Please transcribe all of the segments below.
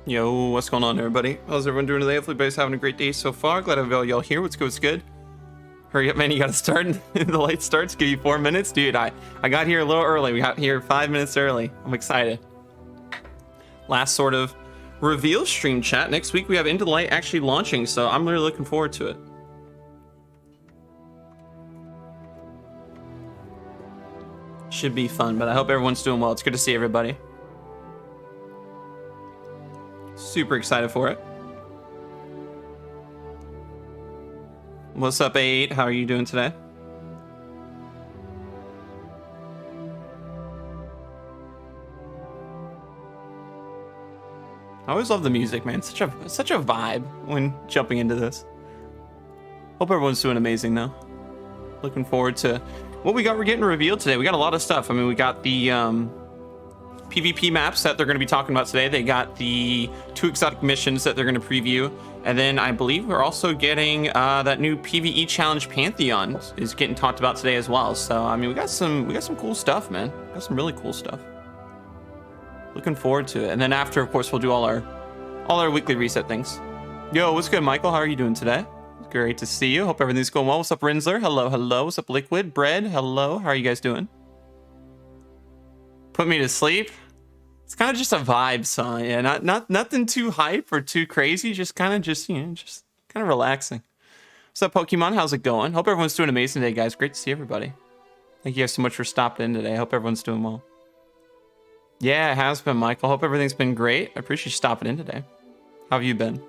Yo, what's going on, everybody? How's everyone doing today? Hopefully everybody's having a great day so far. Glad to have y'all here. What's good? What's good? Hurry up, man. You gotta start. The light starts. Give you 4 minutes. Dude, I got here a little early. We got here 5 minutes early. I'm excited. Last sort of reveal stream chat. Next week we have Into the Light actually launching, so I'm really looking forward to it. Should be fun, but I hope everyone's doing well. It's good to see everybody. Super excited for it. What's up, A8? How are you doing today? I always love the music, man. Such a vibe when jumping into this. Hope everyone's doing amazing though. Looking forward to what we're getting revealed today. We got a lot of stuff. I mean, we got the PvP maps that they're going to be talking about today. They got the 2 exotic missions that they're going to preview, and then I believe we're also getting that new PvE challenge Pantheon is getting talked about today as well. So I mean, we got some cool stuff, man. We got some really cool stuff. Looking forward to it. And then after, of course, we'll do all our weekly reset things. Yo, what's good, Michael? How are you doing today? Great to see you. Hope everything's going well. What's up, Rinsler? Hello, hello. What's up, Liquid? Bread? Hello. How are you guys doing? Put me to sleep. It's kind of just a vibe song. Yeah, nothing too hype or too crazy. Just kind of relaxing. What's up, Pokemon? How's it going? Hope everyone's doing amazing today, guys. Great to see everybody. Thank you guys so much for stopping in today. Hope everyone's doing well. Yeah, it has been, Michael. Hope everything's been great. I appreciate you stopping in today. How have you been?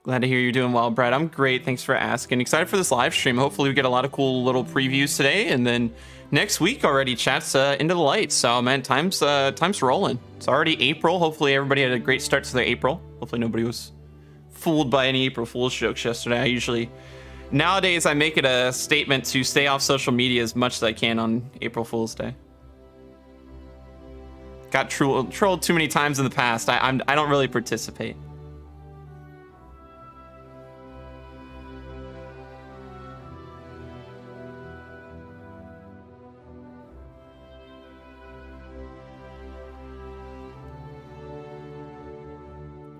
Glad to hear you're doing well, Brad. I'm great. Thanks for asking. Excited for this live stream. Hopefully we get a lot of cool little previews today, and then next week already chat's Into the Light. So man, time's rolling. It's already April. Hopefully everybody had a great start to their April. Hopefully nobody was fooled by any April Fool's jokes yesterday. Nowadays I make it a statement to stay off social media as much as I can on April Fool's Day. Got trolled too many times in the past. I don't really participate.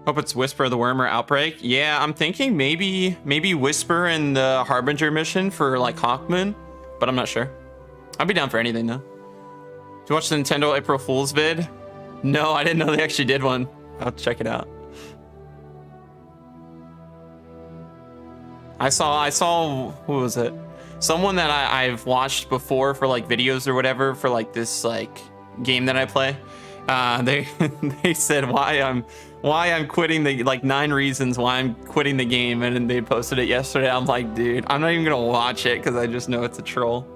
Hope it's Whisper the Worm or Outbreak. Yeah, I'm thinking maybe Whisper and the Harbinger mission for like Hawkmoon, but I'm not sure. I'd be down for anything though. Did you watch the Nintendo April Fool's vid? No, I didn't know they actually did one. I'll check it out. I saw who was it? Someone that I've watched before for like videos or whatever for like this like game that I play. They said why I'm quitting the like 9 reasons why I'm quitting the game, and they posted it yesterday. I'm like, dude, I'm not even gonna watch it because I just know it's a troll.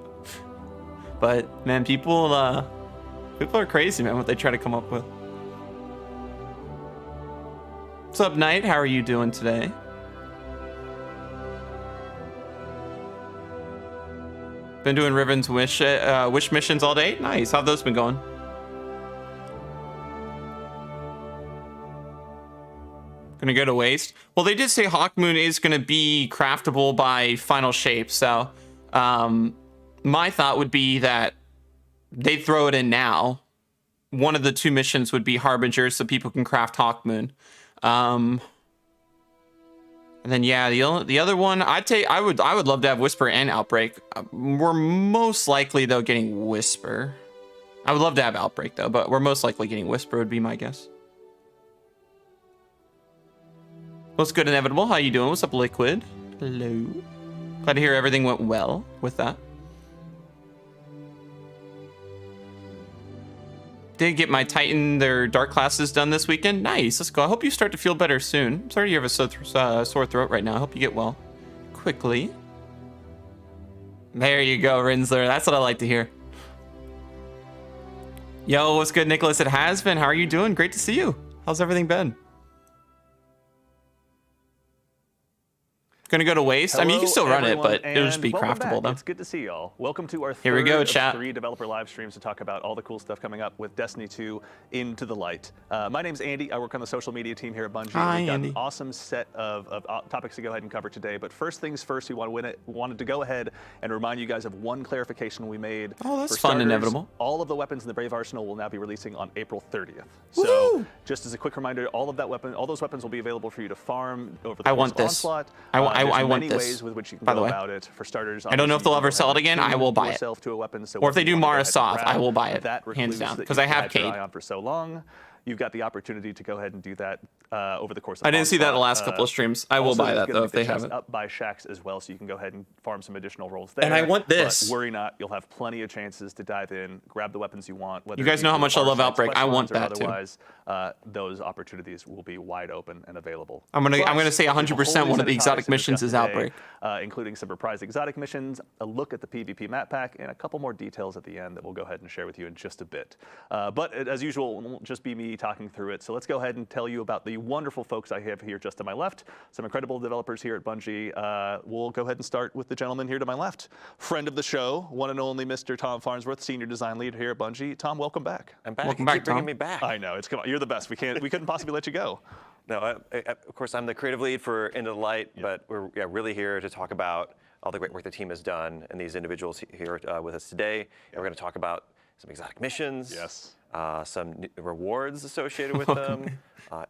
But man, people are crazy, man, what they try to come up with. What's up, Knight? How are you doing today? Been doing Riven's wish missions all day. Nice. How've those been going? Gonna go to waste. Well, they did say Hawkmoon is gonna be craftable by final shape, so my thought would be that they'd throw it in now. One of the 2 missions would be Harbinger, so people can craft Hawkmoon. And then yeah, the other one, I would love to have Whisper and Outbreak. We're most likely though getting Whisper. I would love to have Outbreak though, but we're most likely getting Whisper would be my guess. What's good, Inevitable? How you doing? What's up, Liquid? Hello. Glad to hear everything went well with that. Did get my Titan, their dark classes done this weekend. Nice, let's go. I hope you start to feel better soon. I'm sorry you have a sore throat right now. I hope you get well quickly. There you go, Rinsler. That's what I like to hear. Yo, what's good, Nicholas? It has been. How are you doing? Great to see you. How's everything been? Gonna go to waste. I mean, you can still run it, but it'll just be craftable, though. It's good to see y'all. Welcome to our Here we go, third chat. of 3 developer live streams to talk about all the cool stuff coming up with Destiny 2 Into the Light. My name's Andy. I work on the social media team here at Bungie. Hi, We've got Andy. an awesome set of topics to go ahead and cover today. But first things first, we wanted to go ahead and remind you guys of one clarification we made. Oh, that's For fun, starters, inevitable. All of the weapons in the Brave Arsenal will now be releasing on April 30th. So, just as a quick reminder, all those weapons will be available for you to farm over the course of Onslaught. I want many this. ways with which you can By the go way, about it. For starters, I don't know if they'll ever sell it again. I will buy it. To a weapon, so Or if they do you Mara want to go ahead and Soth, I will buy it, that hands recluse down, that 'cause you've I have had your Cade. eye on for so long. You've got the opportunity to go ahead and do that over the course of I didn't see that in the last Onslaught. couple of streams. I will Also, buy there's that, gonna though, be if they the chest haven't. up by Shaxx as well, so you can go ahead and farm some additional rolls there. And I want this. But worry not, you'll have plenty of chances to dive in, grab the weapons you want. Whether You guys it be know how through much I love Farsight's Outbreak. quest I runs want or that, too. otherwise, those opportunities will be wide open and available. I'm gonna Plus, say we have a 100% whole one set of the exotic topics to missions discuss is today, Outbreak. including some reprised exotic missions, a look at the PvP map pack, and a couple more details at the end that we'll go ahead and share with you in just a bit. But as usual, it won't just be me talking through it. So let's go ahead and tell you about the wonderful folks I have here just to my left. Some incredible developers here at Bungie. We'll go ahead and start with the gentleman here to my left. Friend of the show, one and only Mr. Tom Farnsworth, Senior Design Lead here at Bungie. Tom, welcome back. I'm back. Welcome You back, keep bringing Tom. me back. I know, come on, you're the best. We couldn't possibly let you go. No, of course, I'm the creative lead for Into the Light, but we're really here to talk about all the great work the team has done and these individuals here with us today. And we're going to talk about some exotic missions, some rewards associated with them,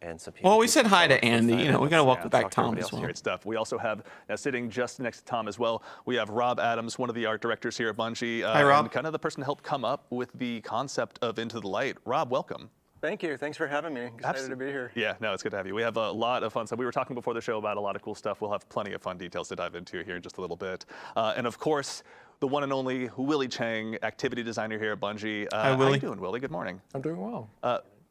and some people. Well, we said hi to Andy. You know, we got to welcome back talk to Tom everybody as else well. Great stuff. We also have, now sitting just next to Tom as well, we have Rob Adams, one of the art directors here at Bungie. Hi, Rob. And kind of the person who helped come up with the concept of Into the Light. Rob, welcome. Thank you. Thanks for having me. Excited to be here. Yeah, no, it's good to have you. We have a lot of fun stuff. We were talking before the show about a lot of cool stuff. We'll have plenty of fun details to dive into here in just a little bit. And of course, the one and only Willie Chang, activity designer here at Bungie. Hi, How Willie. you doing, Willie? Good morning. I'm doing well.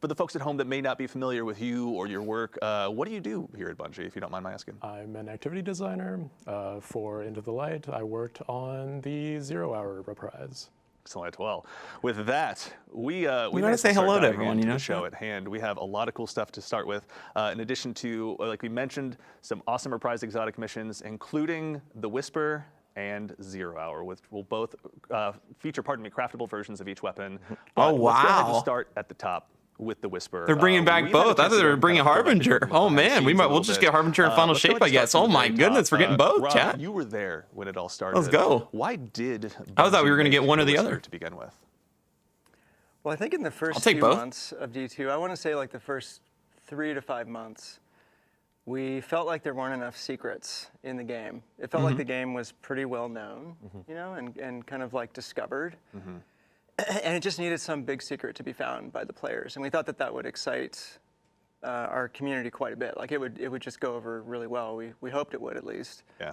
For the folks at home that may not be familiar with you or your work, what do you do here at Bungie, if you don't mind my asking? I'm an activity designer for Into the Light. I worked on the 0 Hour reprise. Excellent. Well, with that, we gotta say hello to everyone, you know? The show at hand. We have a lot of cool stuff to start with. In addition to, like we mentioned, some awesome reprised exotic missions, including the Whisper and 0 Hour, which will both feature, craftable versions of each weapon. Oh, But let's go ahead and wow. start at the top with the Whisper. They're bringing back we've had a both. I chance thought to they were kind bringing of pull back Harbinger. the Oh man, behind the scenes a we'll little just bit. get Harbinger in final Let's go shape, ahead I and guess. start Oh from the my very goodness, top. we're getting both, Rob, chat. You were there when it all started. Let's go. Why did I thought we were Bungie gonna get make one or the Whisper other. to begin with? Well, I think in the I'll first take few both. months of D2, I want to say like the first 3 to 5 months, we felt like there weren't enough secrets in the game. It felt like the game was pretty well known, you know, and kind of like discovered. And it just needed some big secret to be found by the players. And we thought that that would excite our community quite a bit. Like it would just go over really well. We hoped it would at least. Yeah.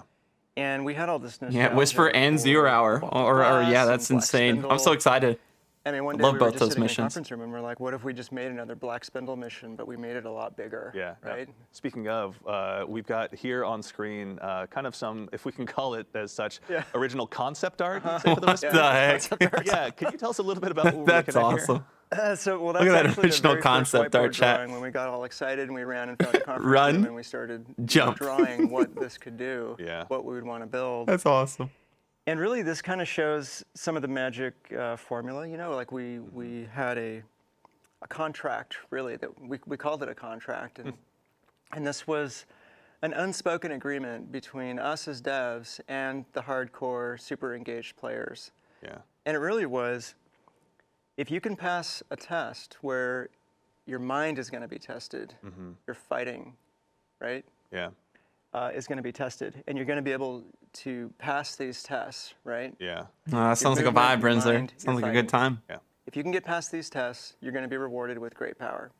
And we had all this nostalgia. Yeah, Whisper and for 0 Hour. Or Blast yeah, and that's Black insane. I'm Spindle. so excited. I mean, one I day love we were both just those sitting in a missions. conference room and we're like, what if we just made another Black Spindle mission, but we made it a lot bigger? Yeah. Right? Speaking of, we've got here on screen kind of some, if we can call it as such, original concept art. you'd say, for the Whisper. What the heck? Yeah. Can you tell us a little bit about what we're That's looking at here? awesome. That's at that actually original the very concept first art, whiteboard chat. drawing when we got all excited and we ran and found a conference Run, room and we started jump. drawing what this could do, Yeah. what we would want to build. That's awesome. And really, this kind of shows some of the magic formula. You know, like we had a contract, really, that we called it a contract. And this was an unspoken agreement between us as devs and the hardcore, super engaged players. Yeah. And it really was, if you can pass a test where your mind is going to be tested, your fighting, right? Yeah. Is going to be tested, and you're going to be able to pass these tests, right? Yeah. That sounds like a movement, vibe, your Brenzer. mind, Sounds your like a good fighting. time. If you can get past these tests, you're going to be rewarded with great power.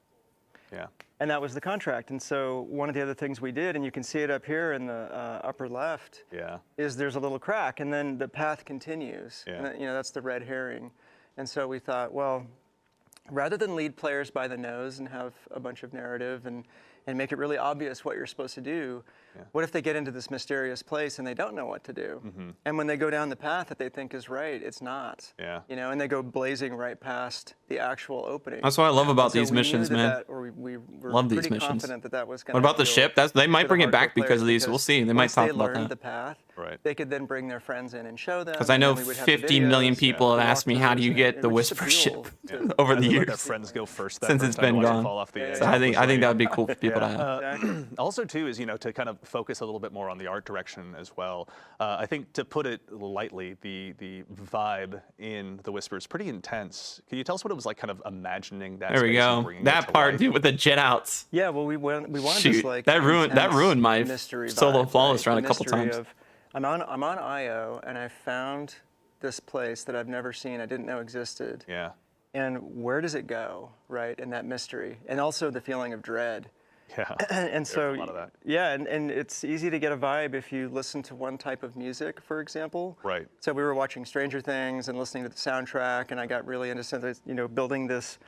Yeah. And that was the contract. And so one of the other things we did, and you can see it up here in the upper left, Yeah. is there's a little crack, and then the path continues. Yeah. And that, you know, that's the red herring. And so we thought, well, rather than lead players by the nose and have a bunch of narrative and and make it really obvious what you're supposed to do. What if they get into this mysterious place and they don't know what to do? And when they go down the path that they think is right, it's not. You know, and they go blazing right past the actual opening. That's what I love about So these we knew missions, man. we were Love these pretty missions. confident that that was going What about the ship? They might bring it back because of these. We'll see. They might talk about learned that. the path, Right. they could then bring their friends in and show them. Because I know and then we would have the 50 million videos, people have asked me, how do you walkthroughs, get and the it was just Whisper appeal ship to- over the Let years? their friends go first. that Since first it's time been watch it gone. fall off the edge. So I think that would be cool for people to have. Exactly. Also, too, is to kind of focus a little bit more on the art direction as well. I think, to put it lightly, the vibe in The Whisper is pretty intense. Can you tell us what it was like, kind of imagining that? There we space and go. bringing it That to part, life? dude, with the jet outs. Yeah, well, we wanted Shoot, this like that ruined my intense mystery solo vibe, flawless right? run The a couple mystery times. of- I'm on IO and I found this place that I've never seen. I didn't know existed. Yeah. And where does it go, right? In that mystery, and also the feeling of dread. Yeah. And so, There's a lot of that. yeah, and it's easy to get a vibe if you listen to one type of music, for example. Right. So we were watching Stranger Things and listening to the soundtrack, and I got really into building this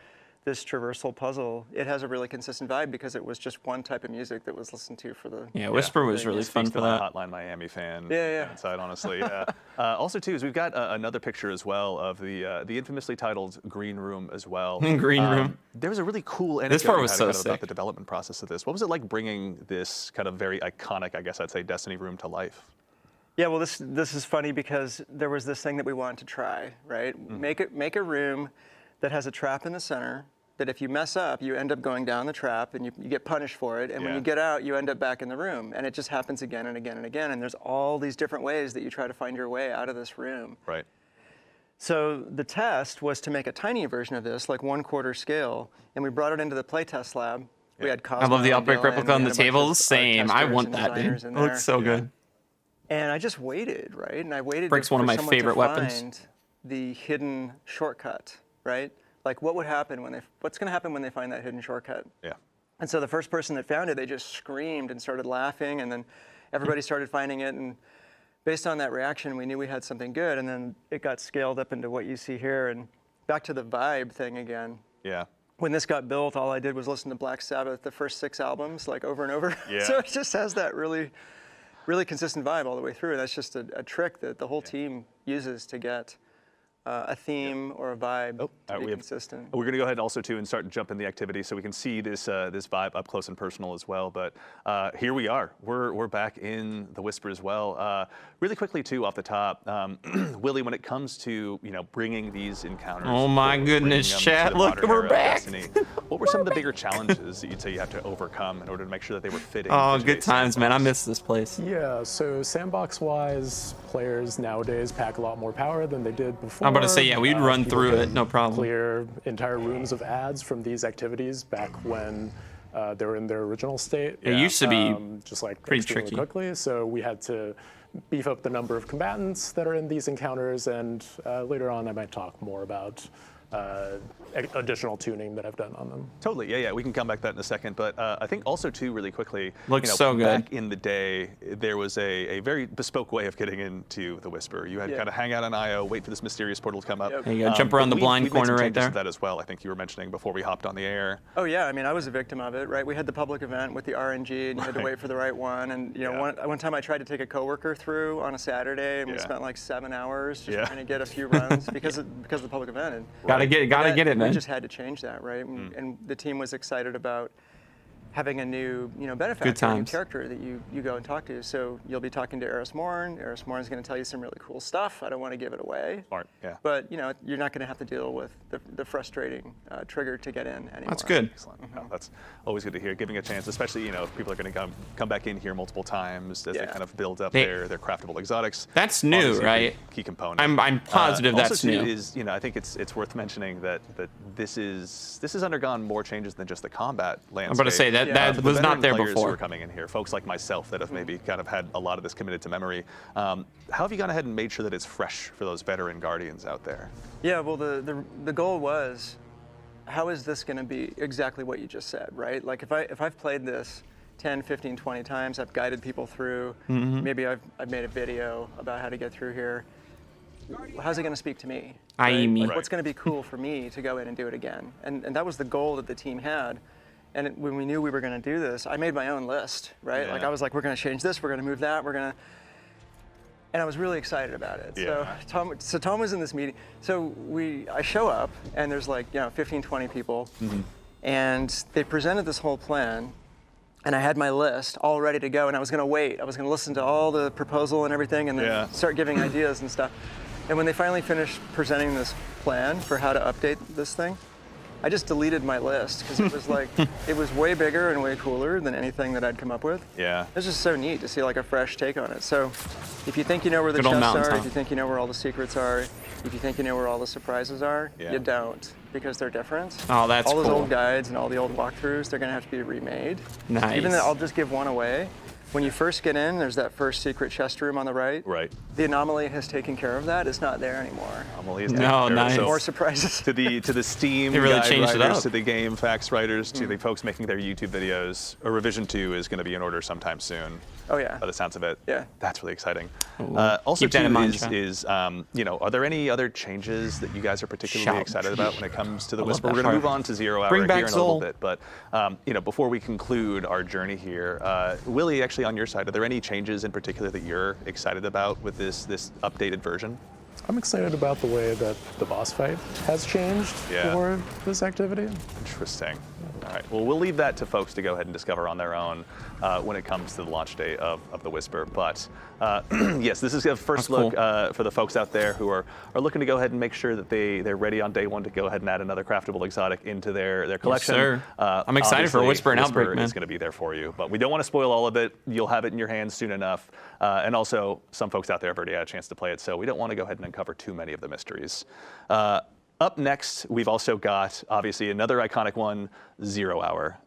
traversal puzzle. It has a really consistent vibe because it was just one type of music that was listened to for the. Yeah, Whisper was really fun Speaks for to my that. Hotline Miami fan. Yeah. Inside, honestly. Yeah. Also, too, is we've got another picture as well of the infamously titled Green Room as well. Green Room. There was a really cool anecdote This part you was had so kind of about sick. the development process of this. What was it like bringing this kind of very iconic, I guess I'd say, Destiny room to life? Yeah, well, this is funny because there was this thing that we wanted to try, right? Make a room that has a trap in the center. That if you mess up, you end up going down the trap and you get punished for it. And when Yeah. you get out, you end up back in the room. And it just happens again and again and again. And there's all these different ways that you try to find your way out of this room. Right. So the test was to make a tiny version of this, like 1/4 scale. And we brought it into the playtest lab. We had Cosmo I love the and outbreak Dylan, replica we on had the a bunch of tables. art Same. I testers want and that, dude. designers It in looks there. so good. And I just waited, right? And I waited Brick's for one of my someone to favorite weapons. find the hidden shortcut, right? Like what would happen what's going to happen when they find that hidden shortcut? Yeah. And so the first person that found it, they just screamed and started laughing, and then everybody started finding it. And based on that reaction, we knew we had something good. And then it got scaled up into what you see here. And back to the vibe thing again. Yeah. When this got built, all I did was listen to Black Sabbath, the first 6 albums, like over and over. Yeah. So it just has that really, really consistent vibe all the way through. And that's just a trick that the whole team uses to get a theme or a vibe to be consistent. We're going to go ahead also too and start to jump in the activity so we can see this this vibe up close and personal as well. But here we are. We're back in the Whisper as well. Really quickly too, off the top, Willie, when it comes to bringing these encounters. Oh my forward, goodness, bringing them to chat, the look, modern we're era of back. Destiny, what were some of the bigger challenges that you'd say you have to overcome in order to make sure that they were fitting? Oh, for good today's times, man. I sandbox? miss this place. Yeah, so sandbox-wise, players nowadays pack a lot more power than they did before. I'm about to say, yeah, we'd run People through it, can no problem. Clear entire rooms of ads from these activities back when they were in their original state. It used to be just like pretty extremely tricky. quickly. So we had to beef up the number of combatants that are in these encounters, and later on I might talk more about additional tuning that I've done on them. Totally, yeah. We can come back to that in a second. But I think also, too, really quickly, Looks so good. back in the day, there was a very bespoke way of getting into the Whisper. You had to kind of hang out on IO, wait for this mysterious portal to come up. There you go. Jump around but the blind we've made some corner right changes there. to that as well, I think you were mentioning before we hopped on the air. Oh yeah, I mean, I was a victim of it, right? We had the public event with the RNG, and you had to wait for the right one. And one time I tried to take a coworker through on a Saturday, and we spent like 7 hours just trying to get a few runs because of the public event. And Gotta get it, man. We just had to change that, right? And the team was excited about having a new, benefactor, a new times. character that you go and talk to. So you'll be talking to Eris Morn. Eris Morn is going to tell you some really cool stuff. I don't want to give it away. Smart, yeah. But you're not going to have to deal with the frustrating trigger to get in anymore. That's good. Excellent. No, that's always good to hear. Giving a chance, especially if people are going to come back in here multiple times as they kind of build up their craftable exotics. That's new, Obviously a right? Key component. I'm positive also that's too new. Is I think it's worth mentioning that this has undergone more changes than just the combat landscape. I'm about to say that For the was not veteran there players before. Who are coming in here, folks like myself that have maybe kind of had a lot of this committed to memory. How have you gone ahead and made sure that it's fresh for those veteran guardians out there? Yeah, well, the goal was, how is this going to be exactly what you just said, right? Like if I've played this 10, 15, 20 times, I've guided people through, maybe I've made a video about how to get through here. How's it going to speak to me? I.e. me. Like, what's going to be cool for me to go in and do it again? And that was the goal that the team had. when we knew we were going to do this, I made my own list, right? Yeah. Like I was like, we're going to change this, we're going to move that, and I was really excited about it. Yeah. So Tom was in this meeting. So I show up, and there's like 15, 20 people, and they presented this whole plan, and I had my list all ready to go, and I was going to wait. I was going to listen to all the proposal and everything, and then start giving ideas and stuff. And when they finally finished presenting this plan for how to update this thing, I just deleted my list because it was like, it was way bigger and way cooler than anything that I'd come up with. Yeah. It was just so neat to see like a fresh take on it. So if you think you know where the Good old chests mountains, are, huh? if you think you know where all the secrets are, if you think you know where all the surprises are, Yeah. you don't, because they're different. Oh, that's all those cool. old guides and all the old walkthroughs, they're gonna have to be remade. Nice. Even though I'll just give one away. When you first get in, there's that first secret chest room on the right. Right. The anomaly has taken care of that. It's not there anymore. Anomaly is No, taken care of. nice. So More surprises. to the Steam They really guide changed it writers, up. to the game facts writers, to the folks making their YouTube videos, a revision 2 is going to be in order sometime soon. Oh yeah. By the sounds of it. Yeah. That's really exciting. Well, Also, keep that too, in mind, is are there any other changes that you guys are particularly Shout. excited about when it comes to the I love Whisper? that We're going to part. move on to 0 Hour Bring here back in a little Zol. bit, but before we conclude our journey here, Willie, actually on your side, are there any changes in particular that you're excited about with this updated version? I'm excited about the way that the boss fight has changed for this activity. Interesting. All right. Well, we'll leave that to folks to go ahead and discover on their own when it comes to the launch day of the Whisper. But yes, this is a first That's look for the folks out there who are looking to go ahead and make sure that they're ready on day one to go ahead and add another craftable exotic into their collection. sir. I'm excited for Obviously, Whisper and Outbreak, man. Is going to be there for you, but we don't want to spoil all of it. You'll have it in your hands soon enough. And also, some folks out there have already had a chance to play it, so we don't want to go ahead and uncover too many of the mysteries. Up next, we've also got, obviously, another iconic one, 0 Hour.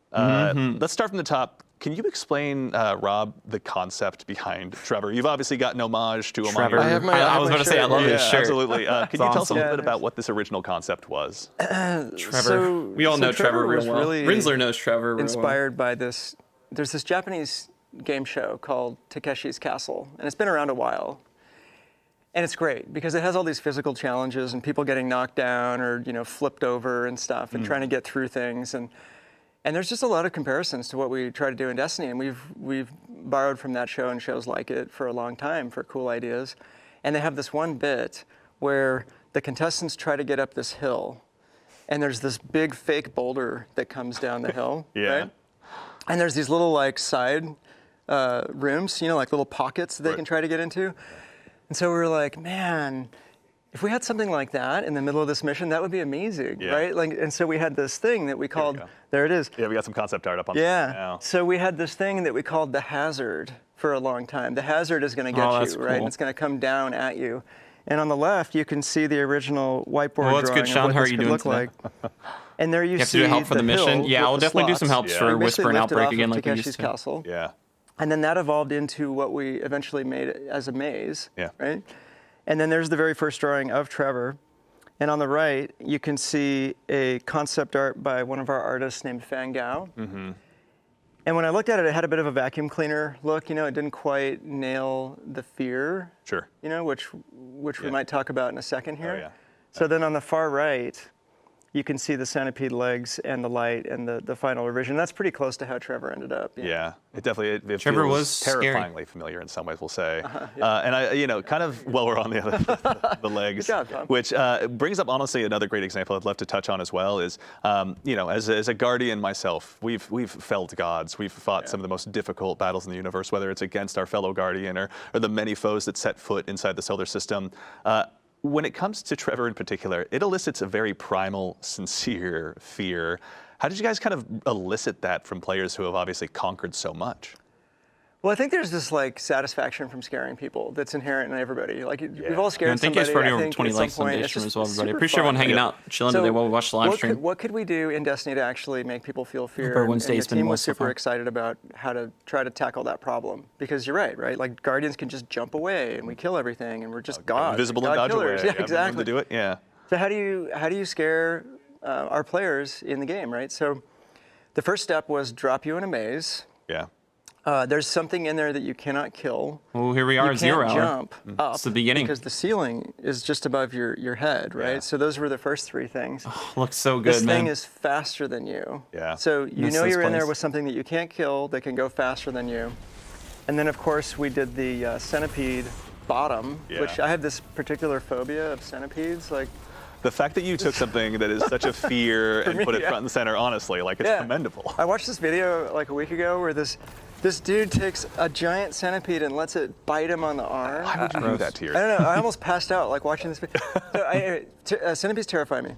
Let's start from the top. Can you explain, Rob, the concept behind Trevor? You've obviously got an homage to him on your... Trevor. I was about to say, I love Yeah, his shirt. absolutely. Can you tell us a awesome. little bit about what this original concept was? Trevor. We all know Trevor real was well. really Rinsler knows Trevor real well. inspired by this. There's this Japanese game show called Takeshi's Castle, and it's been around a while. And it's great because it has all these physical challenges and people getting knocked down or flipped over and stuff and trying to get through things and there's just a lot of comparisons to what we try to do in Destiny, and we've borrowed from that show and shows like it for a long time for cool ideas. And they have this one bit where the contestants try to get up this hill, and there's this big fake boulder that comes down the hill, right? And there's these little like side rooms, like little pockets that they can try to get into. And so we were like, man, if we had something like that in the middle of this mission, that would be amazing, right? And so we had this thing that we called, there it is. Yeah, we got some concept art up on the screen now. So we had this thing that we called the hazard for a long time. The hazard is going to get that's you, right? cool. And it's going to come down at you. And on the left, you can see the original whiteboard Well, it's drawing good, Sean. of How what are this you could doing look today? like. And there you You have see to do help for the mission? hill Yeah, with we'll the definitely do some slots. helps for We Whisper basically and lifted Outbreak off again of like we Takeshi's used to. Castle. Yeah. And then that evolved into what we eventually made as a maze, Yeah. right? And then there's the very first drawing of Trevor. And on the right, you can see a concept art by one of our artists named Fan Gao. And when I looked at it, it had a bit of a vacuum cleaner look. It didn't quite nail the fear, Sure. which we might talk about in a second here. yeah. So then on the far right, you can see the centipede legs and the light and the final revision. That's pretty close to how Trevor ended up. Yeah, it definitely it Trevor feels was scary. terrifyingly familiar in some ways, we'll say. And I, kind of while we're on the legs, Good job, Tom. which brings up honestly another great example I'd love to touch on as well is, as a guardian myself, we've felled gods, we've fought some of the most difficult battles in the universe, whether it's against our fellow guardian or the many foes that set foot inside the solar system. When it comes to Trevor in particular, it elicits a very primal, sincere fear. How did you guys kind of elicit that from players who have obviously conquered so much? Well, I think there's this satisfaction from scaring people that's inherent in everybody. We've all Yeah, scared thank you somebody. for I over think 20 at some likes on point, the it's stream just as well, everybody. super Appreciate everyone fun. hanging out, chilling today while we watch the live stream. What could we do in Destiny to actually make people feel fear? Hope And Wednesday's the been team well was so super far. excited about how to try to tackle that problem. Because you're right? Like Guardians can just jump away and we kill everything and we're just gods. Invisible and God dodge killers. away. Yeah, exactly. To do it, yeah. So how do you scare our players in the game, right? So the first step was drop you in a maze. Yeah. There's something in there that you cannot kill. Oh, here we are, You zero can't hour. jump up It's the beginning. because the ceiling is just above your head, right? Yeah. So those were the first 3 things. Looks so good, This man. thing is faster than you. Yeah. So you Miss know this you're in there place. with something that you can't kill that can go faster than you. And then of course we did the centipede bottom, Yeah. which I have this particular phobia of centipedes. Like, The fact that you took something that is such a fear and me, put it yeah. front and center, honestly, like it's Yeah. commendable. I watched this video like a week ago where this dude takes a giant centipede and lets it bite him on the arm. Why would you do that to I yourself? don't know. I almost passed out like watching this video. So centipedes terrify me.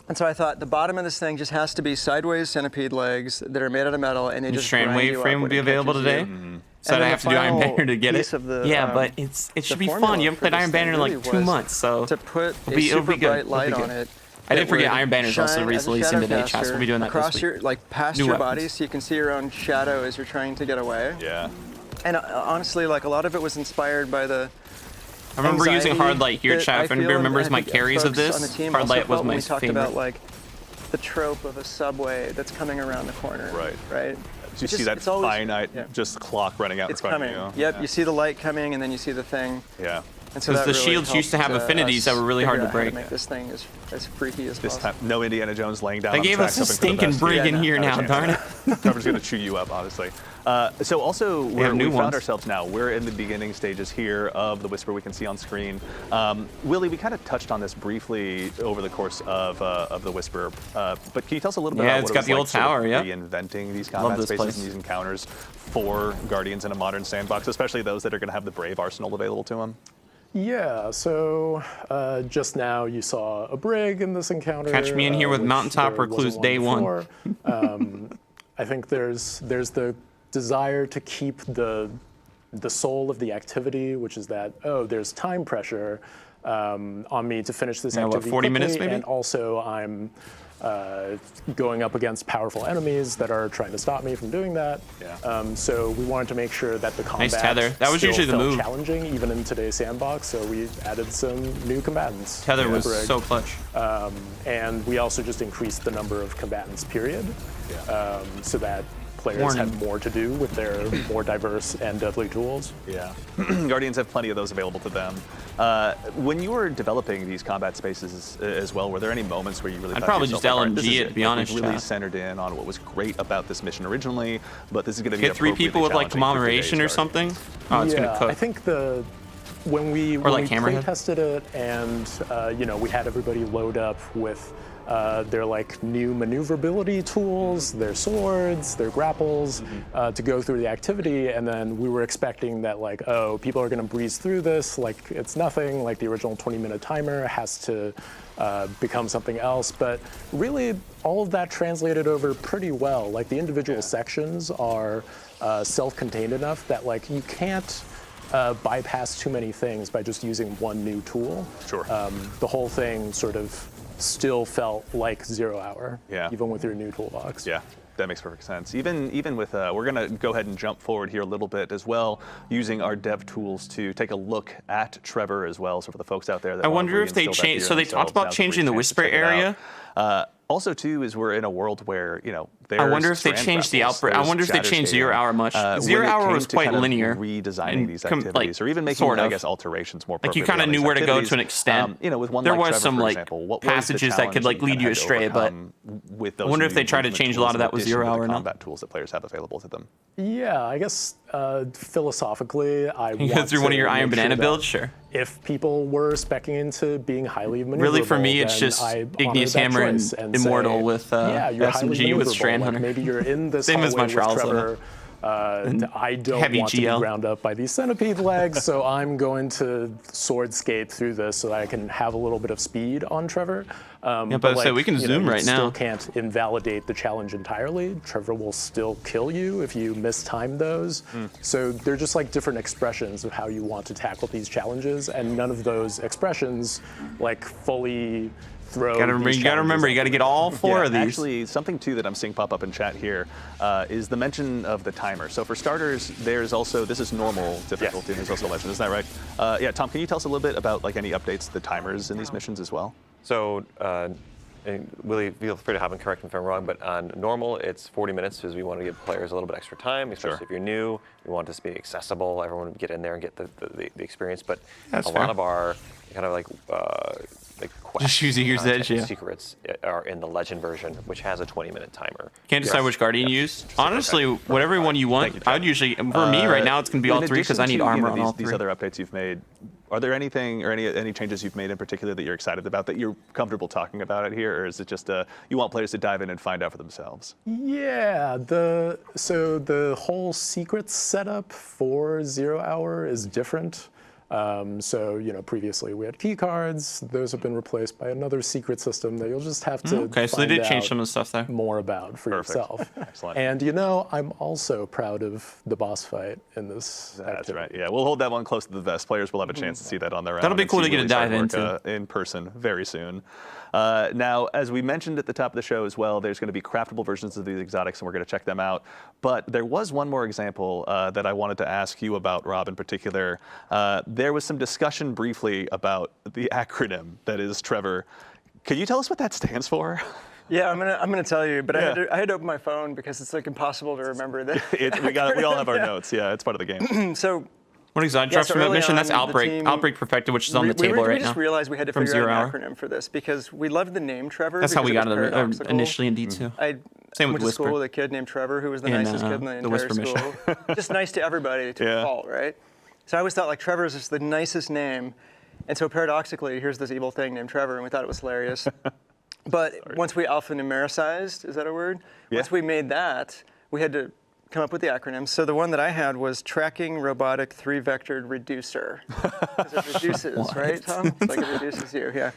And so I thought the bottom of this thing just has to be sideways centipede legs that are made out of metal, and they just Strand grind wave you up frame when would be it available catches today. you. So And I then have the to do Iron final Banner to get it. piece of the, yeah, but it the should be formula fun. You haven't for played this Iron thing Banner in like really 2 was months, so to put it'll a be super good. bright It'll light be on good. it. I that did forget would Iron Banner's also shine as a releasing shadow today, Chas. caster We'll be doing that this across week. your, like past New your weapons. body, so you can see your own shadow as you're trying to get away. Yeah. And honestly, like a lot of it was inspired by the. I remember using anxiety hard light here, that Chad. I If anybody feel, remembers and my I think carries of folks on this, the team hard also light was felt when my we talked favorite. about like the trope of a subway that's coming around the corner. Right. Right. Do you see that it's always- finite yeah. just clock running out It's in front coming. of you? Yep. Yeah. You see the light coming, and then you see the thing. Yeah. And so Because that the really shields used to helped, have affinities us that were really hard figure to out how break. make this thing as freaky as This possible. time, no Indiana Jones laying down They on the gave tracks us a hoping for the stinking best. brig in Yeah, here not a now, chance. darn it. Trevor's going to chew you up, honestly. So also, have we new found ones. ourselves now. We're in the beginning stages here of the Whisper we can see on screen. Willie, we kind of touched on this briefly over the course of the Whisper, but can you tell us a little bit Yeah, about it's what got it was the like old sort of tower, yeah. reinventing these Love combat this spaces place. and these encounters for Guardians in a modern sandbox, especially those that are going to have the Brave arsenal available to them? Yeah, so just now you saw a brig in this encounter. Catch me in here with which Mountaintop there Recluse wasn't day one. before. I think there's the desire to keep the soul of the activity, which is that, oh, there's time pressure on me to finish this Yeah, what, activity 40 quickly, minutes maybe? and also I'm going up against powerful enemies that are trying to stop me from doing that. Yeah. So we wanted to make sure that the combat tether. That was still usually the felt move. challenging, even in today's sandbox. So we added some new combatants. Tether to the was brig. so clutch. And we also just increased the number of combatants, period, so that players Warning. had more to do with their more diverse and deadly tools. Yeah, Guardians have plenty of those available to them. When you were developing these combat spaces as well, were there any moments where you really I'd thought probably yourself, just like, all right, this LMG is it, to be Like, honest, we've really Chad. centered in on what was great about this mission originally, but this is going to be Get 3 people with like commemoration or something. Oh, it's yeah, gonna cook. I think when we like play Hammerhead? tested it, and we had everybody load up with their like new maneuverability tools, their swords, their grapples, to go through the activity, and then we were expecting that like, oh, people are going to breeze through this like it's nothing, like the original 20-minute timer has to become something else. But really, all of that translated over pretty well. Like the individual sections are self-contained enough that like you can't bypass too many things by just using one new tool. Sure. The whole thing sort of still felt like 0 hour, Yeah. even with your new toolbox. Yeah, that makes perfect sense. Even with, we're going to go ahead and jump forward here a little bit as well, using our dev tools to take a look at Trevor as well. So for the folks out there that I wanna wonder if they reinstill that changed. fear So they in talked themselves, about now's a changing the great chance to Whisper check it out. area. Also, too, is we're in a world where, I wonder if they changed the outbreak. I wonder if they changed 0 hour much. 0 hour was quite linear. Redesigning and these com- activities, like, or even making, sort I of. guess, alterations more Like you appropriate kind of around knew these where to go to activities. an extent. With one there like was Trevor, some for like example, what was the passages that could like challenge lead you had to astray, but overcome with those I wonder if they tried to movement change a lot of tools that with in addition 0 to the hour now. combat tools that players have available to them. Yeah, I guess philosophically, I You go want through one of your to Iron make Banana that builds, sure. If people were speccing into being highly maneuverable, Really, for me, it's then just I Igneous honor that Hammer and choice and Immortal say, with yeah, you're highly SMG with maneuverable. Strand Like, Hunter. maybe you're in this Same as my hallway with Trials Trevor. I don't Heavy want to be GL. ground up by these centipede legs, so I'm going to swordscape through this so that I can have a little bit of speed on Trevor. but I said we can zoom you right still now. can't invalidate the challenge entirely. Trevor will still kill you if you mistime those. So they're just like different expressions of how you want to tackle these challenges, and none of those expressions like fully throw. You gotta remember, you gotta get all 4 of these. Actually, something too that I'm seeing pop up in chat here is the mention of the timer. So for starters, there's also, this is normal difficulty, and there's also legend, isn't that right? Yeah, Tom, can you tell us a little bit about like any updates to the timers in these missions as well? So and Willie, feel free to hop and correct me if I'm wrong, but on normal, it's 40 minutes because we want to give players a little bit extra time, especially if you're new. We want this to be accessible. Everyone would get in there and get the experience. But That's a fair. lot of our kind of like quests, Just use Eager's content, Edge, yeah. secrets are in the Legend version, which has a 20-minute timer. Can't decide which Guardian you use. Honestly, whatever one you want. Thank you, I would usually, for me right now, it's going to be all In three because addition I need to, armor on all these three. other updates you've made, are there anything or any changes you've made in particular that you're excited about, that you're comfortable talking about it here, or is it just you want players to dive in and find out for themselves? Yeah, so the whole secrets setup for 0 Hour is different. So previously we had key cards; those have been replaced by another secret system that you'll just have to. Okay, so they find did change out some of the stuff there. more about for Perfect. yourself. Excellent. And I'm also proud of the boss fight in this. That's activity. right. Yeah, we'll hold that one close to the vest. Players will have a chance to see that on their own. That'll be and cool see to get a Willie's hard dive work, in person very soon. Now, as we mentioned at the top of the show as well, there's going to be craftable versions of these exotics, and we're going to check them out. But there was one more example that I wanted to ask you about, Rob, in particular. There was some discussion briefly about the acronym that is Trevor. Could you tell us what that stands for? Yeah, I'm gonna tell you, but Yeah. I had to open my phone because it's like impossible to remember that. We all have our notes. Yeah, it's part of the game. So What exotic Yeah, drops so from that early mission? That's on, the Outbreak. team- Outbreak Perfected, which is on the we table right just now. realized we had to From figure 0 out Hour. an acronym for this because we loved the name Trevor. That's how we because got it was it paradoxical. initially in D2. I Same with went to Whisper. school with a kid named Trevor who was the In, nicest kid in the entire Whisper mission. school. Just nice to everybody to Yeah. a fault, right? So I always thought like Trevor is just the nicest name. And so paradoxically, here's this evil thing named Trevor, and we thought it was hilarious. But once we alphanumericized, is that a word? Yeah. Once we made that, we had to come up with the acronyms. So the one that I had was Tracking Robotic 3-Vectored Reducer. Because it reduces, right, Tom? It's like it reduces you, yeah.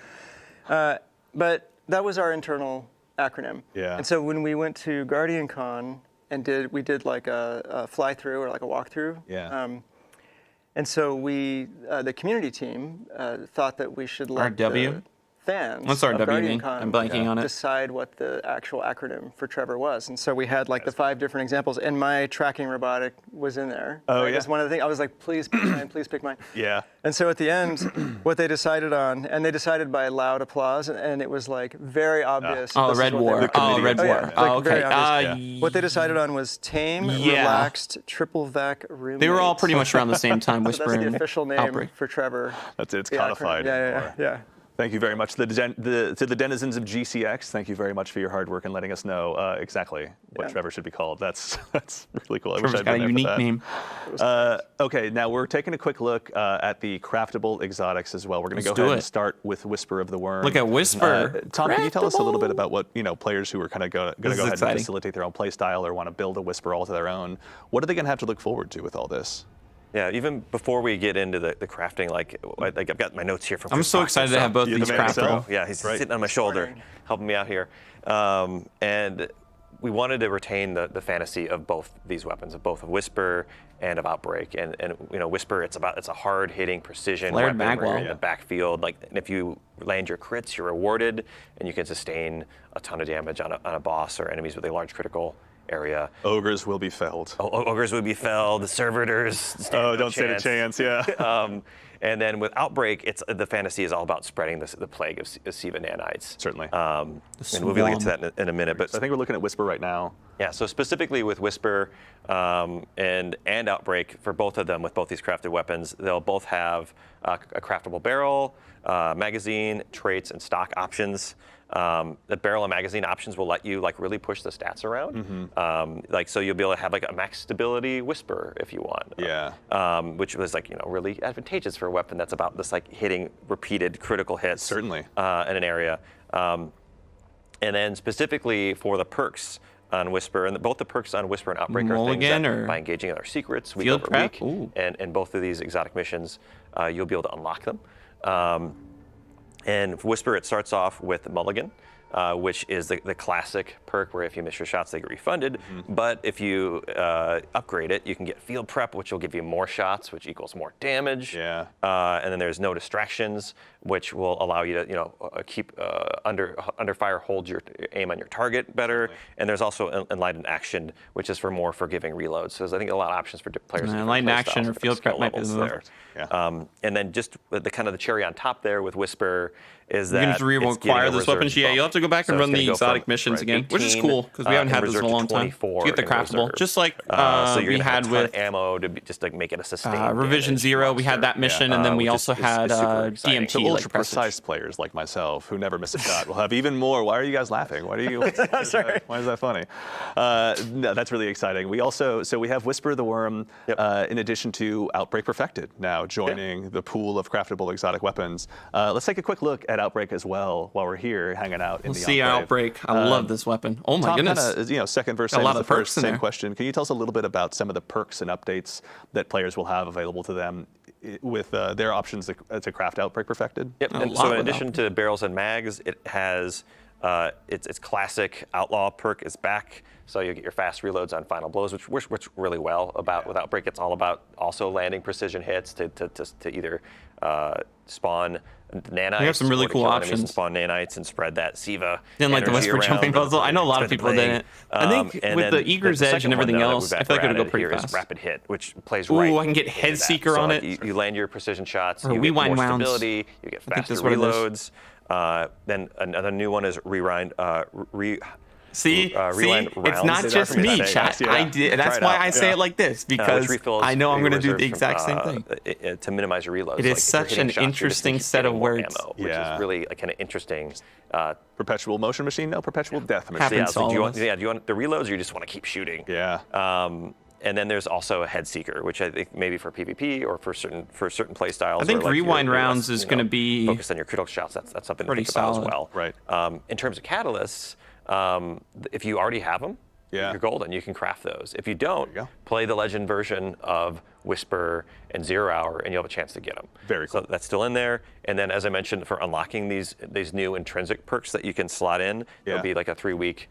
But that was our internal acronym. Yeah. And so when we went to GuardianCon and we did like a fly-through or like a walkthrough. Yeah. And so the community team, thought that we should let RW? the fans What's RW of mean? GuardianCon I'm blanking on it. decide what the actual acronym for Trevor was. And so we had like the 5 different examples, and my tracking robotic was in there. Oh, right? yeah. That's one of the things. I was like, please pick mine, please pick mine. Yeah. And so at the end, what they decided on, and they decided by loud applause, and it was like very obvious. Oh, this is Red what they War. were Oh, doing. Red Oh, yeah. War. Like, Oh, okay. very obvious. What they decided on was tame, Yeah. relaxed, triple vac roommates. They were all pretty much around the same time, So Whisper that's the and official name Outbreak. for Trevor. It's The codified. acronym. Yeah, anymore. yeah. Thank you very much to the denizens of GCX. Thank you very much for your hard work and letting us know exactly what Yeah. Trevor should be called. That's really cool. I Trevor's wish I'd got a been there unique for that. name. Okay, now we're taking a quick look at the craftable exotics as well. We're going to Let's go do ahead it. and start with Whisper of the Worm. Look at Whisper. Tom, can you tell us a little bit Craftable. about what players who are kind of going to This is go ahead exciting. and facilitate their own play style or want to build a Whisper all to their own? What are they going to have to look forward to with all this? Yeah, even before we get into the crafting, like I've got my notes here from. I'm Chris so Fox excited to himself. have both You're these the man yourself. craftable. Yeah, he's Right. sitting on my shoulder, Morning. helping me out here. And we wanted to retain the fantasy of both these weapons, of both of Whisper and of Outbreak. And Whisper, it's a hard-hitting precision Flared weapon where you're magwell. in the backfield. Like, and if you land your crits, you're rewarded, and you can sustain a ton of damage on a boss or enemies with a large critical area. Ogres will be felled. Ogres would be felled. The servitors. stand no Don't stand a chance. Yeah. And then with Outbreak, the fantasy is all about spreading the plague of Siva nanites. Certainly. And we'll be getting to that in a minute. But I think we're looking at Whisper right now. yeah, so specifically with Whisper and Outbreak, for both of them, with both these crafted weapons, they'll both have a craftable barrel, magazine, traits, and stock options. The barrel and magazine options will let you really push the stats around. So you'll be able to have a max stability Whisper if you want. Yeah. Which was really advantageous for a weapon that's about this hitting repeated critical hits. Certainly. In an area. And then specifically for the perks on Whisper, and both the perks on Whisper and Outbreak are things Mulligan that or by engaging in our secrets week field over prep? week, Ooh. and both of these exotic missions, you'll be able to unlock them. And for Whisper, it starts off with Mulligan, which is the classic perk where if you miss your shots, they get refunded. But if you upgrade it, you can get field prep, which will give you more shots, which equals more damage. Yeah. And then there's no distractions, which will allow you to keep under fire, hold your aim on your target better. And there's also enlightened action, which is for more forgiving reloads. So there's, I think, a lot of options for players. with different Enlightened play action styles, or different field prep skill might be levels the there. Yeah. And then just the kind of the cherry on top there with Whisper is You're that going to it's getting reacquire a those weapons? reserve Yeah, you'll have to go back and So run it's the gonna go exotic from, missions right, again, which is 18, cool because we haven't had this in a long time. 24 To get the in craftable, reserve. just like so you're we gonna have had a ton of with ammo to just like make it a sustained Revision damage 0. We had monster. that mission, and then we which also is had super exciting. DMT. So like ultra Presage. precise players like myself who never miss a shot will have even more. Why are you guys laughing? Why are you? Sorry. Why is that funny? No, that's really exciting. We also we have Whisper the Worm in addition to Outbreak Perfected now joining the pool of craftable exotic weapons. Let's take a quick look at Outbreak as well while we're here hanging out in We'll the see Enclave. Outbreak. I love this weapon. Oh my Tom, goodness. kinda, second verse, Got a same lot as the of perks first, in same there. question. Can you tell us a little bit about some of the perks and updates that players will have available to them with their options to craft Outbreak Perfected? Yep. A And lot so in with addition to barrels and mags, it has its classic outlaw perk is back. So you get your fast reloads on final blows, which works really well about with Outbreak. It's all about also landing precision hits to either spawn nanites. We have some really or to cool kill enemies options. And spawn nanites and spread that Siva. Didn't like the energy Whisper jumping around puzzle. I know a lot of spread the people plague. didn't. I think And with then the Eager's the Edge second and everything one, though, else, that I feel like it would go added pretty here is fast. Rapid Hit, which plays Ooh, right. I can get into Head that. Seeker So, on like, it. You land your precision shots. Or You rewind get more rounds. stability. You get I think faster that's what it reloads. Then another new one is rewind. See, rewind it's rounds. not Is just that me, for me? chat. Yeah. I did. That's Try it why out. I say it like this because which refills I know I'm your going to do the reserves exact from, same thing. To minimize your reloads. It is Like, if you're such hitting an shots, you're just interesting getting set of more words. ammo, which Yeah. is really kind of interesting. Perpetual motion machine? No, perpetual death machine. Happens Yeah, to so all do you of want, us. do you want the reloads, or you just want to keep shooting? Yeah. And then there's also a Head Seeker, which I think maybe for PvP or for certain play styles. I think or like rewind you're rounds less, is going to be focused on your critical shots. That's something to pretty think about solid. as well. Right. In terms of catalysts, if you already have them, Yeah. you're golden. You can craft those. If you don't, you go. play the legend version of Whisper and 0 Hour, and you'll have a chance to get them. Very cool. So that's still in there. And then, as I mentioned, for unlocking these new intrinsic perks that you can slot in, there'll be like a 3-week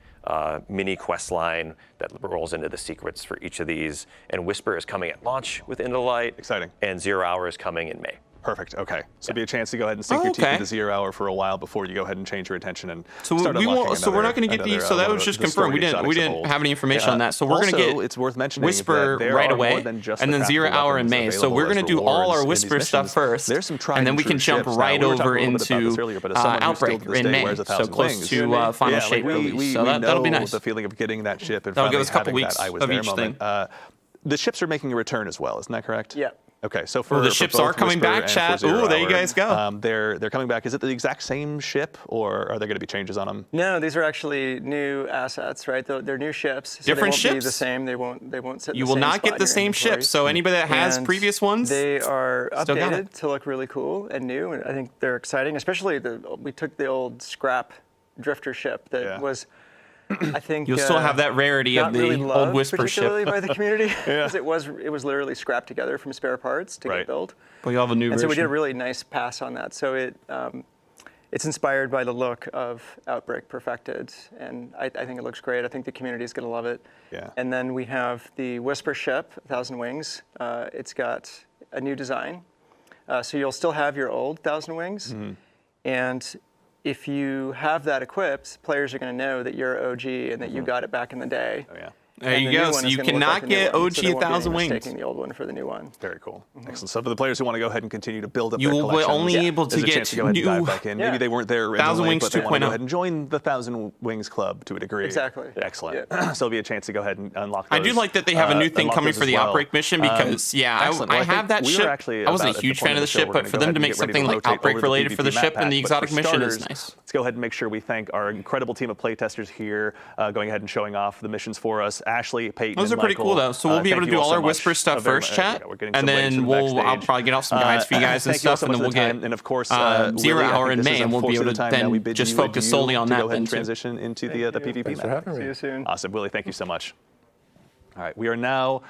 mini quest line that rolls into the secrets for each of these. And Whisper is coming at launch with Into the Light. Exciting. And 0 Hour is coming in May. Perfect. Okay. So it'll be a chance to go ahead and sink your teeth okay. into 0 Hour for a while before you go ahead and change your attention and So start we unlocking won't. So we're not going to get another, these. So that one was of just the confirmed. We story didn't. We exotics of didn't old. have any information on that. So we're going to Also, get it's worth mentioning Whisper that there right are away, more than just and the then 0 craftable Hour in weapons May. So available we're as going to do all rewards our in these Whisper stuff missions. first, There's some tried and then we true can jump ships. Now, right we were talking over a little bit about this into earlier, but as someone who still Outbreak to this in day May. wears So 1,000 close wings. to final Yeah, shape like release. we So that'll be know nice. the feeling of getting that ship and That'll give finally us a couple having weeks that I was of there each moment. thing. The ships are making a return as well, isn't that correct? Yeah. Okay, so for the for ships both are coming Whisper back, and chat. for 0 Ooh, there you Hour, guys go. They're coming back. Is it the exact same ship, or are there going to be changes on them? No, these are actually new assets, right? They're new ships. So Different they won't be the ships? same. They won't sit. You the will same not spot get in the your same inventory. ship. So anybody that has And previous ones, they are still got updated it. to look really cool and new, and I think they're exciting. Especially we took the old scrap drifter ship that was, I think you'll still have that rarity of not the really old loved Whisper particularly ship. by the community, because it was literally scrapped together from spare parts to Right. get built. But you have a new And version. so we did a really nice pass on that. So it's inspired by the look of Outbreak Perfected, and I think it looks great. I think the community is going to love it. Yeah. And then we have the Whisper ship, 1,000 Wings. It's got a new design. So you'll still have your old 1,000 Wings. Mm-hmm. And if you have that equipped, players are going to know that you're OG and that you got it back in the day. Oh, yeah. There And you the new go. one So is you gonna look cannot like the new get one, OG so there won't be any 1,000 Wings. mistaking the old one for the new one. Very cool. Excellent. So for the players who want to go ahead and continue to build up You their will be collections, only able to there's a get chance to go ahead and new- dive back in. Maybe Yeah. they weren't there 1,000 originally, Wings but they want to 2.0. go ahead and join the 1,000 Wings Club to a degree. Exactly. Excellent. Yeah. So it'll be a chance to go ahead and unlock I those. do like that they have a new thing unlock coming those for as the well. Outbreak mission because, Excellent. I Well, have think that we were ship. actually I wasn't about a at the huge point fan of in the show ship, we're but gonna for go them ahead to and make get ready to something like rotate Outbreak over to the related for the PvP ship map and the pack. But exotic for mission is starters, nice. Let's go ahead and make sure we thank our incredible team of playtesters here, going ahead and showing off the missions for us. Ashley, Peyton, Those are and pretty Michael, cool though. So we'll be able thank to you do all so our much. Whisper stuff Very first, much. chat, Yeah, we're getting and some links then from I'll backstage. probably get out some guides for you guys and Thank you all stuff, so and then much we'll for the get time. And of course, 0 Lily, I Hour think in this May, is and we'll be able to unfortunate time. Now we then bid just you focus adieu solely on to that go ahead then and too. transition into the PvP Thanks for map. having See me. you soon. Awesome, Willie, thank you so much. All right, we are now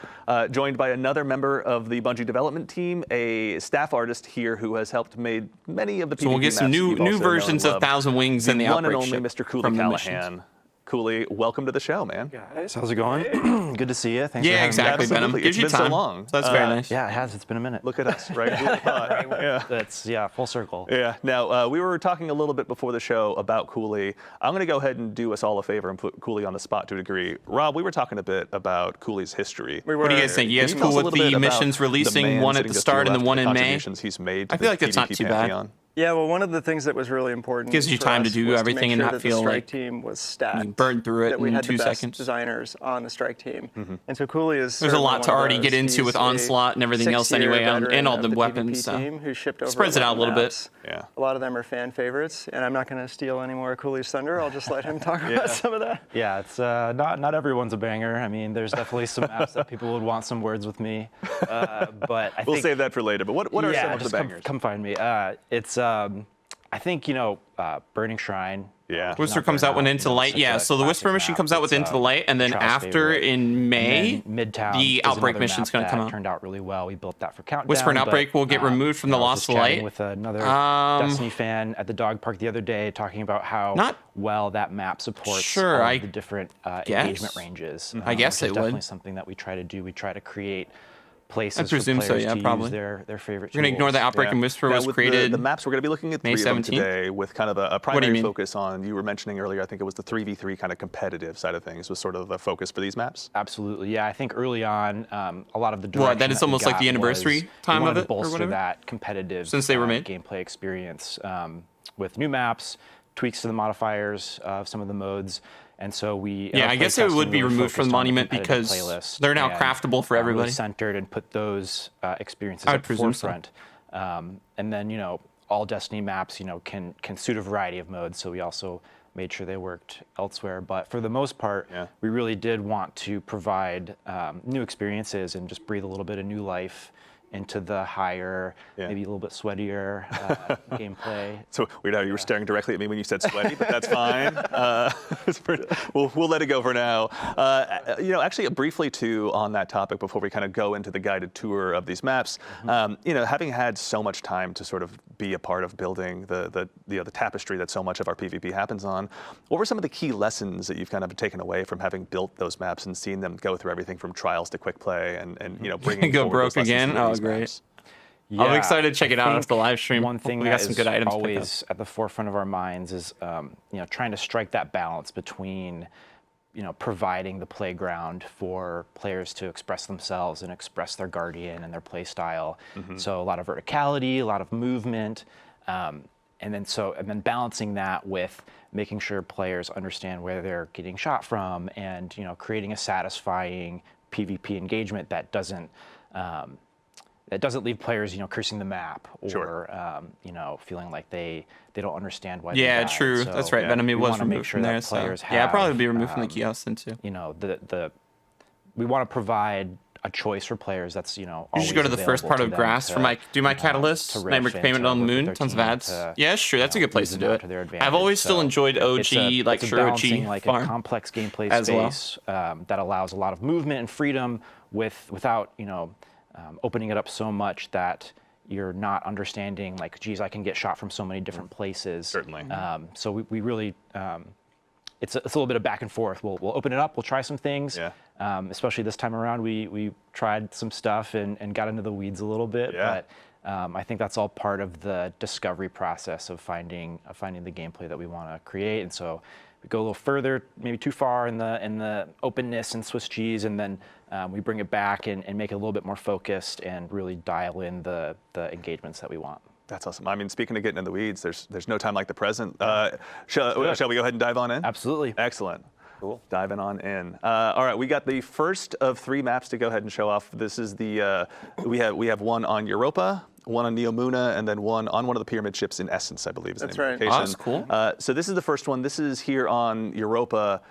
joined by another member of the Bungie development team, a staff artist here who has helped made many of the PvP So we'll get some maps new you've also known versions and of loved. 1,000 Wings The and the one and Outbreak only ship Mr. Cooley from the missions. Callahan. Cooley, welcome to the show, man. Guys, how's it going? Good to see you. Thanks for Yeah, having exactly, me. Venom. Absolutely. Gives you It's been so time. long. So that's very nice. Yeah, it has. It's been a minute. Look at us, right? Who would've thought? Yeah. That's full circle. Yeah. Now, we were talking a little bit before the show about Cooley. I'm going to go ahead and do us all a favor and put Cooley on the spot to a degree. Rob, we were talking a bit about Cooley's history. We What do you were- guys think? You Can guys tell us cool a with little bit the about missions the releasing man one at sitting the just to your start and then left, one in May? contributions he's made to I feel the like that's not PvP too bad. Pantheon? Yeah, well, one of the things that was really important Gives you for time to us do was everything make and sure not that the feel strike like team was stacked. you burn through it that we in had 2 the best seconds. designers on the strike team, and so Cooley is. There's a certainly lot to one of already those. get into with He's a Onslaught and everything else 6-year anyway, and veteran all of the PvP weapons. So team who shipped over spreads it out a 11 little bit. maps. Yeah. A lot of them are fan favorites, and I'm not going to steal any more of Cooley's thunder. I'll just let him talk about some of that. Yeah, it's not everyone's a banger. I mean, there's definitely some maps that people would want some words with me, but I We'll think, save that for later. But what are some of the just bangers? come find me. It's I think Burning Shrine. Yeah. Whisper comes out when Into the Light. Yeah, so the Whisper mission comes out with Into the Light, and then Child's after favorite. in May, And then Midtown the is Outbreak another mission's map going to that come out. Turned out really well. We built that for Countdown. Whisper and but, Outbreak will get removed from the I was Lost just chatting Light. with another Destiny fan at the dog park the other day, talking about how Not- well that map supports Sure, all I of the different guess. engagement ranges. I guess which is it definitely would. something that we try to do. We try to create places I presume for so, players yeah, to probably. use their favorite We're going to ignore the tools. Outbreak and Whisper Now, was with created. the maps, we're going to be looking at May 3 of them 17th? today with kind of a do you primary mean? focus on, you were mentioning earlier, I think it was the 3v3 kind of competitive side of things was sort of the focus for these maps. Absolutely, yeah. I think early on, a lot of the direction that is we almost like got the anniversary was time we of wanted it, to or bolster whatever? that competitive Since they were made? gameplay experience with new maps, tweaks to the modifiers of some of the modes, and so we. Yeah, I guess it would be removed from the monument because they're now craftable for everybody. Really centered and put those experiences I would at the presume so. forefront. And then all Destiny maps can suit a variety of modes. So we also made sure they worked elsewhere. But for the most part, we really did want to provide new experiences and just breathe a little bit of new life into the higher, maybe a little bit sweatier gameplay. So weird how you were staring directly at me when you said sweaty, but that's fine. We'll let it go for now. Actually, briefly too on that topic before we kind of go into the guided tour of these maps. Having had so much time to sort of be a part of building the tapestry that so much of our PvP happens on, what were some of the key lessons that you've kind of taken away from having built those maps and seen them go through everything from trials to quick play and bringing Go forward broke those lessons again? from Oh, these great. maps? I'm excited to check it out I after the live stream. One thing We that got some is good items to pick always at the forefront of our minds is, trying to strike that balance between, providing the playground for players to express themselves and express their guardian and their play style. So a lot of verticality, a lot of movement, and then balancing that with making sure players understand where they're getting shot from, and creating a satisfying PvP engagement that doesn't leave players cursing the map or feeling like they don't understand why. Yeah, they died. true. So That's right. Venom we was wanna make removed sure from that there. So. players Yeah, have, probably be removed from the kiosk then too. We want to provide a choice for players that's You should go to the first part of Grass for my Catalyst, to Nightmare riff Payment and to on the work with Moon, their tons of team ads. to, Yeah, sure, that's a good place to use do them it. to their I've advantage. always still So enjoyed OG, like it's a Shirochi like farm a complex gameplay as well. space that allows a lot of movement and freedom without opening it up so much that you're not understanding, like, geez, I can get shot from so many different places. Certainly. So we really, it's a little bit of back and forth. We'll open it up, we'll try some things. Yeah. Especially this time around, we tried some stuff and got into the weeds a little bit. Yeah. But I think that's all part of the discovery process of finding the gameplay that we want to create. And so we go a little further, maybe too far in the openness and Swiss cheese, and then we bring it back and make it a little bit more focused and really dial in the engagements that we want. That's awesome. I mean, speaking of getting in the weeds, there's no time like the present. Shall we go ahead and dive on in? Absolutely. Excellent. Cool. Diving on in. All right, we got the first of 3 maps to go ahead and show off. This is the we have one on Europa, one on Neomuna, and then one on one of the pyramid ships in Essence, I believe is the That's name right. of the location. Oh, that's cool. So this is the first one. This is here on Europa.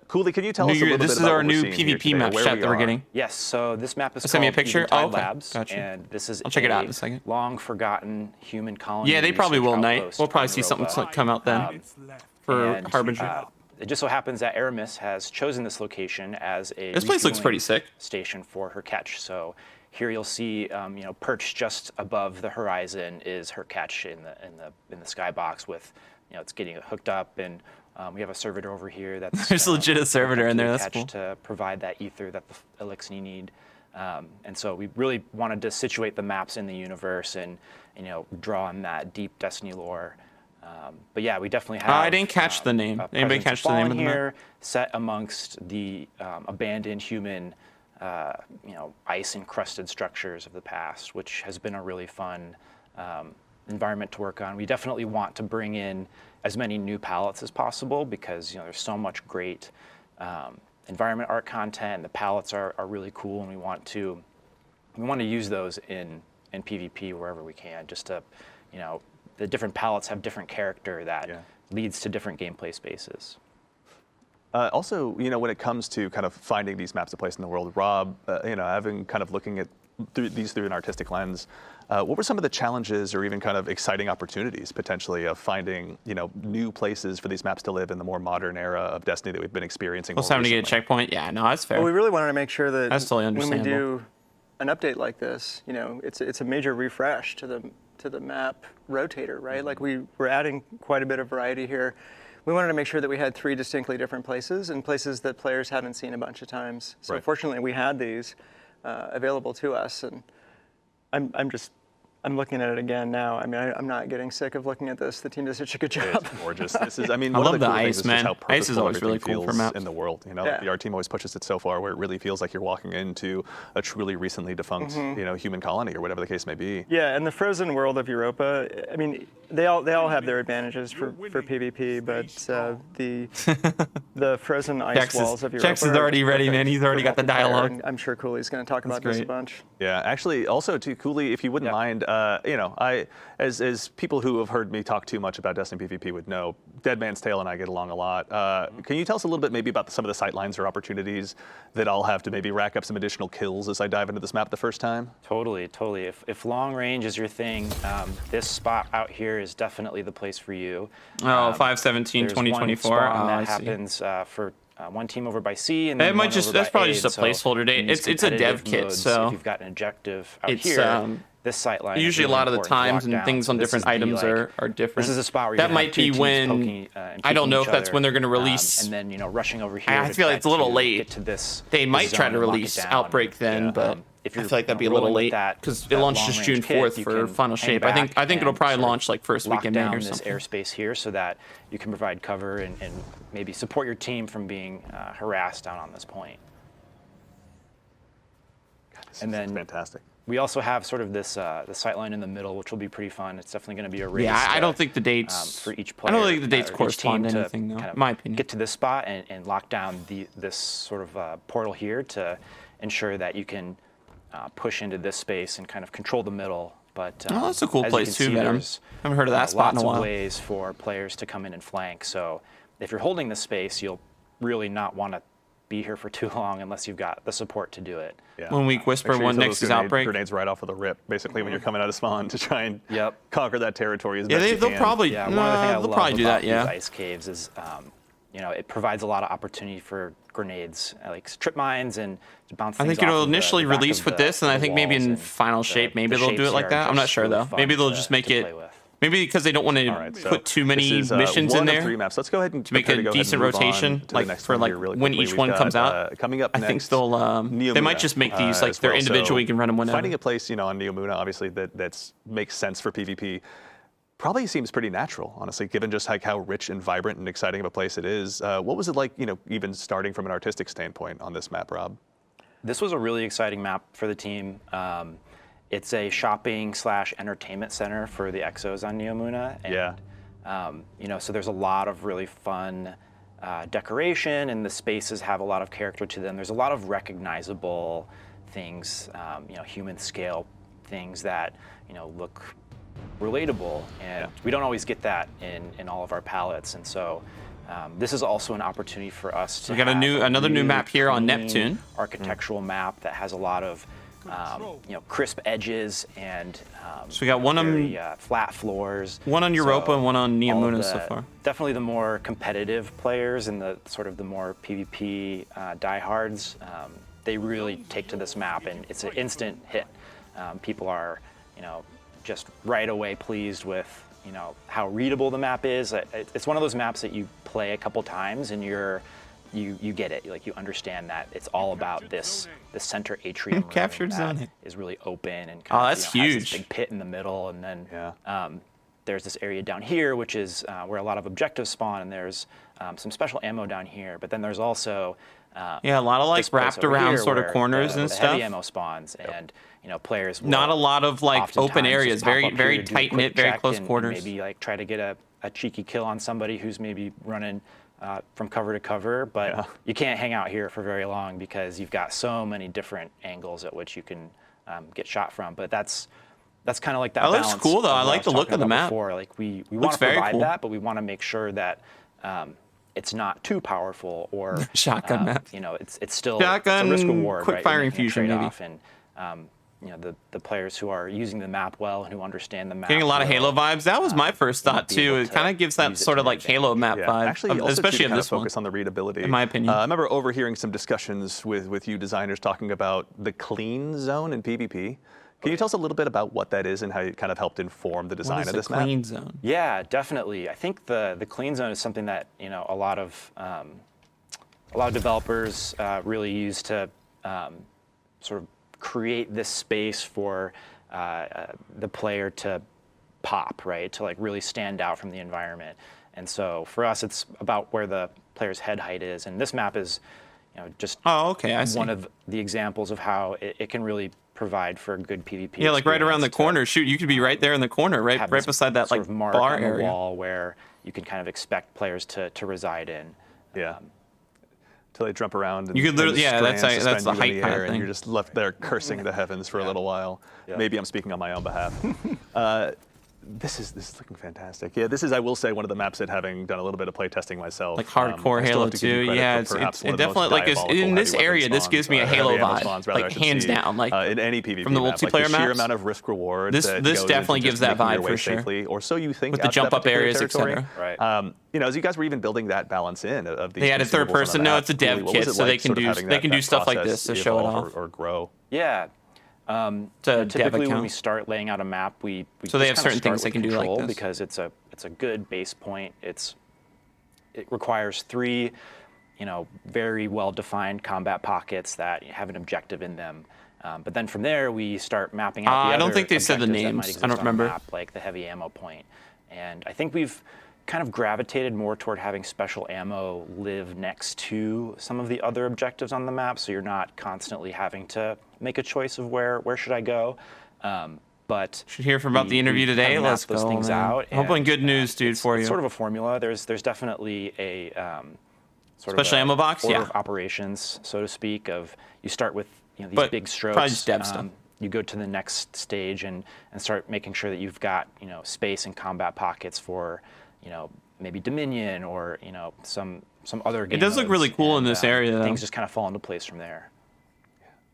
Cooley, can you tell us a little bit This about is our what new we're seeing here PvP today, map where chat we that we're are? getting. Yes, so this map is Send me a called picture? Eventide Oh, okay. Labs, Gotcha. and this is I'll check it out in a second. long forgotten human colony. Yeah, they probably research will, Knight. outpost We'll probably on see something Europa. come out then for And, Harbinger. it just so happens that Aramis has chosen this location as a This place looks refueling pretty sick. station for her catch. So here you'll see, perched just above the horizon is her catch in the skybox with, it's getting hooked up, and we have a servitor over here that's There's legit a servitor in there, that's catch cool. to provide that ether that the Elixni need. And so we really wanted to situate the maps in the universe and draw on that deep Destiny lore. But yeah, we definitely have. I didn't catch the name. a Anybody presence catch the name of the map? here, set amongst the abandoned human, ice-encrusted structures of the past, which has been a really fun environment to work on. We definitely want to bring in as many new palettes as possible because there's so much great environment art content. The palettes are really cool, and we want to use those in PvP wherever we can. Just to, the different palettes have different character that leads to different gameplay spaces. Also, when it comes to kind of finding these maps to place in the world, Rob, having kind of looking at through an artistic lens, what were some of the challenges or even kind of exciting opportunities potentially of finding, new places for these maps to live in the more modern era of Destiny that we've been experiencing? Plus having to get a checkpoint. Yeah, no, that's fair. Well, we really wanted to make sure that That's totally when we understandable. do an update like this, it's a major refresh to the map rotator, right? Like we're adding quite a bit of variety here. We wanted to make sure that we had 3 distinctly different places and places that players hadn't seen a bunch of times. So fortunately, we had these available to us, and I'm looking at it again now. I mean, I'm not getting sick of looking at this. The team does such a good job. It's gorgeous. This is, I mean, I one love of the the cool things ice, is man. just how Ice is purposeful always really everything cool for feels maps. in the world. Yeah. The art team always pushes it so far where it really feels like you're walking into a truly recently defunct, human colony or whatever the case may be. Yeah, and the frozen world of Europa, I mean, they all have their advantages for PvP, but the frozen ice walls of Europa. Jax is already ready, man. He's already got the dialogue. And I'm sure Cooley's going to talk about this a bunch. Yeah, actually, also too, Cooley, if you wouldn't mind, as people who have heard me talk too much about Destiny PvP would know, Dead Man's Tale and I get along a lot. Can you tell us a little bit maybe about some of the sightlines or opportunities that I'll have to maybe rack up some additional kills as I dive into this map the first time? Totally. If long range is your thing, this spot out here is definitely the place for you. 5/17, 2024. That happens for one team over by C, and then it might one just over that's by probably A, just a so placeholder date. in these It's a dev competitive kit, modes, so if you've got an objective out it's, here, this sight line. usually a lot of the times and things on different items are different. This is a spot where that might be when I don't know if that's when they're going to release. and then rushing over here. I feel like it's a little late. Get to this. They might try zone to and lock it release down. Outbreak then, but if I you're feel like that'd be a little late because it launches June 4th for Final Shape. I think it'll probably launch like first week in May or something. This airspace here so that you can provide cover and maybe support your team from being harassed down on this point. And then fantastic. We also have sort of this the sightline in the middle, which will be pretty fun. It's definitely going to be a race. Yeah, I don't think the dates for each player. I don't think the dates or each correspond team to anything, though. kind of In my opinion. Get to this spot and lock down this sort of portal here to ensure that you can push into this space and kind of control the middle. But that's a cool as place you too, can see, man. there's, Haven't heard of that spot in a while. Lots of ways for players to come in and flank. So if you're holding this space, you'll really not want to be here for too long unless you've got the support to do it. Yeah. 1 week Whisper, Make sure you one throw next those is Outbreak. Grenades right off of the rip, basically, when you're coming out of spawn to try and conquer that territory as best you they'll can. probably one of the things I they'll love probably do about that. Yeah. these ice caves is, it provides a lot of opportunity for grenades, like trip mines and to bounce. I think it'll initially release with this, and I think maybe in Final Shape, maybe they'll do it like that. I'm not sure though. Maybe they'll just make it. Maybe because they don't want to put too many missions in there. 3 maps. Let's go ahead and to make a decent rotation, like for like when each one comes out. Coming up, I think they'll. They might just make these like they're individual. You can run them whenever. Finding a place, on Neomuna, obviously that makes sense for PvP. Probably seems pretty natural, honestly, given just like how rich and vibrant and exciting of a place it is. What was it like, even starting from an artistic standpoint on this map, Rob? This was a really exciting map for the team. It's a shopping/entertainment center for the Exos on Neomuna. And, so there's a lot of really fun decoration, and the spaces have a lot of character to them. There's a lot of recognizable things, human scale things that, look relatable, and we don't always get that in all of our palettes. And so this is also an opportunity for us to we got another new map here on Neptune. Architectural map that has a lot of crisp edges and so we got one very, flat floors. One on Europa and one on Neomuna so far. Definitely the more competitive players and the sort of the more PvP diehards, they really take to this map, and it's an instant hit. People are, just right away pleased with, how readable the map is. It's one of those maps that you play a couple times and you get it. Like, you understand that it's all about the center atrium room Captured that zone. is really open and kind of, that's has huge. this big pit in the middle, and then there's this area down here which is where a lot of objectives spawn, and there's some special ammo down here. But then there's also Yeah, a lot of like this place wrapped over around here sort of where corners the and heavy stuff. ammo spawns, and players will Not a lot of like open oftentimes areas, just pop very up here very to do a tight knit, quick very check close and quarters. maybe like try to get a cheeky kill on somebody who's maybe running from cover to cover, but you can't hang out here for very long because you've got so many different angles at which you can get shot from. But that's kind of like that That looks balance cool, though. of I what like was the look talking of the about map. before. Like we want Looks to very provide cool. that, but we want to make sure that it's not too powerful or Shotgun map. it's still Shotgun, it's a risk reward, quick right? firing You're making a fusion, maybe. trade-off, and the players who are using the map well and who understand the map. Getting a lot of will, Halo vibes. That was my first thought be too. able It to kind of gives that use it sort to of their like Halo map vibe, Actually, also especially to of kind this of focus one. on the readability. in my opinion. I remember overhearing some discussions with you designers talking about the clean zone in PvP. Can you tell us a little bit about what that is and how it kind of helped inform the design What is of the this map? clean zone? Yeah, definitely. I think the clean zone is something that a lot of developers really use to sort of create this space for the player to pop, right? To like really stand out from the environment. And so for us, it's about where the player's head height is. And this map is, just Oh, okay, I see. one of the examples of how it can really provide for a good PvP. Yeah, like right around the experience to corner. Shoot, you could be right there in the corner, right have right this beside that sort like of mark bar on the area. wall where you can kind of expect players to reside in. Yeah. Till they jump around and You could literally- and yeah, that's strands the suspend you height in the kind of air, and thing. you're just left there cursing the heavens for a little while. Maybe I'm speaking on my own behalf. This is looking fantastic. Yeah, this is, I will say, one of the maps that, having done a little bit of play testing myself, Like hardcore I still Halo have to give you 2, credit yeah, for it's perhaps one of the most definitely like diabolical in this heavy weapon area. This spawns, gives me a heavy Halo ammo vibe, spawns, rather, I like should hands see, down, like in any PvP from the map, like multiplayer the sheer maps. amount of risk reward. This that this goes definitely into gives just that making your vibe way for sure. safely, or so you think. With the out to that jump up particular areas, territory. Right. As you guys were even building that balance in of these. They added third consumables on the person. No, map, it's a dev what kit, was it so they like can sort of do having they can that do stuff like process this to show it evolve off. or grow? Yeah. It's a dev Typically, when account. we start laying out a map, we So they just have kinda certain things start they with can do like control this. because it's a good base point. It requires 3, very well-defined combat pockets that have an objective in them. But then from there, we start mapping out the I don't other think they said the objectives that names. might I exist don't on a remember. map, like the heavy ammo point. And I think we've kind of gravitated more toward having special ammo live next to some of the other objectives on the map, so you're not constantly having to make a choice of where should I go. But Should hear from about the interview kind today. of Let's map those go, things man. out, Hoping and, good news, dude, it's for you. sort of a formula. There's definitely a sort Special of a ammo box? order Yeah. of operations, so to speak. Of you start with these But big strokes. probably just dev stuff. You go to the next stage and start making sure that you've got space and combat pockets for maybe Dominion or some other game It does look modes, really cool in and, this area, though. Things just kind of fall into place from there.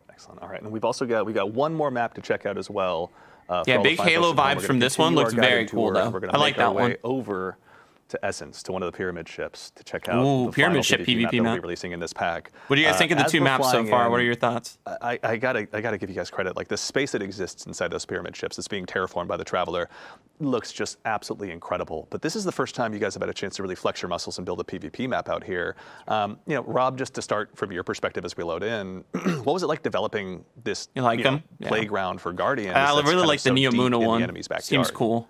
Excellent. All right, and we've also got one more map to check out as well. For Yeah, all the big fine Halo folks at home. vibes We're gonna from this one. continue Looks our guided very cool, tour, though. and we're gonna I like make our that one. way over to Essence, to one of the pyramid ships, to check out Ooh, the pyramid final ship PvP map PvP that we'll map. be releasing in this pack. What do you guys think of the As 2 we're maps so flying far? in, What are your thoughts? I gotta give you guys credit. Like the space that exists inside those pyramid ships that's being terraformed by the Traveler looks just absolutely incredible. But this is the first time you guys have had a chance to really flex your muscles and build a PvP map out here. Rob, just to start from your perspective as we load in, what was it like developing this You like them? Yeah. playground for Guardians? I that's really kind like of the so deep Neomuna in the one. enemy's backyard? Seems cool.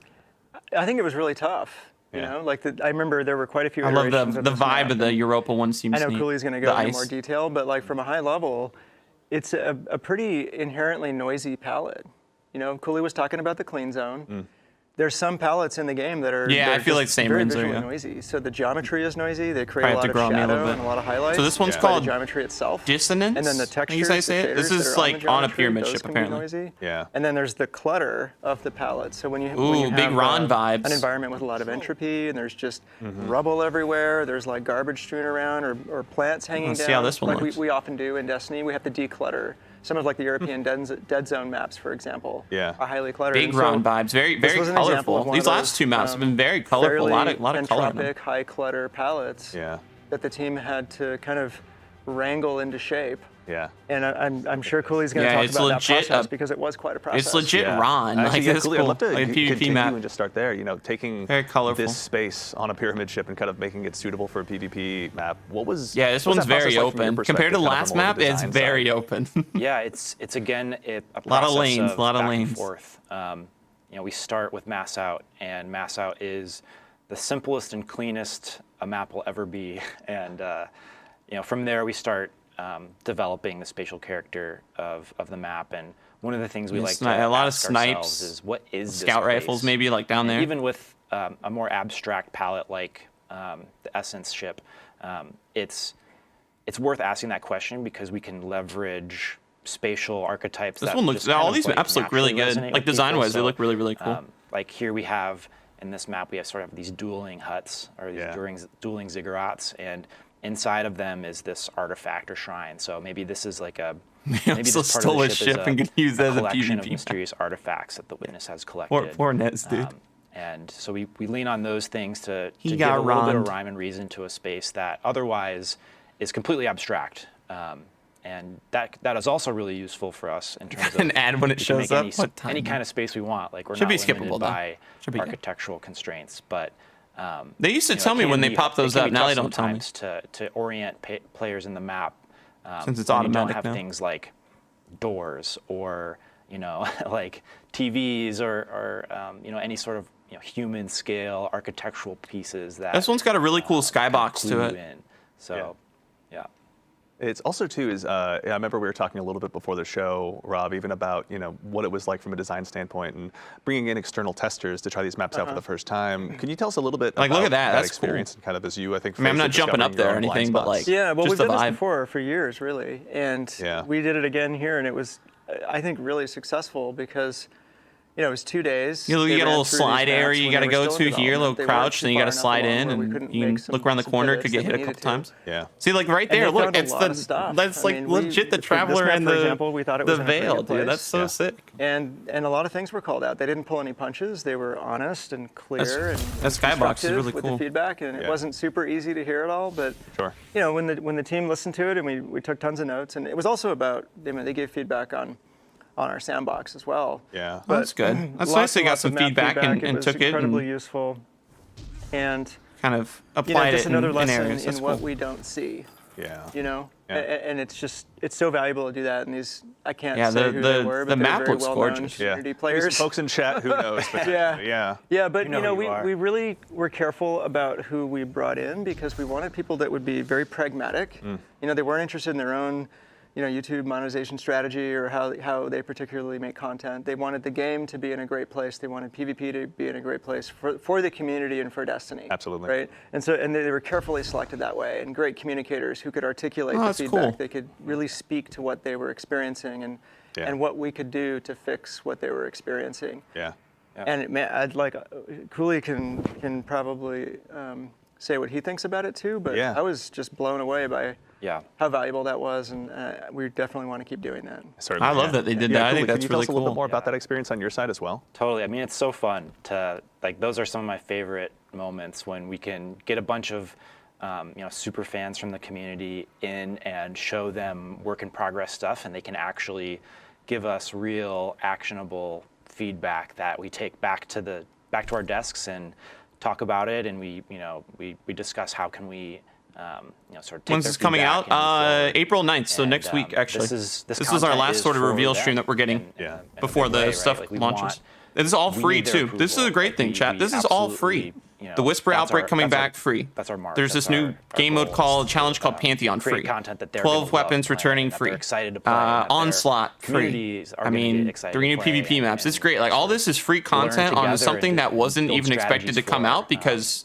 I think it was really tough. Yeah. I remember there were quite a few I love iterations the of the this vibe map. of the Europa one. Seems I know neat. Cooley's going to The go into ice. more detail, but like from a high level, it's a pretty inherently noisy palette. Cooley was talking about the clean zone. There's some palettes in the game that are Yeah, I they're feel like just same very Renzo, visually yeah. noisy. So the geometry is noisy. They create Probably a have lot to of grow on me a little shadow bit. and a lot of highlights. So this one's by called the geometry itself. Dissonance? And then the I think textures, that's how you say it. the This shaders is that are like on the on a geometry, pyramid those ship, can apparently. Be noisy. Yeah. And then there's the clutter of the palette. So when you Ooh, have big Ron vibes. an environment with a lot of entropy and there's just rubble everywhere, there's like garbage strewn around or plants hanging Let's down. see how this one like looks. we often do in Destiny. We have to declutter. Some of like the European dead zone maps, for example, Yeah. are highly cluttered. Big And Ron so vibes. Very this very was an example of colorful. one These of last those, 2 maps have been very colorful. A lot of color in them. entropic, high clutter palettes Yeah. that the team had to kind of wrangle into shape. Yeah. And I'm sure Cooley's going to Yeah, talk it's about that legit, process because it was quite a process. It's legit Yeah. Ron. Actually, Like yeah, this Cooley, cool. I'd love to Like a PvP continue map. and just start there. Taking Very colorful. this space on a pyramid ship and kind of making it suitable for a PvP map. What was? Yeah, this what was one's that process very like from your open. Compared to perspective, kind of last from more of map, the it's design very side? open. Yeah, it's again a Lot of process lanes, of lot of back lanes. and forth. We start with mass out, and mass out is the simplest and cleanest a map will ever be. And from there we start developing the spatial character of the map. And one of the things we like to a lot of ask ourselves snipes, is, what is this scout place? rifles maybe like down there. Even with a more abstract palette like the Essence ship, it's worth asking that question because we can leverage spatial archetypes. This that one looks. just kind All of, these like, maps look really naturally good. resonate Like with design-wise, people. they look really, really cool. Like here we have, in this map, we have sort of these dueling huts or these dueling ziggurats, and inside of them is this artifact or shrine. So maybe this is like a maybe also this part stole of the a ship ship is and could use that as a collection of PvP. mysterious artifacts that the witness has collected. Poor Nez, dude. And so we lean on those things to give got a little bit of ronned. rhyme and reason to a space that otherwise is completely abstract. And that is also really useful for us in terms of An ad when it we can shows make up. any, What time? any kind of space we want. Like we're Should not be limited skippable, though. by Should be good. architectural constraints. But They used to you know, tell it me can when they be- pop those it can up. be Now tough they don't tell me. sometimes to orient players in the map. Since it's when you don't automatic have now. things like doors or like TVs or any sort of human scale architectural pieces that This one's got a really cool skybox clue to you it. in. So yeah. It's also too is I remember we were talking a little bit before the show, Rob, even about what it was like from a design standpoint and bringing in external testers to try these maps out for the first time. Can you tell us a little bit Like, about look at that, that's experience and kind of as you I mean, I'm not jumping up there or anything, but like, Yeah, well, just we've the done this vibe. before for years, really, and Yeah. we did it again here, and it was, I think, really successful because, it was 2 days. You They get a ran little through these slide maps area you when got to they were go still to in here, a little development. They weren't crouch, too then you far got to enough slide along in, where we and couldn't you make can some look around the corner, pivots could get that hit we a needed couple to. times. Yeah. See, like right And there, they look, found a it's lot of stuff. that's I like mean, legit the for this Traveler map, and for the example, we thought it was the in a pretty Veil, good dude. place. That's so sick. And a lot of things were called out. They didn't pull any punches. They were honest and clear and that skybox is constructive really with cool. the feedback. And it Yeah. wasn't super easy to hear it all, but Sure. when the team listened to it and we took tons of notes, and it was also about they gave feedback on our sandbox as well. Yeah. Oh, that's good. That's Lots nice they and got lots some of map feedback and was took it incredibly and useful, and kind of applied just it another in lesson areas. That's in what cool. we don't see. Yeah. Yeah. Yeah. And it's so valuable to do that. And these, I can't Yeah, say the- who the- they were, the but they're map very looks well-known gorgeous. Yeah. community Maybe players. some folks in chat, who knows? But Yeah. yeah. But know who we you are. really were careful about who we brought in because we wanted people that would be very pragmatic. They weren't interested in their own, YouTube monetization strategy or how they particularly make content. They wanted the game to be in a great place. They wanted PvP to be in a great place for the community and for Destiny. Absolutely. Right. And they were carefully selected that way, and great communicators who could articulate Oh, the that's feedback. cool. They could really speak to what they were experiencing and Yeah. and what we could do to fix what they were experiencing. Yeah. And I'd like Cooley can probably say what he thinks about it too. But Yeah. I was just blown away by Yeah. how valuable that was, and we definitely want to keep doing that. Certainly, I love yeah. that they did Yeah, that. I Cooley, think can that's you tell really us a little cool. bit more about that experience on your side as well? Totally. I mean, it's so fun to those are some of my favorite moments when we can get a bunch of super fans from the community in and show them work in progress stuff, and they can actually give us real actionable feedback that we take back to our desks and talk about it, and we discuss how can we sort of take When's their this coming feedback out? and move forward. April 9th, so And, next week, actually. This is our content last is sort of for reveal them stream that we're getting in a before big the way, right? stuff Like, we launches. want- This is all we free need their too. This is a approval. great Like, thing, we- chat. we This is all absolutely, free. you know, The Whisper that's Outbreak our- coming that's our- back free. That's our mark. There's That's this new our game mode goal called is challenge to, called Pantheon create free. content that they're 12 gonna love weapons playing, returning that free. they're excited to play, and that their Onslaught free. communities are I gonna be mean, excited 3 to new play PvP and- maps. It's and great. Like all this is free content on together something and that wasn't build even expected to strategies come for, out because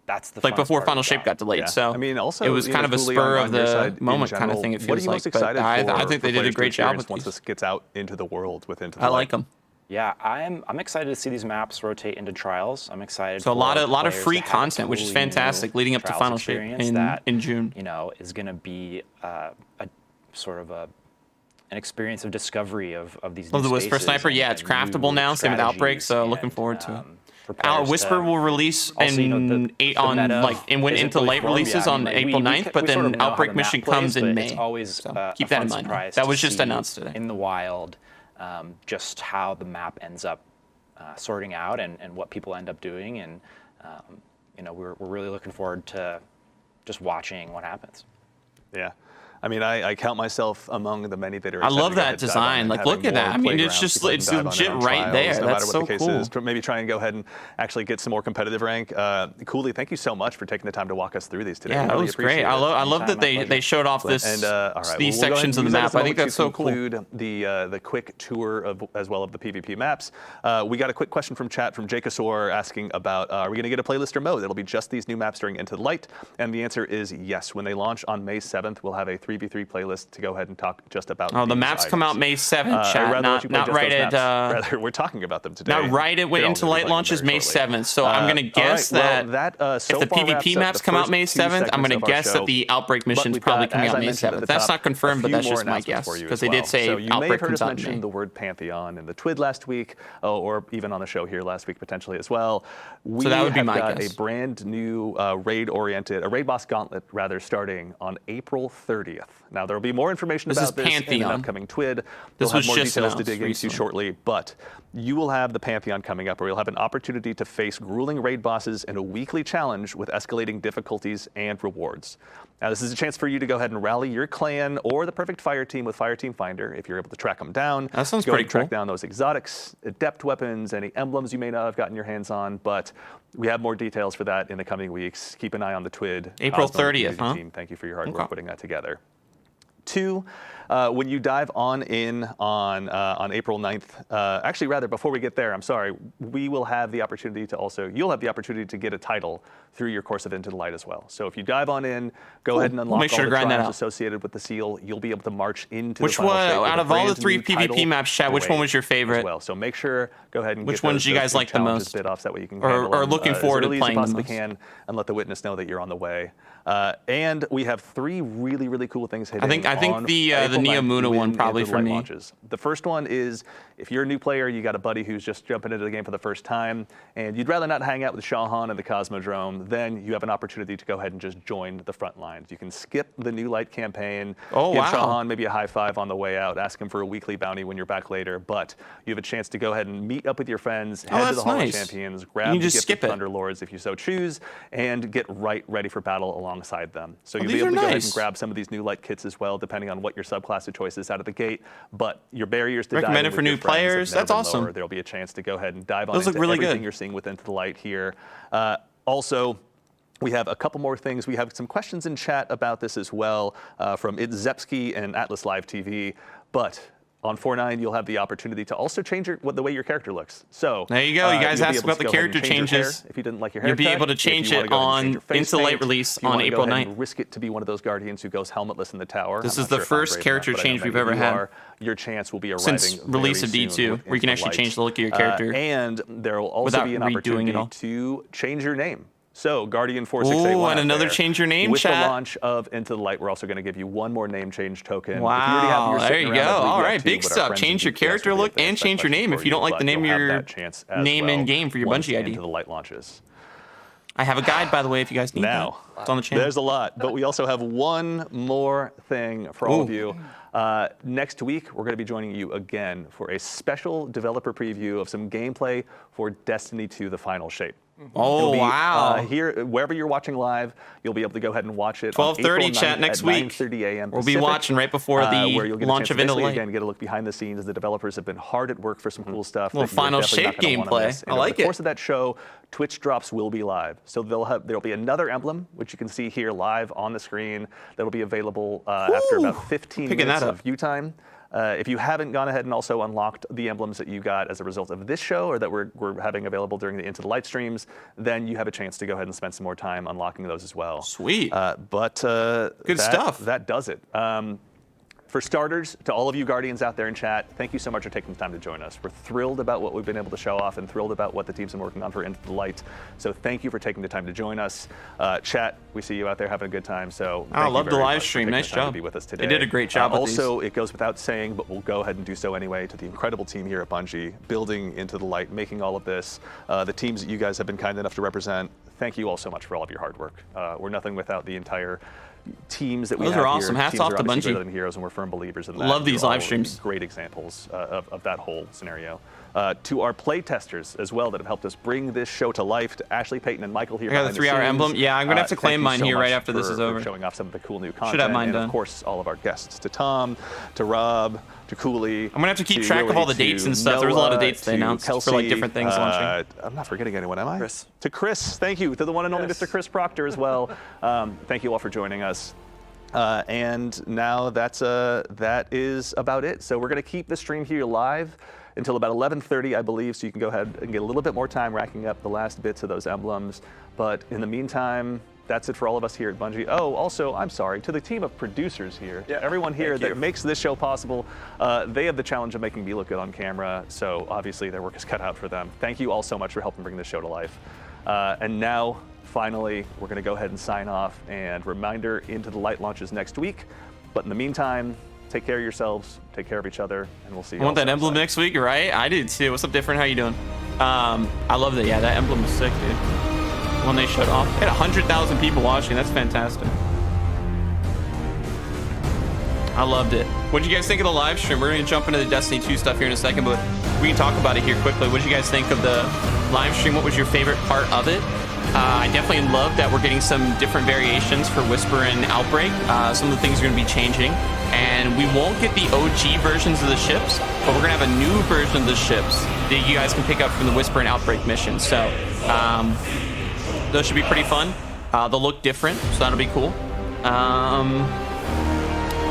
that's the like funnest before part Final of the Shape job. got delayed. Yeah. So I mean, also, it was kind of a Cooley, spur on of your the side, in moment kind of general, thing. It what are feels you like, most but excited I for think they did a players to great job experience with once these. this gets out into the world with Into the I Light? like them. Yeah, I'm excited to see these maps rotate into trials. I'm excited. So a lot of players free to have a content, which is totally fantastic, new leading up to trials Final Shape experience that, in June. is going to be a sort of an experience of discovery of these. Well, new the Whisper spaces Sniper, yeah, and it's craftable new now. Same with Outbreak, so strategies looking and, forward to it. for Our players Whisper to- will release also, and went isn't into really late formed releases yet. I on mean, April we 9th, but sort of then know how Outbreak the Mission map plays, comes in but May. It's always So keep a that fun in mind. surprise That to was just see announced today. in the wild, just how the map ends up sorting out and what people end up doing, and we're really looking forward to just watching what happens. Yeah. I mean, I count myself among the many that are. I excited love to go that ahead and dive design. on it, Like, having look at that. more I mean, it's playgrounds, just, people it's can dive on it legit on right trials, there. no That's matter what so the case cool. is. Maybe try and go ahead and actually get some more competitive rank. Cooley, thank you so much for taking the time to walk us through these today. Yeah, that Really was great. appreciate I it. love that they showed off this And all right, these we'll go ahead sections and of the use that as map. a I think moment that's to so cool. conclude the quick tour of as well of the PvP maps. We got a quick question from chat from Jacosor asking about are we going to get a playlist or mode? It'll be just these new maps during Into the Light, and the answer is yes. When they launch on May 7th, we'll have a 3v3 playlist to go ahead and talk just about. Oh, the these maps come out items. May 7th, I'd chat. rather let you play Not just right those at. maps. Rather, we're talking about them today. Not right at when They're all Into gonna be Light playing launches very May shortly. 7th. So I'm gonna guess all right, that well, if the PvP maps come out May 7th, I'm gonna guess that the Outbreak mission's probably coming out May 7th. That's not confirmed, but that's just my guess because they did say so you may have Outbreak heard comes us out in May. mention the word Pantheon in the TWID last week, or even on the show here last week potentially as well. We So that would be have my got guess. a brand new raid boss gauntlet rather starting on April 30th. Now there will be more information This about is this in Pantheon. an upcoming TWID. This We'll have was more just details to announced dig into recently. shortly, but you will have the Pantheon coming up where you'll have an opportunity to face grueling raid bosses in a weekly challenge with escalating difficulties and rewards. Now, this is a chance for you to go ahead and rally your clan or the perfect fire team with Fire Team Finder if you're able to track them down. That sounds go pretty and track cool. down those exotics, adept weapons, any emblems you may not have gotten your hands on, but we have more details for that in the coming weeks. Keep an eye on the TWID. April Cosmo and the 30th, community huh? team. Thank you for your hard Okay. work putting that together. Two, when you dive on in on April 9th, actually rather before we get there, I'm sorry, we will have the opportunity to also, you'll have the opportunity to get a title through your course of Into the Light as well. So if you dive on in, go ahead and We'll unlock make sure all to the grind that trials out. associated with the seal. You'll be able to march into Which the final one, shape with out a of all the brand 3 new PvP title maps, chat, which one was your as favorite? well. So make sure, go ahead and Which get ones those, do you guys those like the challenges most? bit off so that way you can Or handle them, looking forward as to early playing as the you possibly most? can and let the witness know that you're on the way. And we have 3 really, really cool things hitting. I think on the April 9th Neomuna when one probably Into the for Light me. launches. The first one is if you're a new player, you got a buddy who's just jumping into the game for the first time, and you'd rather not hang out with Shahan and the Cosmodrome, then you have an opportunity to go ahead and just join the front lines. You can skip the New Light campaign, Oh, give wow. Shahan maybe a high five on the way out, ask him for a weekly bounty when you're back later, but you have a chance to go ahead and meet up with your friends, head to that's the Hall nice. of Champions, You grab can the just gift skip of it. Thunder Lords if you so choose, and get right ready for battle alongside them. So you'll be these able are to go ahead nice. and grab some of these New Light kits as well, depending on what your subclass of choice is out of the gate, but your barriers to Recommended dive in for with new your friends have players. never That's been awesome. lower. There'll be a chance to go ahead and dive on Those look into really everything good. you're seeing with Into the Light here. Also, we have a couple more things. We have some questions in chat about this as well from Idzepski and Atlas Live TV. But on 4.9, you'll have the opportunity to also change the way your character looks. So There you go. You guys you'll be asked able about to the go ahead and character change your hair changes. if you didn't like your You'll be haircut. able to If change you wanna it go ahead and on change your face Into the Light paint, release if you on wanna go April ahead 9th. and risk it to be one of those guardians who goes helmetless in the tower. This I'm is not the sure if I'm first brave character enough, but I know change we've many ever of you had. are. Your chance will be arriving Since release very of D2, soon where you can with actually Into change the look of your Light. character. And there will also without be an redoing it opportunity all. to change your name. So, Guardian 4681. Ooh, and out another there. change your name With chat. the launch of Into the Light, we're also going to give you one more name change token. If you Wow, already have yours there sitting you around, I go. believe All you right, have two, big but our stuff. friends Change in your DPS character will be look able to and answer change that your name question if for you don't like the but name of you'll have your that chance as name well in game for your once Bungie ID. Into the Light launches. I have a guide, by the way, if you guys need Now, that. It's on the channel. there's a lot, but we also have one more thing for all of Ooh. you. Next week, we're going to be joining you again for a special developer preview of some gameplay for Destiny 2: The Final Shape. Oh, It'll be, wow. Here, wherever you're watching live, you'll be able to go ahead and watch it. 12:30 on April chat 9th next at week. 9:30 a.m. We'll be Pacific, watching right before the where you'll get a launch chance of to Into the basically, Light. again, get a look behind the scenes as the developers have been hard at work for some cool stuff. Little that you're Final definitely not Shape gonna wanna gameplay. miss. And I over like the it. course of that show, Twitch drops will be live. So there'll be another emblem, which you can see here live on the screen, that'll be available after about 15 Picking minutes that up. of view time. If you haven't gone ahead and also unlocked the emblems that you got as a result of this show or that we're having available during the Into the Light streams, then you have a chance to go ahead and spend some more time unlocking those as well. Sweet. Good stuff. That does it. For starters, to all of you Guardians out there in chat, thank you so much for taking the time to join us. We're thrilled about what we've been able to show off and thrilled about what the team's been working on for Into the Light. So thank you for taking the time to join us. Chat, we see you out there having a good time. So I thank you love the very live much for stream. taking Nice the time job. to be with us today. They did a great job with Also, it goes without saying, but we'll go ahead and do so anyway, to the incredible team here at Bungie, building Into the Light, making all of this, the teams that you guys have been kind enough to represent. Thank you all so much for all of your hard work. We're nothing without the entire teams that we Those have are awesome. here. Hats Teams off are to obviously Bungie. better than heroes, and we're firm believers in that. Love these You're live all streams. Great examples of that whole scenario. To our play testers as well that have helped us bring this show to life, to Ashley, Peyton, and Michael here. I got the behind 3-hour scenes. emblem. Yeah, I'm gonna have to claim Thank you mine so here right much after this is for over. showing off some of the cool new content. Should have mine and done. of course, all of our guests, to Tom, to Rob, to Cooley. I'm gonna have to keep to track of Willie, all the dates to and stuff. There was a lot of Noah, dates they to announced for like Kelsey, different things launching. I'm not forgetting anyone, am I? Chris. To Chris, thank you. To the one and only Yes. Mr. Chris Proctor as well. Thank you all for joining us. And now that is about it. So we're going to keep the stream here live until about 11:30, I believe, so you can go ahead and get a little bit more time racking up the last bits of those emblems. But in the meantime, that's it for all of us here at Bungie. Oh, also, I'm sorry, to the team of producers here, Yeah, everyone here thank that you. makes this show possible, they have the challenge of making me look good on camera, so obviously their work is cut out for them. Thank you all so much for helping bring this show to life. And now, finally, we're going to go ahead and sign off, and reminder, into the light launches next week. But in the meantime, take care of yourselves, take care of each other, and we'll see you I want all that emblem next week, right? I did too. What's up, different? How you doing? I love that. Yeah, that emblem is sick, dude. When they showed off, it had 100,000 people watching. That's fantastic. I loved it. What did you guys think of the live stream? We're gonna jump into the Destiny 2 stuff here in a second, but we can talk about it here quickly. What did you guys think of the live stream? What was your favorite part of it? I definitely love that we're getting some different variations for Whisper and Outbreak. Some of the things are going to be changing, and we won't get the OG versions of the ships, but we're going to have a new version of the ships that you guys can pick up from the Whisper and Outbreak mission. So those should be pretty fun. They'll look different, so that'll be cool.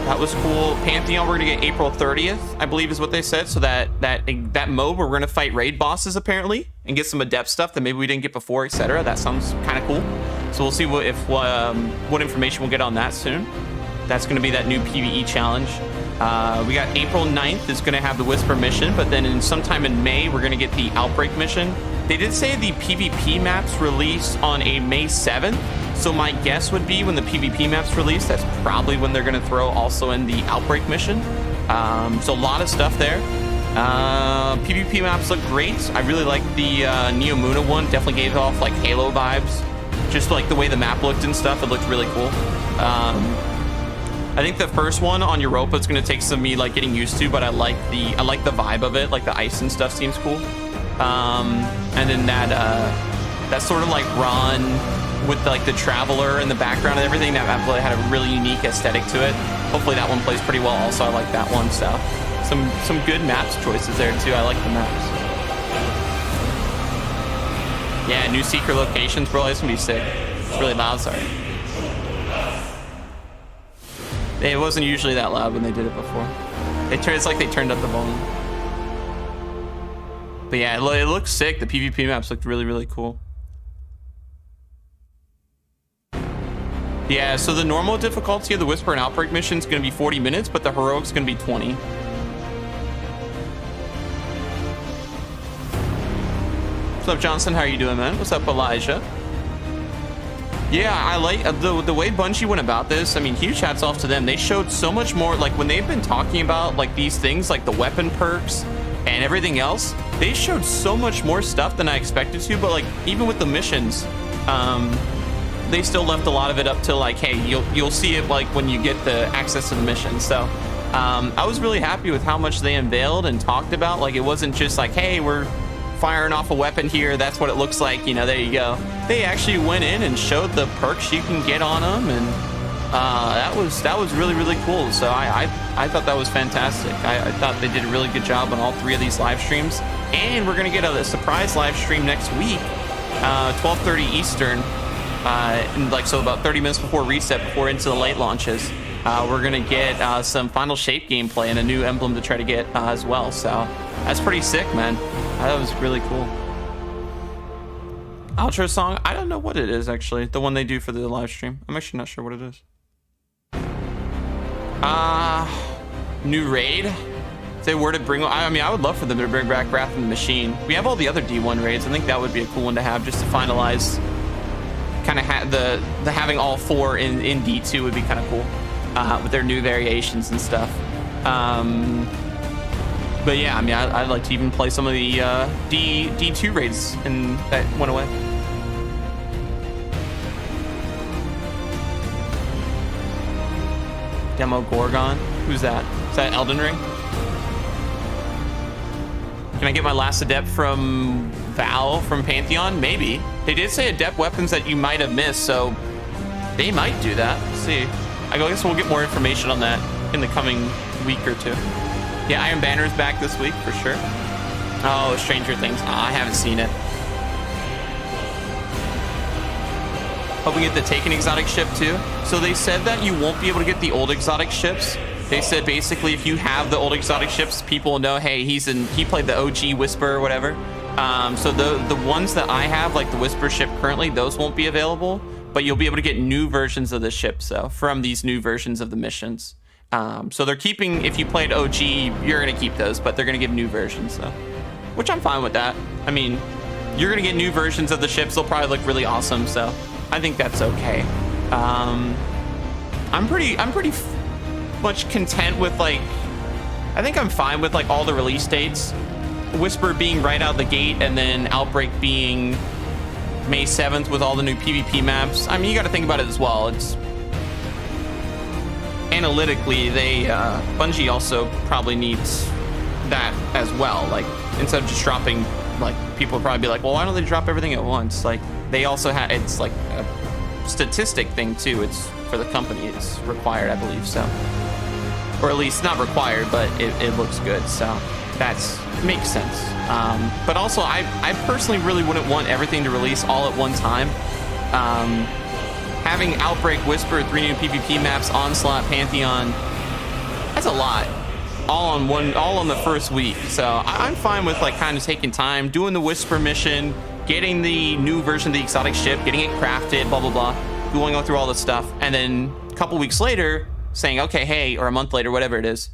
That was cool. Pantheon, we're gonna get April 30th, I believe is what they said. So that mode where we're gonna fight raid bosses apparently and get some adept stuff that maybe we didn't get before, etc. That sounds kind of cool. So we'll see what information we'll get on that soon. That's gonna be that new PvE challenge. We got April 9th is gonna have the Whisper mission, but then sometime in May we're gonna get the Outbreak mission. They did say the PvP maps release on a May 7th. So my guess would be when the PvP maps release, that's probably when they're going to throw also in the Outbreak mission. So a lot of stuff there. PvP maps look great. I really like the Neomuna one. Definitely gave off like Halo vibes. Just like the way the map looked and stuff. It looked really cool. I think the first one on Europa is going to take some me like getting used to, but I like the vibe of it. Like the ice and stuff seems cool. And then that sort of like run with like the Traveler in the background and everything, that map had a really unique aesthetic to it. Hopefully that one plays pretty well also. I like that one. So some good maps choices there too. I like the maps. Yeah, new secret locations, bro. It's gonna be sick. It's really loud, sorry. It wasn't usually that loud when they did it before. It's like they turned up the volume. But yeah, it looks sick. The PvP maps looked really, really cool. Yeah, so the normal difficulty of the Whisper and Outbreak mission is going to be 40 minutes, but the Heroic's going to be 20. What's up, Johnson? How are you doing, man? What's up, Elijah? Yeah, I like the way Bungie went about this. I mean, huge hats off to them. They showed so much more, like when they've been talking about like these things, like the weapon perks and everything else, they showed so much more stuff than I expected to. But like even with the missions, they still left a lot of it up to like, hey, you'll see it like when you get the access to the mission. So I was really happy with how much they unveiled and talked about. Like it wasn't just like, hey, we're firing off a weapon here, that's what it looks like, you know, there you go. They actually went in and showed the perks you can get on them, and that was really, really cool. So I thought that was fantastic. I thought they did a really good job on all three of these live streams, and we're gonna get a surprise live stream next week, 12:30 Eastern. And like so about 30 minutes before reset, before into the late launches, we're gonna get some final shape gameplay and a new emblem to try to get as well. So that's pretty sick, man. That was really cool. Outro song, I don't know what it is actually, the one they do for the live stream. I'm actually not sure what it is. New raid. If they were to bring, I mean, I would love for them to bring back Wrath of the Machine. We have all the other D1 raids. I think that would be a cool one to have, just to finalize. Kind of the having all four in D2 would be kind of cool, with their new variations and stuff. But yeah, I mean, I'd like to even play some of the D2 raids, and that went away. Demo Gorgon. Who's that? Is that Elden Ring? Can I get my last adept from Val from Pantheon? Maybe. They did say adept weapons that you might have missed, so they might do that. Let's see. I guess we'll get more information on that in the coming week or two. Yeah, Iron Banner's back this week for sure. Oh, Stranger Things. Oh, I haven't seen it. Hoping to get the Taken exotic ship too. So they said that you won't be able to get the old exotic ships. They said basically if you have the old exotic ships, people will know, hey, he played the OG Whisper or whatever. So the ones that I have, like the Whisper ship currently, those won't be available, but you'll be able to get new versions of the ships though from these new versions of the missions. So they're keeping, if you played OG, you're gonna keep those, but they're gonna give new versions though, which I'm fine with that. I mean, you're gonna get new versions of the ships. They'll probably look really awesome. So I think that's okay. I'm pretty much content with like, I think I'm fine with like all the release dates. Whisper being right out the gate, and then Outbreak being May 7th with all the new PvP maps. I mean, you got to think about it as well. It's analytically, Bungie also probably needs that as well. Like instead of just dropping, like people would probably be like, well, why don't they drop everything at once? Like they also have, it's like a statistic thing too. It's for the company, it's required, I believe so. Or at least not required, but it looks good. So that's makes sense. But also I personally really wouldn't want everything to release all at one time. Having Outbreak, Whisper, 3 new PvP maps, Onslaught, Pantheon, that's a lot. All on the first week. So I'm fine with like kind of taking time, doing the Whisper mission, getting the new version of the exotic ship, getting it crafted, blah, blah, blah, going on through all this stuff. And then a couple weeks later saying, okay, hey, or a month later, whatever it is,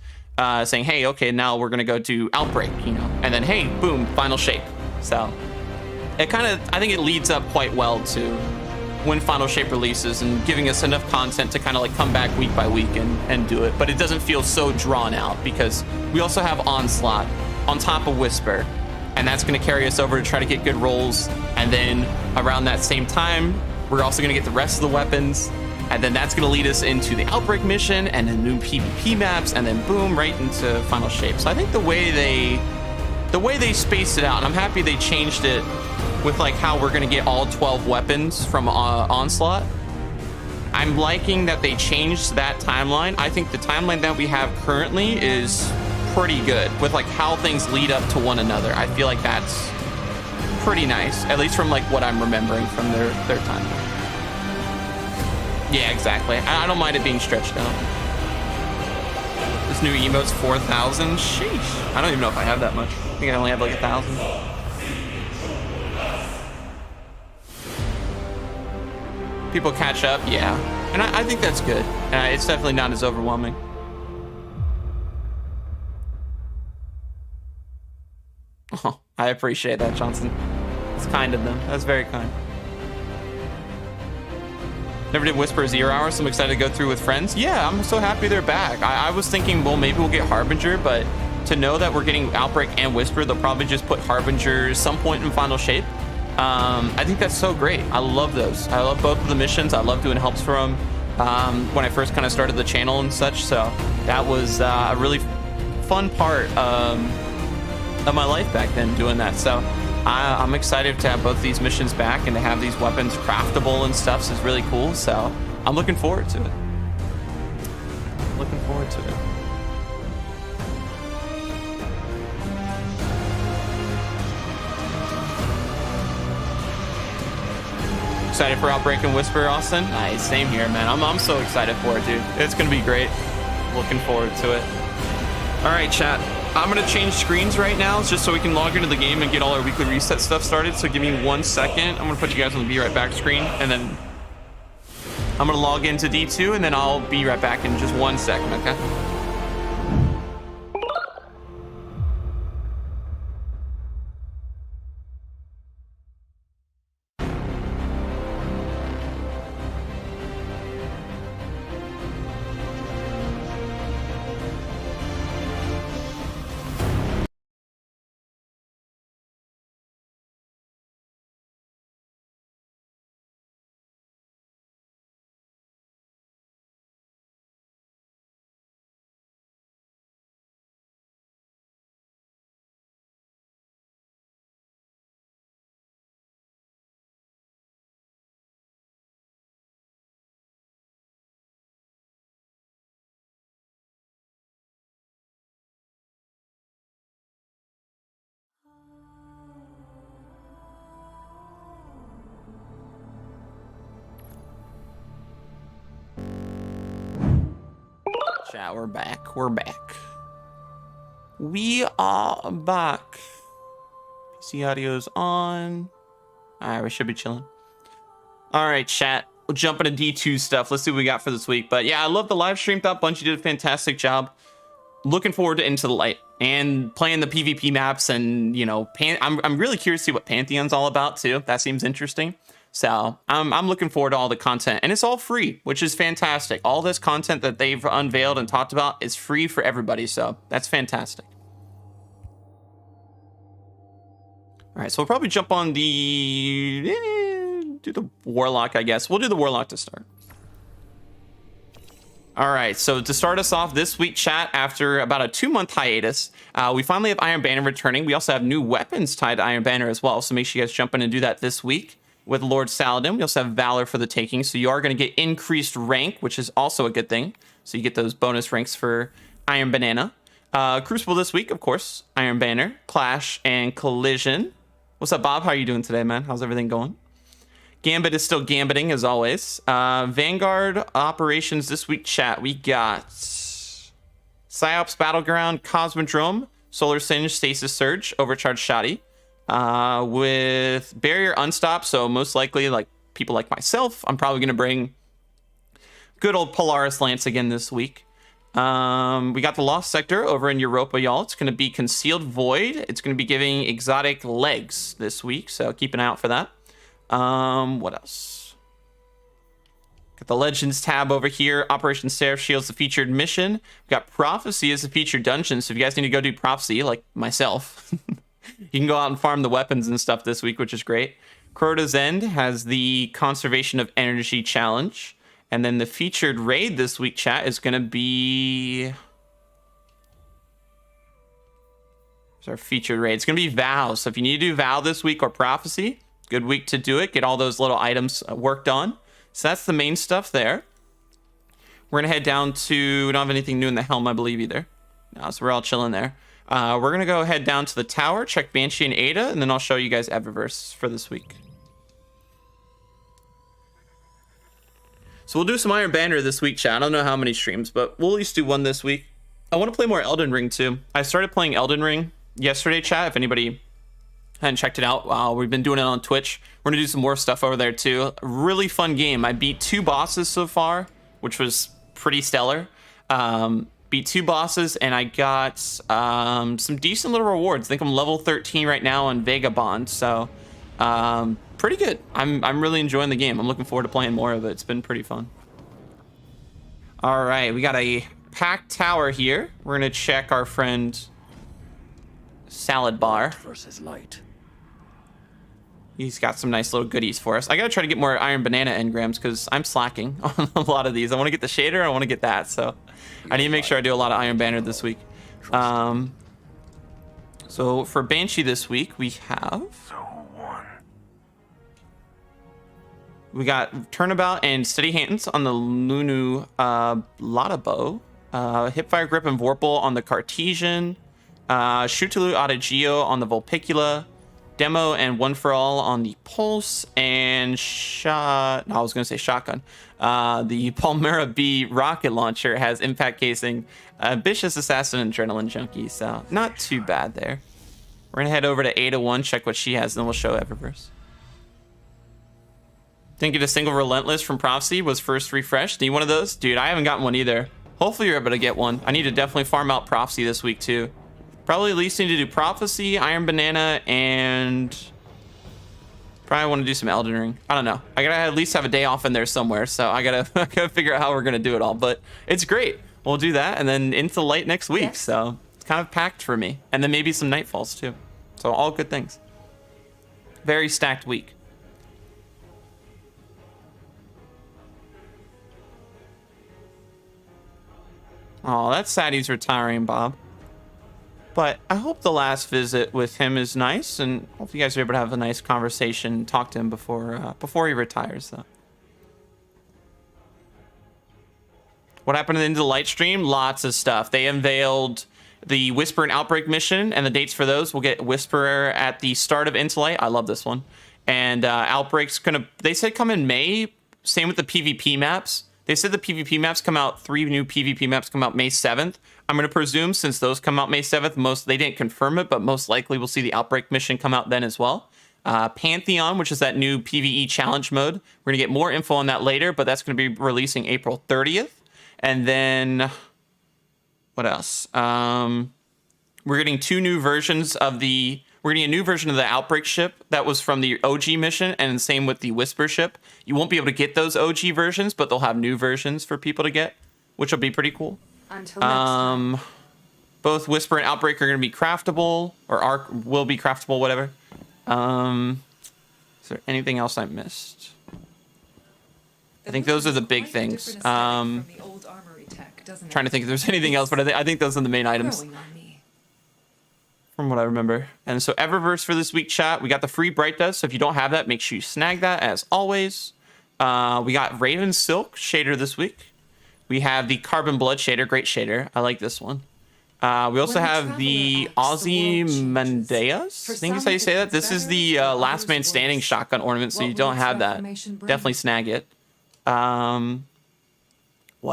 saying, hey, okay, now we're going to go to Outbreak, you know, and then, hey, boom, final shape. So it kind of, I think it leads up quite well to when final shape releases and giving us enough content to kind of like come back week by week and do it. But it doesn't feel so drawn out because we also have Onslaught on top of Whisper, and that's going to carry us over to try to get good rolls. And then around that same time, we're also going to get the rest of the weapons. And then that's going to lead us into the Outbreak mission and then new PvP maps, and then boom, right into final shape. So I think the way they spaced it out, and I'm happy they changed it with like how we're going to get all 12 weapons from Onslaught. I'm liking that they changed that timeline. I think the timeline that we have currently is pretty good with like how things lead up to one another. I feel like that's pretty nice, at least from like what I'm remembering from their timeline. Yeah, exactly. I don't mind it being stretched out. This new emote's 4,000. Sheesh. I don't even know if I have that much. I think I only have like 1,000. People catch up, yeah. And I think that's good. It's definitely not as overwhelming. Oh, I appreciate that, Johnson. It's kind of them. That's very kind. Never did Whisper 0 hours, so I'm excited to go through with friends. Yeah, I'm so happy they're back. I was thinking, well, maybe we'll get Harbinger, but to know that we're getting Outbreak and Whisper, they'll probably just put Harbinger some point in final shape. I think that's so great. I love those. I love both of the missions. I love doing helps for them when I first kind of started the channel and such. So that was a really fun part of my life back then, doing that. So I'm excited to have both these missions back and to have these weapons craftable and stuff is really cool. So I'm looking forward to it. Looking forward to it. Excited for Outbreak and Whisper, Austin? Nice, same here, man. I'm so excited for it, dude. It's gonna be great. Looking forward to it. All right, chat. I'm gonna change screens right now just so we can log into the game and get all our weekly reset stuff started. So give me 1 second. I'm gonna put you guys on the be right back screen, and then I'm gonna log into D2, and then I'll be right back in just 1 second, okay? Chat, we're back. We're back. We are back. PC audio's on. All right, we should be chilling. All right, chat. We'll jump into D2 stuff. Let's see what we got for this week. But yeah, I love the live stream. Thought Bungie did a fantastic job. Looking forward to Into the Light and playing the PvP maps. And, you know, I'm really curious to see what Pantheon's all about, too. That seems interesting. So I'm looking forward to all the content. And it's all free, which is fantastic. All this content that they've unveiled and talked about is free for everybody. So that's fantastic. All right, so we'll probably jump on do the Warlock, I guess. We'll do the Warlock to start. All right, so to start us off this week, chat, after about a 2-month hiatus, we finally have Iron Banner returning. We also have new weapons tied to Iron Banner as well, so make sure you guys jump in and do that this week with Lord Saladin. We also have Valor for the taking, so you are going to get increased rank, which is also a good thing. So you get those bonus ranks for Iron Banana. Crucible this week, of course, Iron Banner, Clash, and Collision. What's up, Bob? How are you doing today, man? How's everything going? Gambit is still gambiting, as always. Vanguard operations this week, chat. We got Psyops Battleground, Cosmodrome, Solar Singe, Stasis Surge, Overcharged Shoddy. With Barrier Unstopped, so most likely, like people like myself, I'm probably going to bring good old Polaris Lance again this week. We got the Lost Sector over in Europa, y'all. It's going to be Concealed Void. It's going to be giving exotic legs this week, so keep an eye out for that. What else? Got the Legends tab over here. Operation Seraph Shield's the featured mission. We got Prophecy as the featured dungeon, so if you guys need to go do Prophecy, like myself, you can go out and farm the weapons and stuff this week, which is great. Crota's End has the Conservation of Energy challenge. And then the featured raid this week, chat, is going to be... What's our featured raid? It's going to be Vow. So if you need to do Vow this week or Prophecy, good week to do it. Get all those little items worked on. So that's the main stuff there. We're going to head down to... We don't have anything new in the helm, I believe, either. No, so we're all chilling there. We're going to go head down to the tower, check Banshee and Ada, and then I'll show you guys EVERVERSE for this week. So we'll do some Iron Banner this week, chat. I don't know how many streams, but we'll at least do one this week. I want to play more Elden Ring, too. I started playing Elden Ring yesterday, chat. If anybody hadn't checked it out, we've been doing it on Twitch. We're going to do some more stuff over there, too. Really fun game. I beat 2 bosses so far, which was pretty stellar. Beat 2 bosses, and I got some decent little rewards. I think I'm level 13 right now on Vagabond, so pretty good. I'm really enjoying the game. I'm looking forward to playing more of it. It's been pretty fun. All right, we got a packed tower here. We're gonna check our friend Salad Bar. Versus light. He's got some nice little goodies for us. I gotta try to get more Iron Banana engrams because I'm slacking on a lot of these. I want to get the shader. I want to get that. So I need to make sure I do a lot of Iron Banner this week. So for Banshee this week, we have... We got Turnabout and Steady Hands on the Lunu Lotta Bow. Hipfire Grip and Vorpal on the Cartesian. Shootaloo Adagio on the Vulpicula. Demo and One for All on the Pulse. And Shotgun. The Palmyra B rocket launcher has impact casing, Ambitious Assassin, and Adrenaline Junkie. So not too bad there. We're going to head over to Ada1, check what she has, and then we'll show EVERVERSE. Didn't get a single Relentless from Prophecy, was first refreshed. Need one of those? Dude, I haven't gotten one either. Hopefully you're able to get one. I need to definitely farm out Prophecy this week too. Probably at least need to do Prophecy, Iron Banana, and probably want to do some Elden Ring. I don't know. I gotta at least have a day off in there somewhere, so I gotta figure out how we're gonna do it all. But it's great. We'll do that, and then Into the Light next week. Yes. So it's kind of packed for me, and then maybe some Nightfalls too. So all good things. Very stacked week. Oh, that's sad he's retiring, Bob. But I hope the last visit with him is nice, and hope you guys are able to have a nice conversation, talk to him before he retires, though. What happened in the Light stream? Lots of stuff. They unveiled the Whisper and Outbreak mission, and the dates for those. We'll get Whisperer at the start of Into Light. I love this one. And Outbreak's gonna, they said come in May. Same with the PvP maps. They said the PvP maps come out, 3 new PvP maps come out May 7th. I'm going to presume since those come out May 7th, they didn't confirm it, but most likely we'll see the Outbreak mission come out then as well. Pantheon, which is that new PvE challenge mode. We're going to get more info on that later, but that's going to be releasing April 30th. And then, what else? We're getting 2 new versions of the... We're getting a new version of the Outbreak ship that was from the OG mission, and same with the Whisper ship. You won't be able to get those OG versions, but they'll have new versions for people to get, which will be pretty cool. Until next time. Both Whisper and Outbreak are going to be craftable, or will be craftable, whatever. Is there anything else I missed? I think those are the big things. Trying to think if there's anything else, but I think those are the main items. From what I remember. And so EVERVERSE for this week, chat. We got the free Bright Dust. So if you don't have that, make sure you snag that as always. We got Raven Silk shader this week. We have the Carbon Blood shader. Great shader. I like this one. We also have the Ozymandias. I think is how you say that. This is the last man standing shotgun ornament, so you don't have that. Definitely snag it. What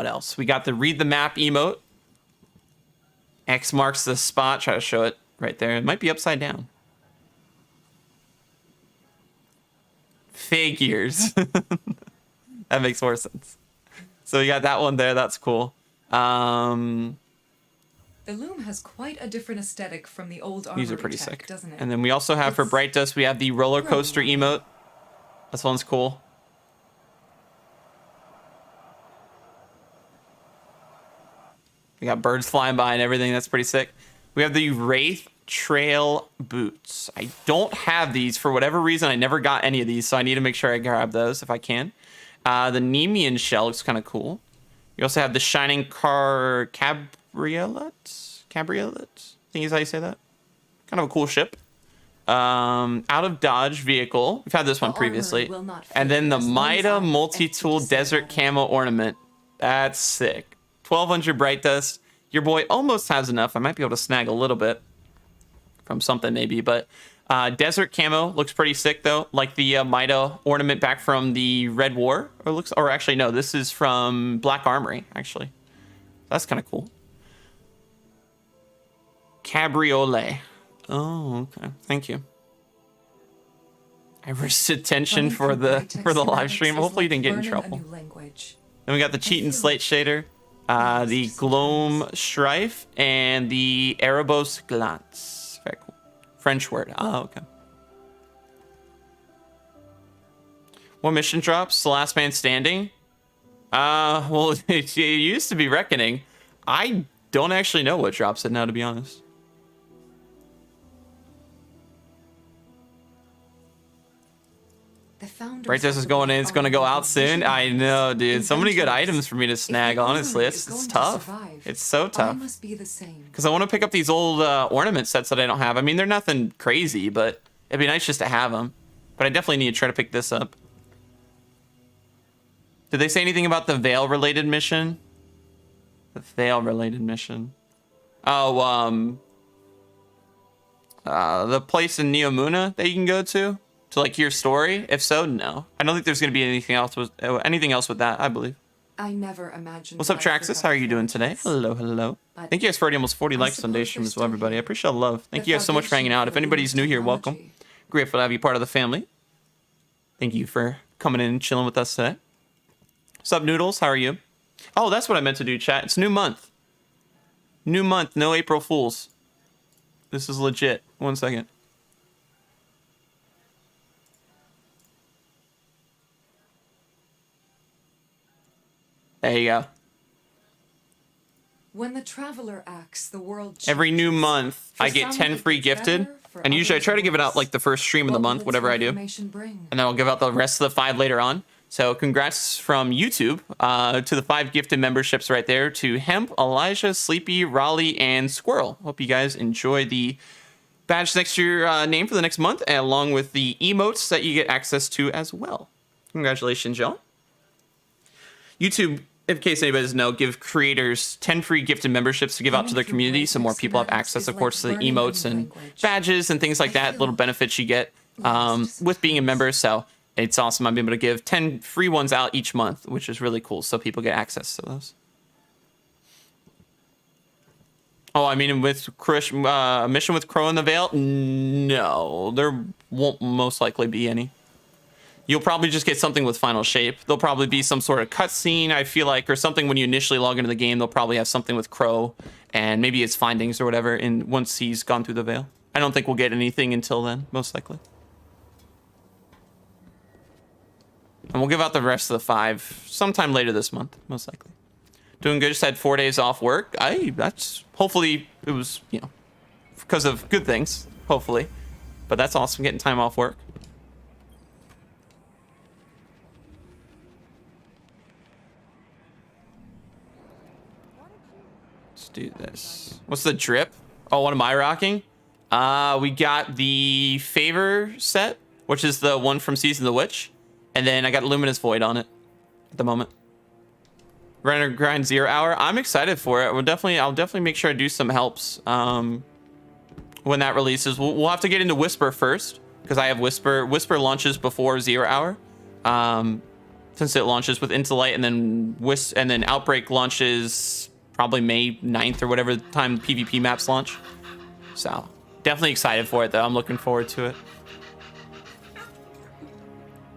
else? We got the Read the Map emote. X marks the spot. Try to show it. Right there. It might be upside down. Figures. That makes more sense. So we got that one there. That's cool. The loom has quite a different aesthetic from the old armory These are pretty tech, sick. doesn't it? And then we also have for Bright Dust, we have the roller coaster emote. This one's cool. We got birds flying by and everything. That's pretty sick. We have the Wraith Trail boots. I don't have these for whatever reason. I never got any of these, so I need to make sure I grab those if I can. The Nemean shell looks kind of cool. You also have the Shining Cabriolet. I think is how you say that. Kind of a cool ship. Out of dodge vehicle. We've had this one previously. And then the Mida multi-tool desert camo ornament. That's sick. 1200 Bright Dust. Your boy almost has enough. I might be able to snag a little bit from something maybe, but desert camo looks pretty sick though. Like the Mida ornament back from the Red War, or actually no, this is from Black Armory actually. That's kind of cool. Cabriolet. Oh, okay. Thank you. I risked attention for the live stream. Hopefully you didn't get in trouble. Then we got the Cheat and Slate shader. The Gloam Strife, and the Erebos Glance. Very cool. French word. Oh, okay. What mission drops? The Last Man Standing? Well, it used to be Reckoning. I don't actually know what drops it now, to be honest. Bright Dust is going in. It's going to go out soon. I know, dude. So many good items for me to snag, honestly. It's tough. It's so tough. Because I want to pick up these old ornament sets that I don't have. I mean, they're nothing crazy, but it'd be nice just to have them. But I definitely need to try to pick this up. Did they say anything about the Veil-related mission? The Veil-related mission. Oh, the place in Neomuna that you can go to like your story? If so, no. I don't think there's going to be anything else with that, I believe. I never imagined. What's up, Traxxas? How are you doing today? Hello, hello. Thank you guys for already almost 40 likes on day stream as well, everybody. I appreciate the love. Thank you guys so much for hanging out. If anybody's new here, welcome. Grateful to have you part of the family. Thank you for coming in and chilling with us today. What's up, Noodles? How are you? Oh, that's what I meant to do, chat. It's new month. New month, no April Fools. This is legit. 1 second. There you go. When the traveler acts, the world changes. Every new month, I get 10 free gifted. And usually I try to give it out like the first stream of the month, whatever I do. And then I'll give out the rest of the 5 later on. So congrats from YouTube to the 5 gifted memberships right there to Hemp, Elijah, Sleepy, Raleigh, and Squirrel. Hope you guys enjoy the badge next to your name for the next month, along with the emotes that you get access to as well. Congratulations, y'all. YouTube, in case anybody doesn't know, give creators 10 free gifted memberships to give out to their community, so more people have access, of course, to the emotes and badges and things like that, little benefits you get with being a member. So it's awesome. I'm able to give 10 free ones out each month, which is really cool. So people get access to those. Oh, I mean, with mission with Crow in the Veil? No, there won't most likely be any. You'll probably just get something with Final Shape. There'll probably be some sort of cutscene, I feel like, or something when you initially log into the game. They'll probably have something with Crow, and maybe it's findings or whatever, and once he's gone through the Veil. I don't think we'll get anything until then, most likely. And we'll give out the rest of the 5 sometime later this month, most likely. Doing good. Just had 4 days off work. That's hopefully it was, you know, because of good things, hopefully. But that's awesome, getting time off work. Let's do this. What's the drip? Oh, what am I rocking? We got the Favor set, which is the one from Season of the Witch. And then I got Luminous Void on it at the moment. Runner Grind 0 Hour. I'm excited for it. I'll definitely make sure I do some helps when that releases. We'll have to get into Whisper first because I have Whisper. Whisper launches before 0 Hour, since it launches with Into Light, and then Outbreak launches probably May 9th or whatever time PvP maps launch. So definitely excited for it though. I'm looking forward to it.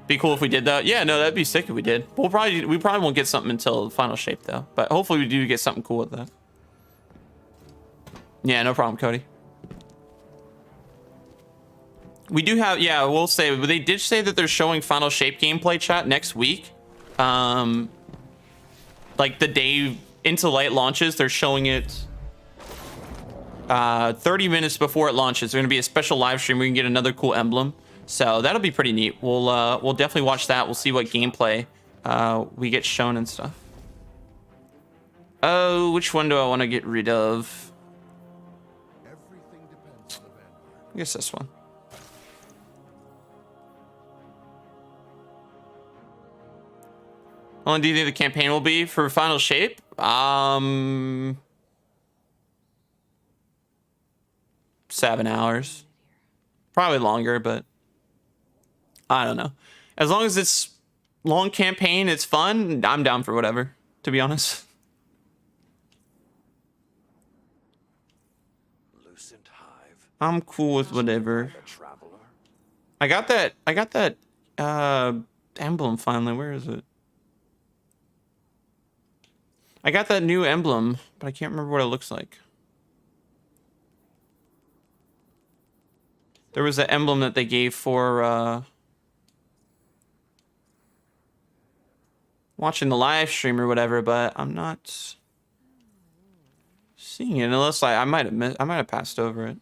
Be cool if we did that. Yeah, no, that'd be sick if we did. We probably won't get something until Final Shape though. But hopefully we do get something cool with that. Yeah, no problem, Cody. We do have, yeah, we'll say they did say that they're showing Final Shape gameplay chat next week. Like the day Into Light launches, they're showing it 30 minutes before it launches. There's gonna be a special live stream where we can get another cool emblem. So that'll be pretty neat. We'll definitely watch that. We'll see what gameplay we get shown and stuff. Oh, which one do I want to get rid of? I guess this one. How long do you think the campaign will be for Final Shape? 7 hours. Probably longer, but I don't know. As long as it's long campaign, it's fun, I'm down for whatever, to be honest. Lucent Hive. I'm cool with whatever. I got that emblem finally. Where is it? I got that new emblem, but I can't remember what it looks like. There was an emblem that they gave for watching the live stream or whatever, but I'm not seeing it unless I might have passed over it.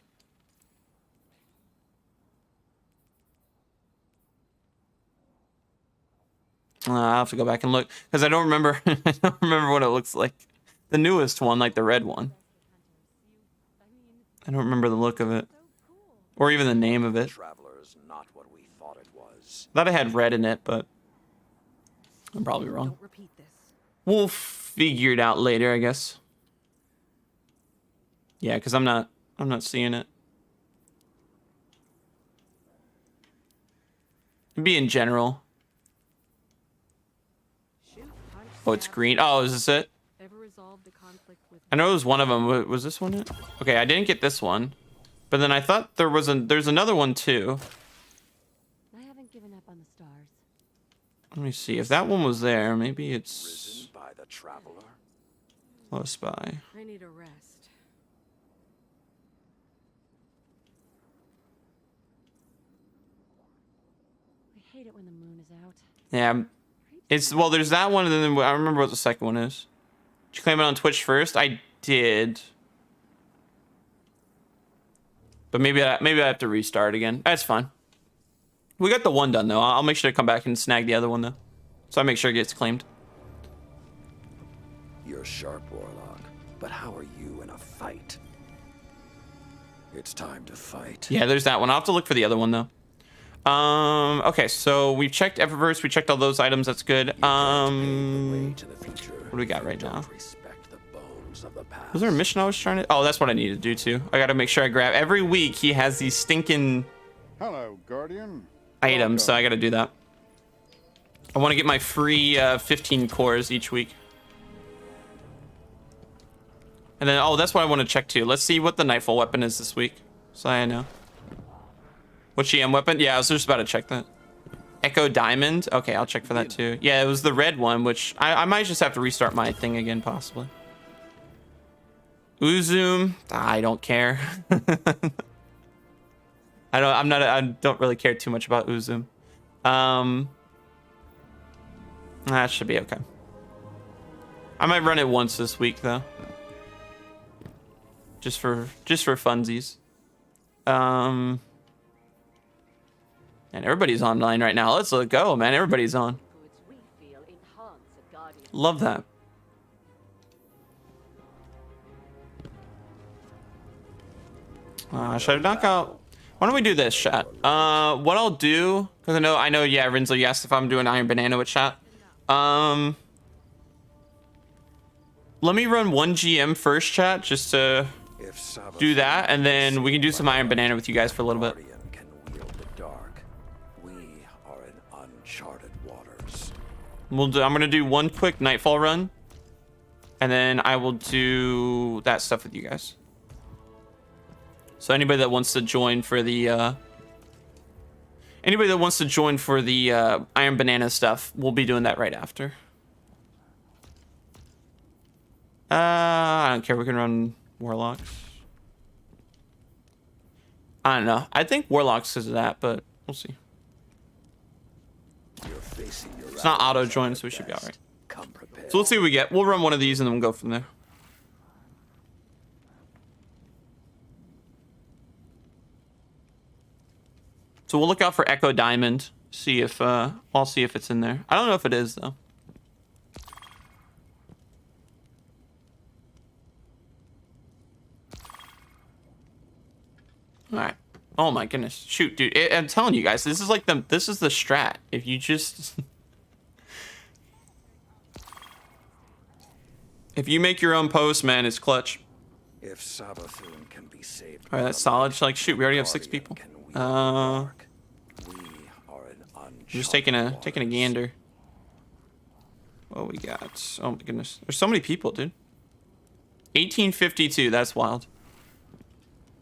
I'll have to go back and look because I don't remember. I don't remember what it looks like. The newest one, like the red one. I don't remember the look of it. Or even the name of it. Traveler's not what we thought it was. Thought it had red in it, but I'm probably wrong. Don't repeat this. We'll figure it out later, I guess. Yeah, because I'm not seeing it. It'd be in general. Oh, it's green. Oh, is this it? I know it was one of them. Was this one it? Okay, I didn't get this one. But then I thought there's another one too. I haven't given up on the stars. Let me see if that one was there. Maybe it's By the traveler. close by. I need a rest. I hate it when the moon is out. Yeah, well, there's that one, and then I remember what the second one is. Did you claim it on Twitch first? I did. But maybe I have to restart again. That's fine. We got the one done though. I'll make sure to come back and snag the other one though, so I make sure it gets claimed. You're sharp, Warlock, but how are you in a fight? It's time to fight. Yeah, there's that one. I'll have to look for the other one though. Okay, so we've checked EVERVERSE. We checked all those items. That's good. What do we got right now? Was there a mission I was trying to? Oh, that's what I need to do too. I got to make sure I grab. Every week he has these stinking Hello, Guardian. items, so I got to do that. I want to get my free 15 cores each week. And then, oh, that's what I want to check too. Let's see what the Nightfall weapon is this week. So I know. What GM weapon? Yeah, I was just about to check that. Echo Diamond? Okay, I'll check for that too. Yeah, it was the red one, which I might just have to restart my thing again, possibly. Uzum? I don't care. I don't really care too much about Uzum. That should be okay. I might run it once this week though. Just for funsies. And everybody's online right now. Let's go, man. Everybody's on. Love that. Should I knock out? Why don't we do this, chat? What I'll do, because I know, yeah, Rinzo, you asked if I'm doing Iron Banana with chat. Let me run one GM first, chat, just to do that, and then we can do some Iron Banana with you guys for a little bit. I'm gonna do one quick Nightfall run, and then I will do that stuff with you guys. So anybody that wants to join for the Iron Banana stuff, we'll be doing that right after. I don't care. We can run Warlocks. I don't know. I think Warlocks is that, but we'll see. It's not auto join, so we should be all right. So let's see what we get. We'll run one of these and then we'll go from there. So we'll look out for Echo Diamond. See if I'll see if it's in there. I don't know if it is though. All right. Oh my goodness. Shoot, dude. I'm telling you guys, this is like this is the strat. If you just if you make your own post, man, it's clutch. If Sabathun can be saved. All right, that's solid. Like, shoot, we already have 6 people. Just taking a gander. What we got? Oh my goodness. There's so many people, dude. 1852, that's wild.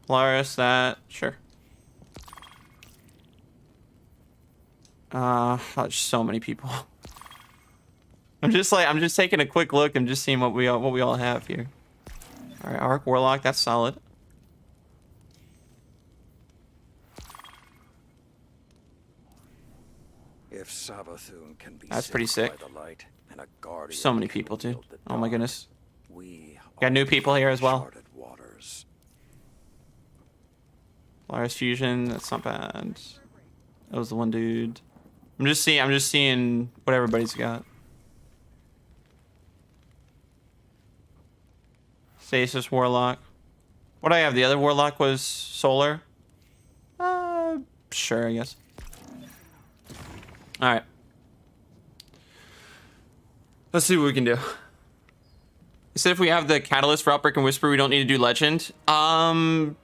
Polaris, that, sure. There's so many people. I'm just taking a quick look. I'm just seeing what we all have here. All right, Arc Warlock, that's solid. If Sabathun can be That's pretty sick. by the light, and a guardian So many can people, dude. wield the Oh my dark, goodness. we Got new people here as well. uncharted waters. Polaris Fusion, that's not bad. That was the one dude. I'm just seeing what everybody's got. Stasis Warlock. What do I have? The other Warlock was Solar. Sure, I guess. All right. Let's see what we can do. They said if we have the Catalyst for Outbreak and Whisper, we don't need to do Legend. I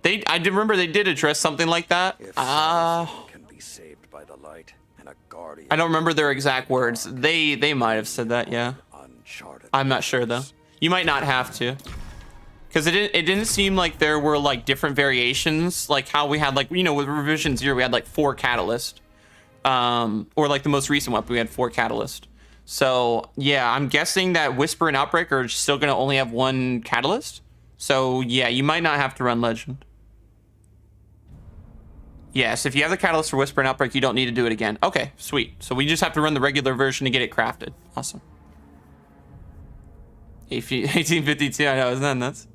did remember they did address something like that. If Sabathun can be saved by the light, and a guardian I don't remember their exact words. They might have said that, yeah. uncharted I'm not sure though. You might not have to, because it didn't seem like there were like different variations, like how we had, like, you know, with Revision 0 we had like 4 Catalyst, or like the most recent weapon we had 4 Catalyst. So yeah, I'm guessing that Whisper and Outbreak are still gonna only have 1 Catalyst. So yeah, you might not have to run Legend. Yes, if you have the Catalyst for Whisper and Outbreak, you don't need to do it again. Okay, sweet. So we just have to run the regular version to get it crafted. Awesome. 1852, I know, isn't that nuts?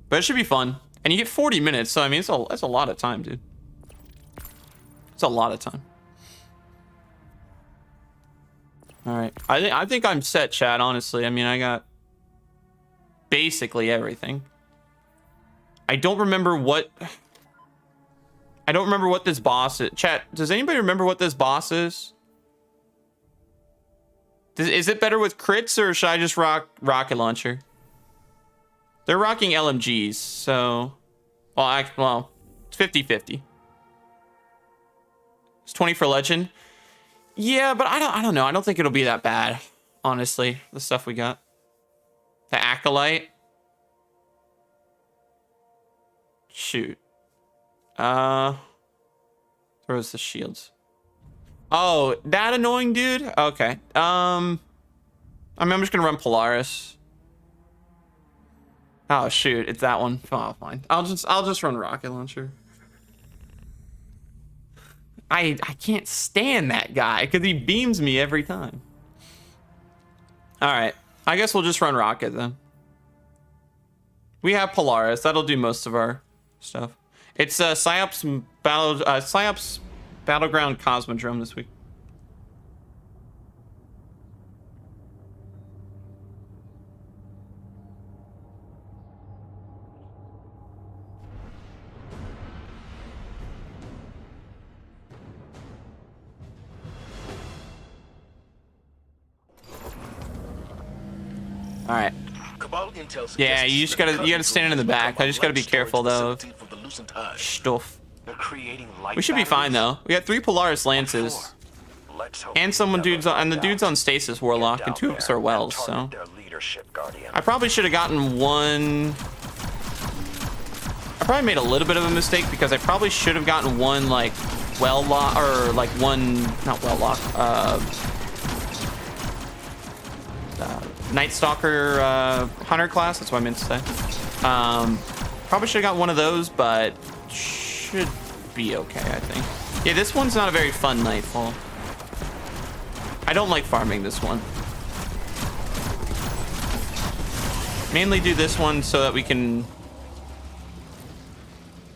But it should be fun. And you get 40 minutes, so I mean, it's a lot of time, dude. It's a lot of time. All right, I think I'm set, chat, honestly. I mean, I got basically everything. I don't remember what this boss is. Chat, does anybody remember what this boss is? Is it better with crits, or should I just rock rocket launcher? They're rocking LMGs, so well, it's 50-50. It's 20 for Legend. Yeah, but I don't know. I don't think it'll be that bad, honestly. The stuff we got. The Acolyte. Shoot. Where's the shields? Oh, that annoying dude? Okay. I mean, I'm just gonna run Polaris. Oh shoot, it's that one. Oh, fine. I'll just run rocket launcher. I can't stand that guy because he beams me every time. All right, I guess we'll just run rocket then. We have Polaris. That'll do most of our stuff. It's Psyops Battleground Cosmodrome this week. All right. Yeah, you gotta stand in the back. I just gotta be careful though. Stuff. We should be fine though. We got 3 Polaris Lances, and the dude's on Stasis Warlock, and 2 of us are Wells. So I probably should have gotten one. I probably made a little bit of a mistake because I probably should have gotten one like well lock or like one not well lock. Night Stalker Hunter class, that's what I meant to say. Probably should have got one of those, but should be okay, I think. Yeah, this one's not a very fun Nightfall. I don't like farming this one. Mainly do this one so that we can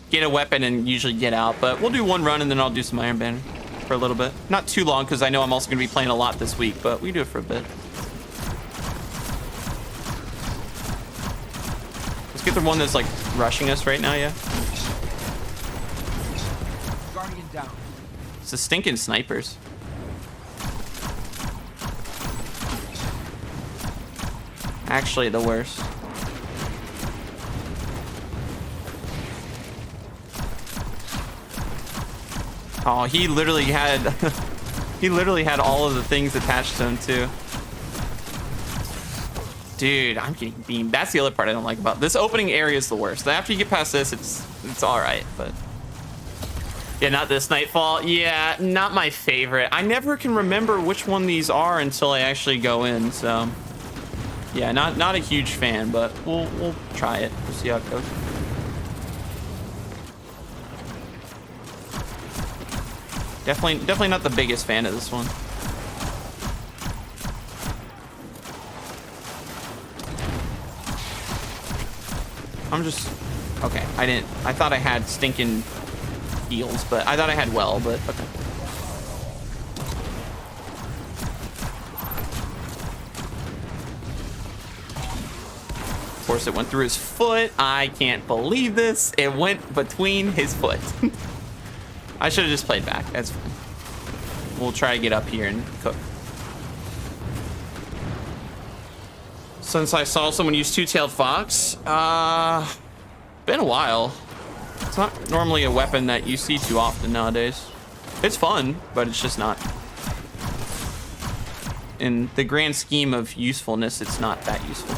get a weapon and usually get out, but we'll do one run and then I'll do some Iron Banner for a little bit. Not too long because I know I'm also going to be playing a lot this week, but we do it for a bit. Get the one that's like rushing us right now, yeah. Guardian down. It's the stinking snipers. Actually, the worst. Oh, he literally had he literally had all of the things attached to him too. Dude, I'm getting beamed. That's the other part I don't like about this opening area is the worst. After you get past this, it's all right, but yeah, not this Nightfall. Yeah, not my favorite. I never can remember which one these are until I actually go in. So yeah, not a huge fan, but we'll try it. We'll see how it goes. Definitely not the biggest fan of this one. I'm just okay. I thought I had stinking heals, but I thought I had well, but okay. Of course, it went through his foot. I can't believe this. It went between his foot. I should have just played back. That's fine. We'll try to get up here and cook. Since I saw someone use Two-Tailed Fox, been a while. It's not normally a weapon that you see too often nowadays. It's fun, but it's just not. In the grand scheme of usefulness, it's not that useful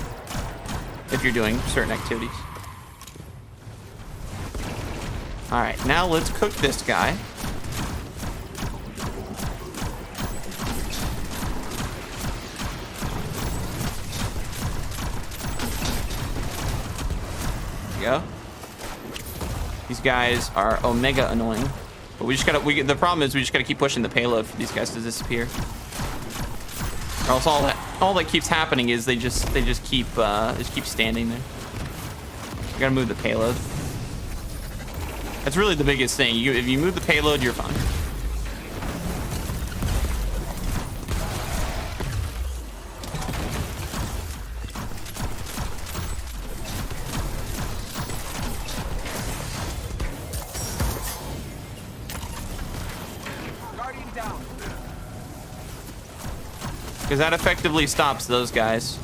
if you're doing certain activities. All right, now let's cook this guy. Go. These guys are omega annoying, but we just gotta. The problem is we just gotta keep pushing the payload for these guys to disappear. Or else all that keeps happening is they just keep standing there. We gotta move the payload. That's really the biggest thing. If you move the payload, you're fine. Because that effectively stops those guys.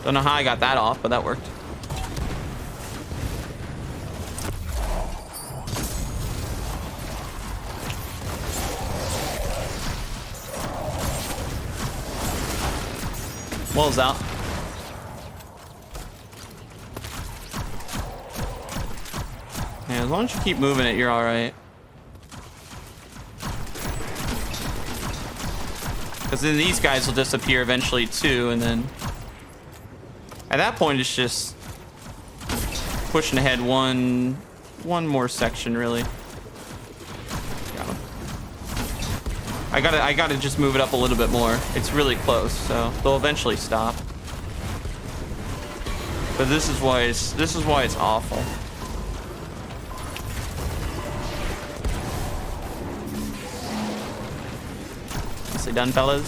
Don't know how I got that off, but that worked. Wall's out. Yeah, as long as you keep moving it, you're all right. Because then these guys will disappear eventually too, and then at that point it's just pushing ahead one more section really. Got him. I gotta just move it up a little bit more. It's really close, so they'll eventually stop. But this is why it's awful. Nicely done, fellas.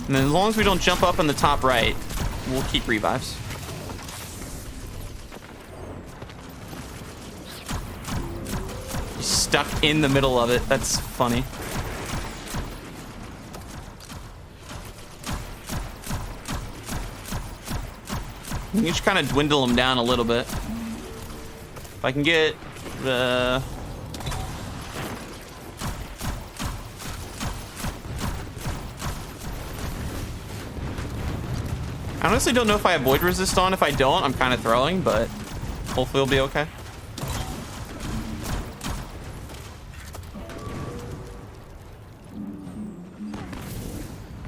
And then as long as we don't jump up in the top right, we'll keep revives. He's stuck in the middle of it. That's funny. You can just kind of dwindle him down a little bit. If I can get the... I honestly don't know if I have void resist on. If I don't, I'm kind of throwing, but hopefully it'll be okay.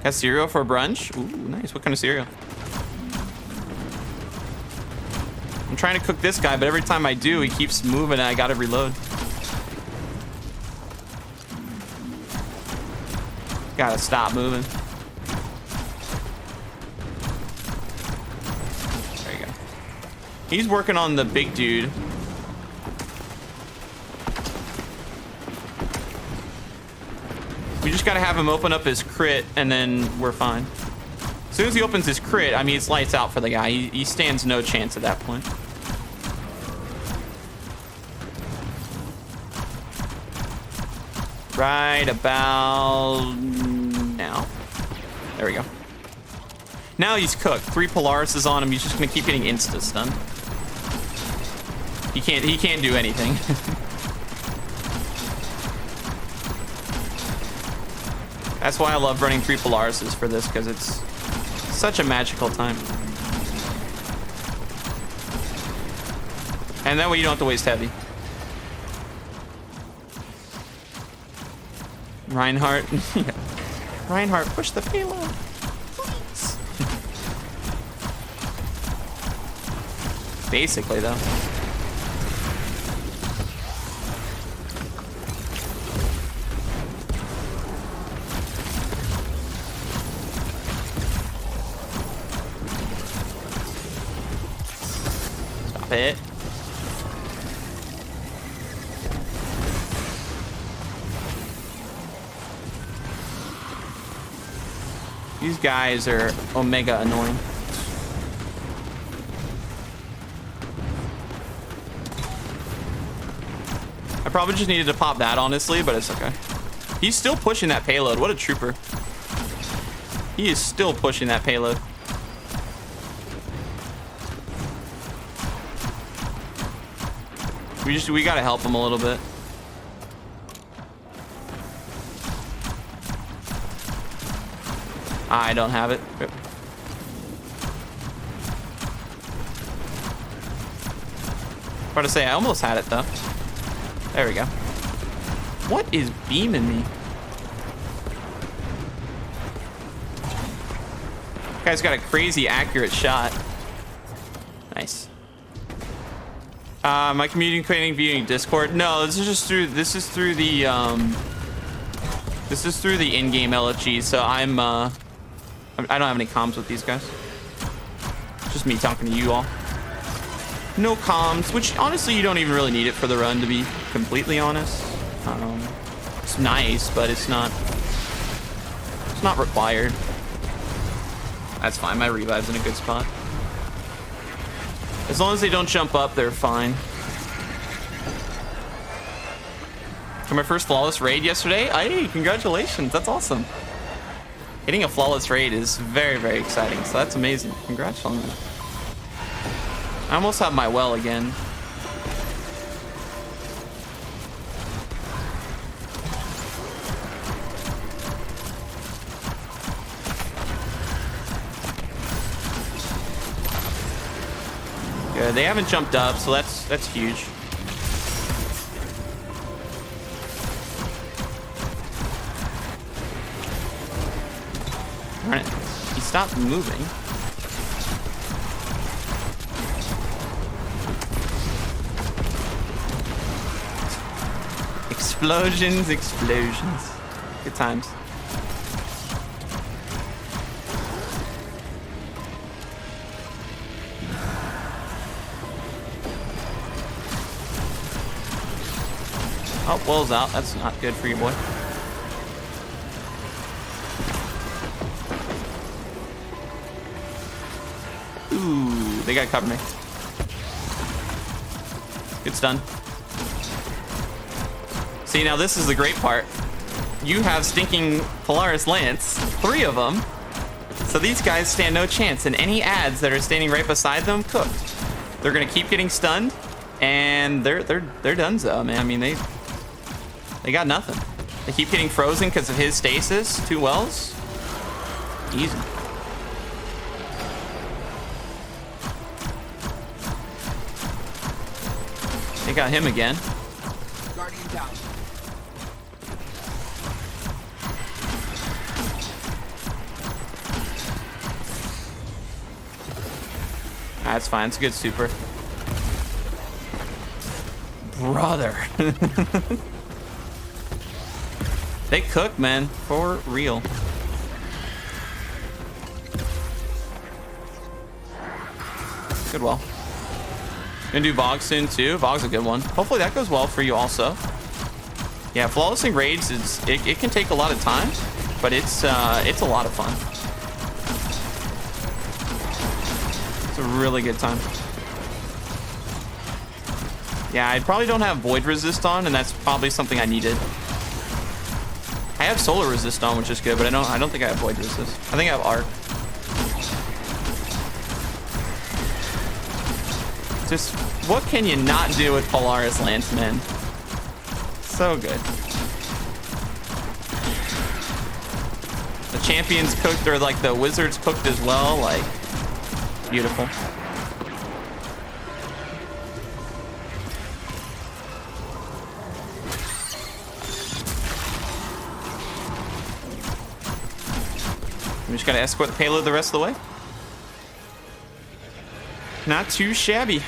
Got cereal for brunch? Ooh, nice. What kind of cereal? I'm trying to cook this guy, but every time I do, he keeps moving and I gotta reload. Gotta stop moving. There you go. He's working on the big dude. We just gotta have him open up his crit and then we're fine. As soon as he opens his crit, I mean, it's lights out for the guy. He stands no chance at that point. Right about now. There we go. Now he's cooked. 3 Polaris is on him. He's just gonna keep getting insta stunned. He can't do anything. That's why I love running 3 Polarises for this, because it's such a magical time. And that way you don't have to waste heavy. Reinhardt. Yeah. Reinhardt, push the payload. Please. Basically, though. Stop it. These guys are omega annoying. I probably just needed to pop that, honestly, but it's okay. He's still pushing that payload. What a trooper. He is still pushing that payload. We gotta help him a little bit. I don't have it. About to say, I almost had it though. There we go. What is beaming me? Guy's got a crazy accurate shot. Nice. Am I communicating via Discord? No, this is through the in-game LFG. So I don't have any comms with these guys. Just me talking to you all. No comms, which honestly you don't even really need it for the run, to be completely honest. It's nice, but it's not required. That's fine. My revive's in a good spot. As long as they don't jump up, they're fine. For my first flawless raid yesterday, hey, congratulations. That's awesome. Hitting a flawless raid is very, very exciting, so that's amazing. Congrats on that. I almost have my well again. Good. They haven't jumped up, so that's huge. All right. He stopped moving. Explosions, explosions. Good times. Oh, Will's out. That's not good for you, boy. Ooh, they gotta cover me. Good stun. See, now this is the great part. You have stinking Polaris Lance, 3 of them. So these guys stand no chance, and any ads that are standing right beside them, cooked. They're gonna keep getting stunned, and they're donezo, man. I mean, they got nothing. They keep getting frozen because of his stasis. 2 wells. Easy. They got him again. Guardian down. That's fine. It's a good super. Brother. They cook, man. For real. Good well. Gonna do Vog soon too. Vog's a good one. Hopefully that goes well for you also. Yeah, flawlessing raids it can take a lot of time, but it's a lot of fun. It's a really good time. Yeah, I probably don't have void resist on, and that's probably something I needed. I have solar resist on, which is good, but I don't think I have void resist. I think I have arc. Just what can you not do with Polaris Lance, man? So good. The champions cooked, or like the wizards cooked as well. Like, beautiful. We just gotta escort the payload the rest of the way. Not too shabby.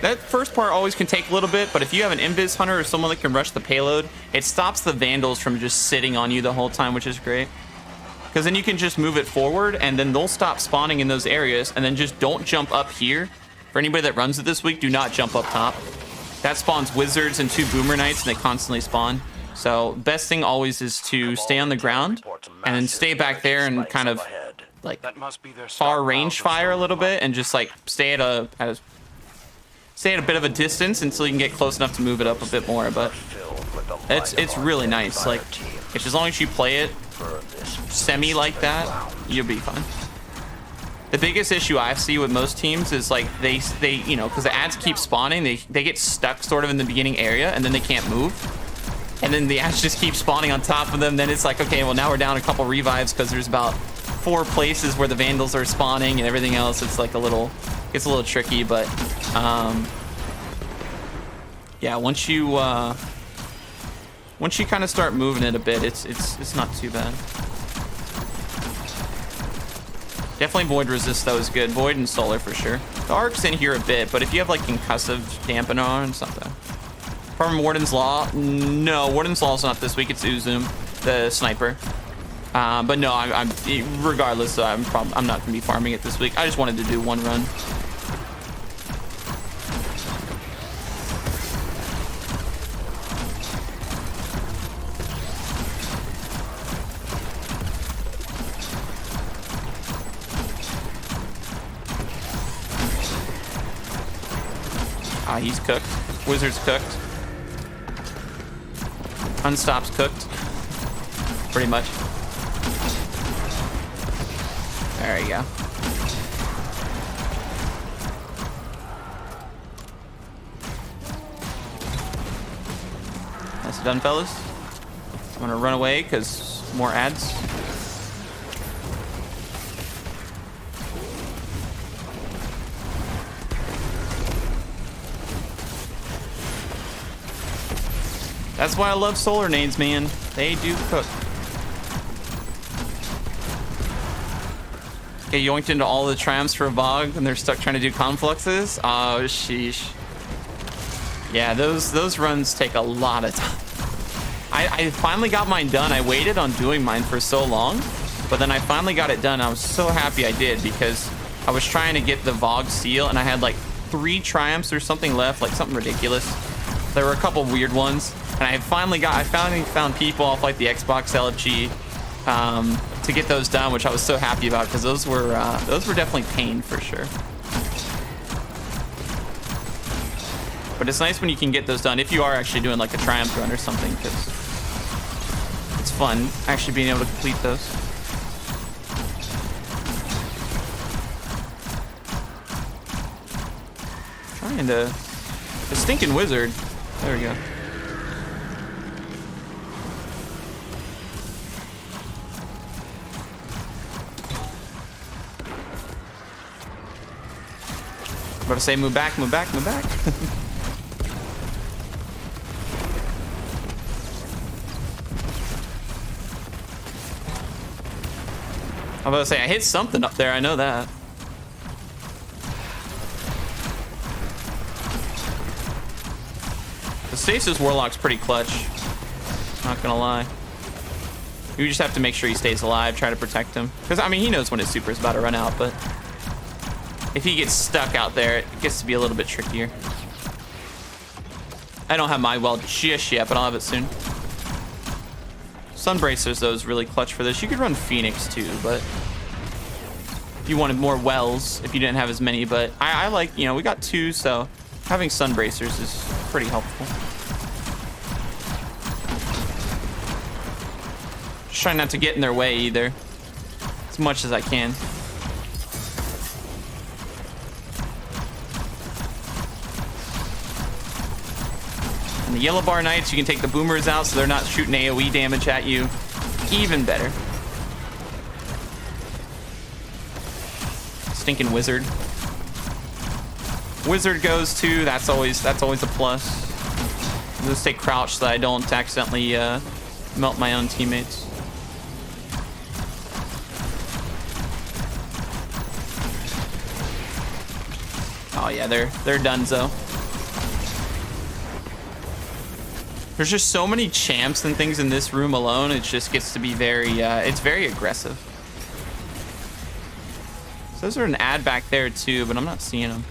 That first part always can take a little bit, but if you have an Invis Hunter or someone that can rush the payload, it stops the Vandals from just sitting on you the whole time, which is great. Because then you can just move it forward, and then they'll stop spawning in those areas, and then just don't jump up here. For anybody that runs it this week, do not jump up top. That spawns Wizards and 2 Boomer Knights, and they constantly spawn. So best thing always is to stay on the ground, and then stay back there and kind of like far range fire a little bit, and just like stay at a bit of a distance until you can get close enough to move it up a bit more. But it's really nice. Like, if as long as you play it semi like that, you'll be fine. The biggest issue I see with most teams is like they you know, because the ads keep spawning, they get stuck sort of in the beginning area, and then they can't move. And then the ads just keep spawning on top of them. Then it's like, okay, well now we're down a couple revives because there's about 4 places where the Vandals are spawning, and everything else it's like it's a little tricky. But yeah, once you kind of start moving it a bit, it's not too bad. Definitely void resist though is good. Void and solar for sure. The arc's in here a bit, but if you have like concussive dampener on something. From Warden's Law, no, Warden's Law is not this week. It's Uzum, the sniper. But no, I'm regardless. I'm not gonna be farming it this week. I just wanted to do 1 run. Ah, he's cooked. Wizard's cooked. Unstop's cooked. Pretty much. There you go. Nicely done, fellas. I'm gonna run away because more ads. That's why I love solar nades, man. They do cook. Get yoinked into all the triumphs for Vogue and they're stuck trying to do confluxes. Oh, sheesh. Yeah, those runs take a lot of time. I finally got mine done. I waited on doing mine for so long, but then I finally got it done. I was so happy I did because I was trying to get the Vogue seal and I had like 3 triumphs or something left, like something ridiculous. There were a couple weird ones, and I finally found people off like the Xbox LFG to get those done, which I was so happy about because those were definitely pain for sure. But it's nice when you can get those done if you are actually doing like a triumph run or something, because it's fun actually being able to complete those. Trying to... The stinking wizard. There we go. About to say move back, move back, move back. I'm about to say I hit something up there, I know that. The Stasis Warlock's pretty clutch. Not gonna lie. You just have to make sure he stays alive, try to protect him. Because, I mean, he knows when his super is about to run out, but if he gets stuck out there, it gets to be a little bit trickier. I don't have my well just yet, but I'll have it soon. Sunbracers, though, is really clutch for this. You could run Phoenix, too, but if you wanted more wells, if you didn't have as many, but I like, you know, we got 2, so having Sunbracers is pretty helpful. Just trying not to get in their way either, as much as I can. And the Yellow Bar Knights, you can take the boomers out so they're not shooting AoE damage at you. Even better. Stinking wizard. Wizard goes too. That's always a plus. I'll just stay crouched so that I don't accidentally melt my own teammates. Oh yeah, they're donezo. There's just so many champs and things in this room alone. It just gets to be very, it's very aggressive. So those are an ad back there too, but I'm not seeing them.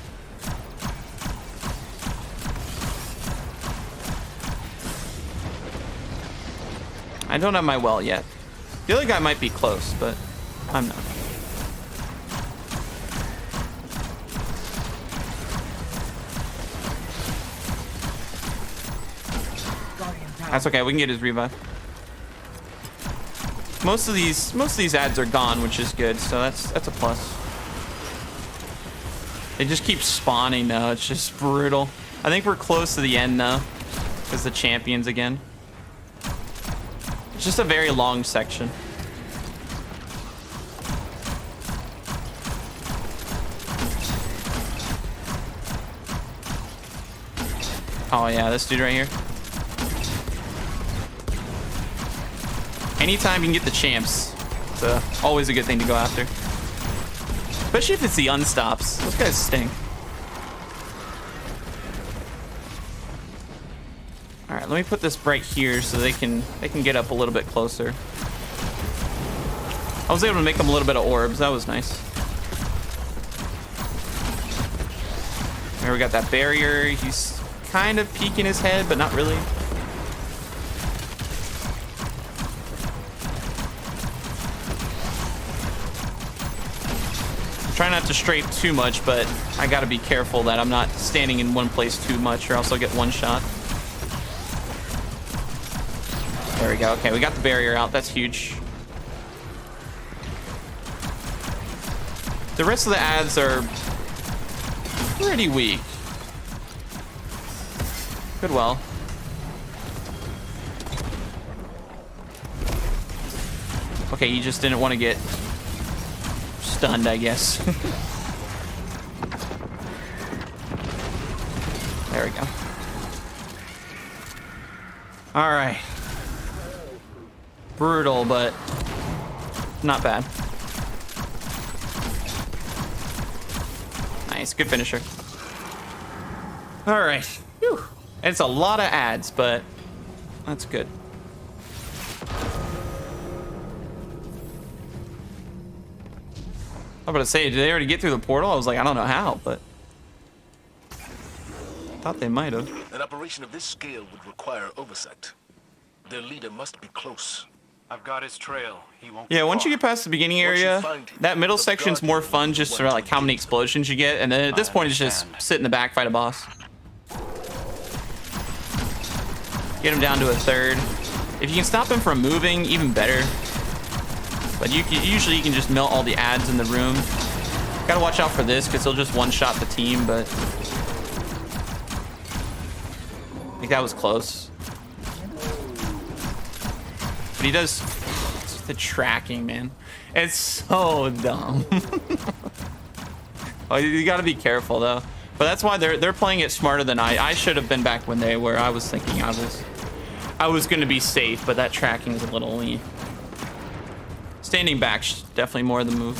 I don't have my well yet. The other guy might be close, but I'm not. That's okay, we can get his revive. Most of these ads are gone, which is good, so that's a plus. They just keep spawning now, it's just brutal. I think we're close to the end now, because the champions again. It's just a very long section. Oh yeah, this dude right here. Anytime you can get the champs, it's always a good thing to go after. Especially if it's the unstops. Those guys stink. All right, let me put this right here so they can get up a little bit closer. I was able to make them a little bit of orbs. That was nice. There we got that barrier. He's kind of peeking his head, but not really. Try not to strafe too much, but I gotta be careful that I'm not standing in one place too much or else I'll get one shot. There we go. Okay, we got the barrier out. That's huge. The rest of the ads are pretty weak. Good well. Okay, you just didn't want to get stunned, I guess. There we go. All right. Brutal, but not bad. Nice, good finisher. All right. Whew. It's a lot of ads, but that's good. I'm about to say, did they already get through the portal? I was like, I don't know how, but thought they might have. An operation of this scale would require oversight. Their leader must be close. I've got his trail. He won't. Yeah, once you get past the beginning area, that middle section's more fun just for like how many explosions you get, and then at this point it's just sit in the back, fight a boss. Get him down to a third. If you can stop him from moving, even better. But usually you can just melt all the ads in the room. Gotta watch out for this because he'll just one-shot the team, but I think that was close. But he does the tracking, man. It's so dumb. Oh, you gotta be careful though. But that's why they're playing it smarter than I should have been back when they were. I was thinking I was gonna be safe, but that tracking is a little lean. Standing back definitely more the move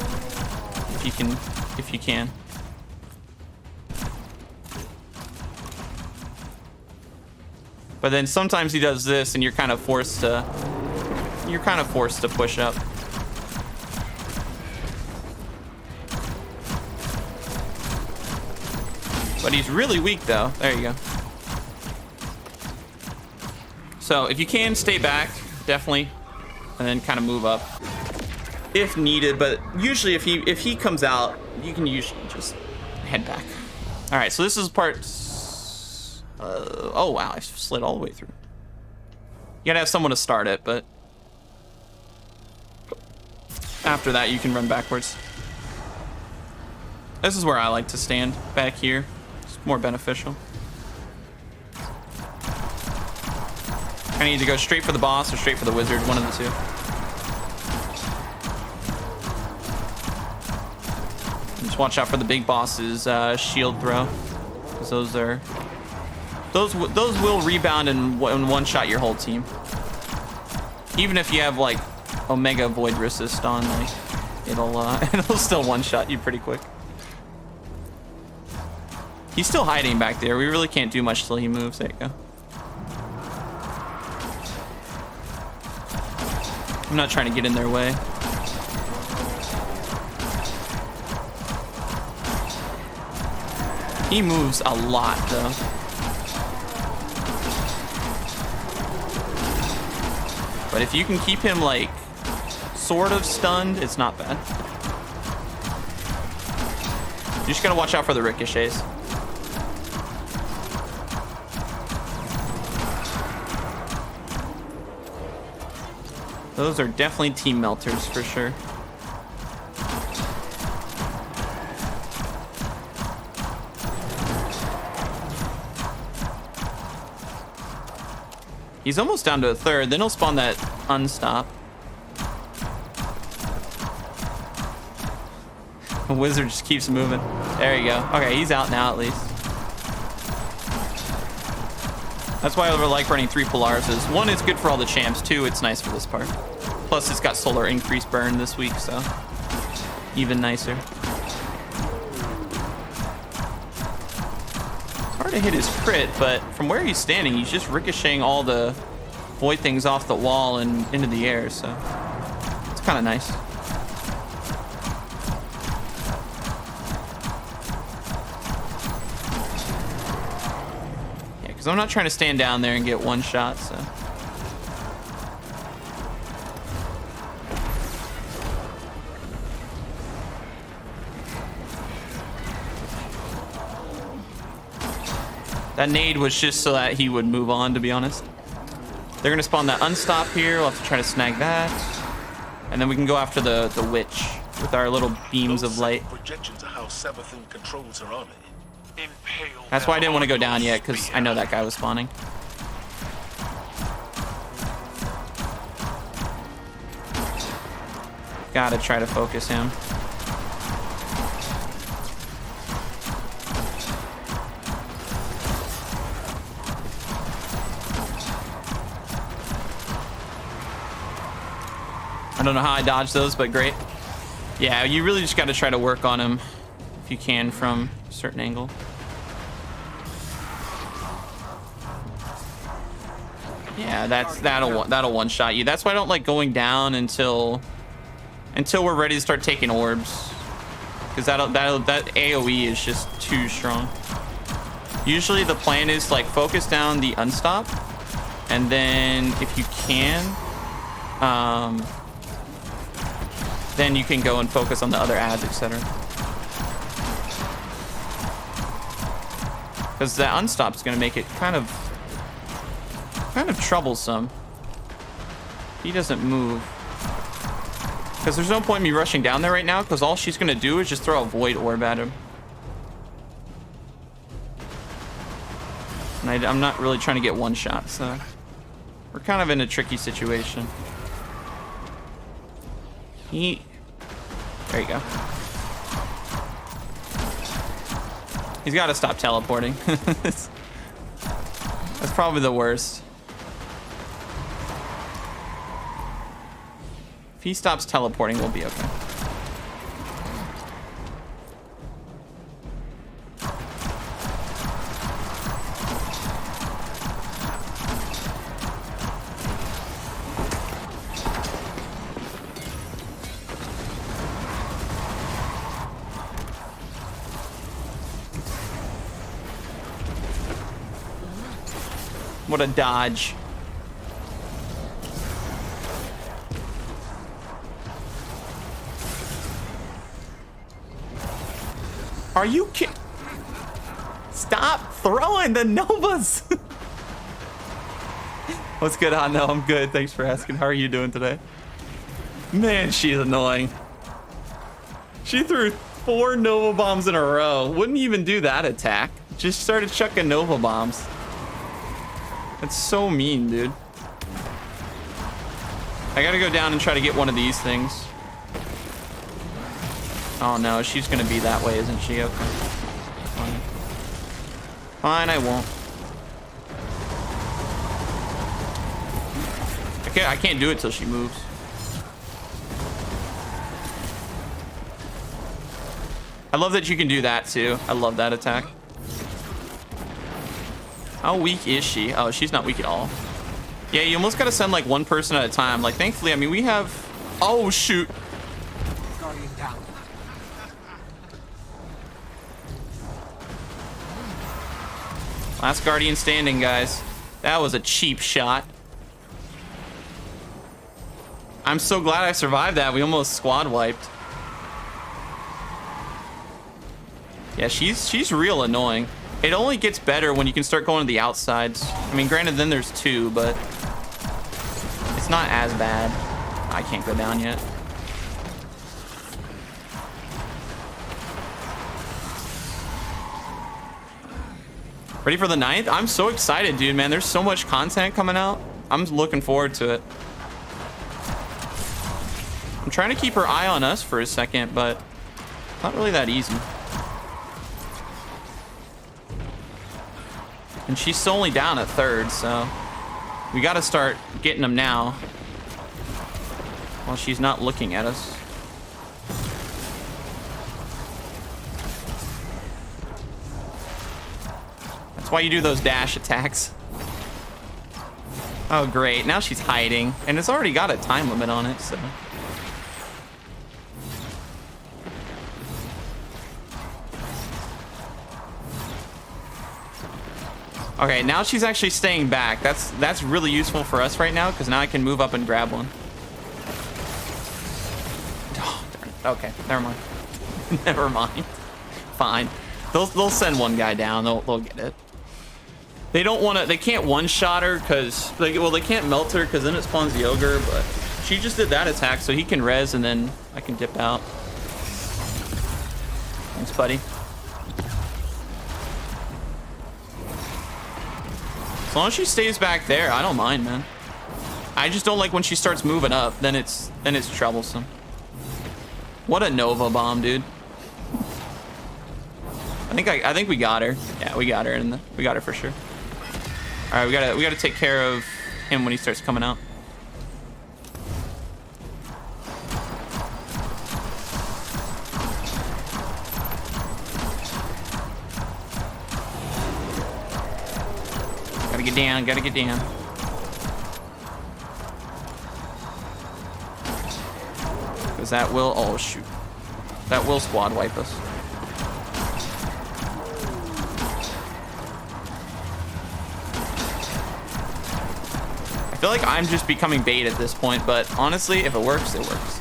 if you can. But then sometimes he does this and you're kind of forced to push up. But he's really weak though. There you go. So if you can stay back, definitely, and then kind of move up if needed. But usually if he comes out, you can usually just head back. All right, so this is part. Oh wow, I slid all the way through. You gotta have someone to start it, but after that you can run backwards. This is where I like to stand, back here. It's more beneficial. I need to go straight for the boss or straight for the wizard, one of the two. Just watch out for the big boss's shield throw, because those will rebound and one-shot your whole team. Even if you have like Omega Void Resist on, like it'll still one-shot you pretty quick. He's still hiding back there. We really can't do much till he moves. There you go. I'm not trying to get in their way. He moves a lot though. But if you can keep him like sort of stunned, it's not bad. You just gotta watch out for the ricochets. Those are definitely team melters for sure. He's almost down to a third, then he'll spawn that unstop. The wizard just keeps moving. There you go. Okay, he's out now at least. That's why I like running 3 Polarises. 1, it's good for all the champs. 2, it's nice for this part. Plus, it's got solar increase burn this week, so even nicer. Hard to hit his crit, but from where he's standing, he's just ricocheting all the void things off the wall and into the air, so it's kind of nice. Yeah, because I'm not trying to stand down there and get one shot, so. That nade was just so that he would move on, to be honest. They're gonna spawn that unstop here. We'll have to try to snag that. And then we can go after the witch with our little beams of light. That's why I didn't want to go down yet, because I know that guy was spawning. Gotta try to focus him. I don't know how I dodged those, but great. Yeah, you really just got to try to work on him if you can from a certain angle. Yeah, that'll one shot you. That's why I don't like going down until we're ready to start taking orbs, because that AOE is just too strong. Usually the plan is like focus down the unstop, and then if you can, then you can go and focus on the other ads, etc. Because that unstop is going to make it kind of troublesome. He doesn't move. Because there's no point in me rushing down there right now, because all she's going to do is just throw a void orb at him. And I'm not really trying to get one shot, so we're kind of in a tricky situation. There you go. He's got to stop teleporting. That's probably the worst. If he stops teleporting, we'll be okay. What a dodge. Are you kidding? Stop throwing the Novas. What's good, Hondo? I'm good. Thanks for asking. How are you doing today? Man, she's annoying. She threw 4 Nova bombs in a row. Wouldn't even do that attack. Just started chucking Nova bombs. That's so mean, dude. I gotta go down and try to get one of these things. Oh no, she's gonna be that way, isn't she? Okay. Fine. Fine, I won't. I can't do it till she moves. I love that you can do that too. I love that attack. How weak is she? Oh, she's not weak at all. Yeah, you almost gotta send like one person at a time. Like, thankfully, I mean, we have... Oh, shoot. Guardian down. Last Guardian standing, guys. That was a cheap shot. I'm so glad I survived that. We almost squad wiped. Yeah, she's real annoying. It only gets better when you can start going to the outsides. I mean, granted, then there's 2, but it's not as bad. I can't go down yet. Ready for the 9th? I'm so excited, dude, man. There's so much content coming out. I'm looking forward to it. I'm trying to keep her eye on us for a second, but not really that easy. And she's only down at 3rd, so we got to start getting them now while she's not looking at us. That's why you do those dash attacks. Oh, great. Now she's hiding, and it's already got a time limit on it, so... Okay, now she's actually staying back. That's really useful for us right now, because now I can move up and grab one. Oh, darn it. Okay, never mind. Never mind. Fine. They'll send one guy down. They'll get it. They don't want to. They can't one-shot her because they can't melt her because then it spawns the ogre. But she just did that attack, so he can res and then I can dip out. Thanks, buddy. As long as she stays back there, I don't mind, man. I just don't like when she starts moving up. Then it's troublesome. What a Nova bomb, dude. I think we got her. Yeah, we got her. We got her for sure. All right, we gotta take care of him when he starts coming out. get down, gotta get down. Because that will, oh shoot. That will squad wipe us. I feel like I'm just becoming bait at this point, but honestly, if it works, it works.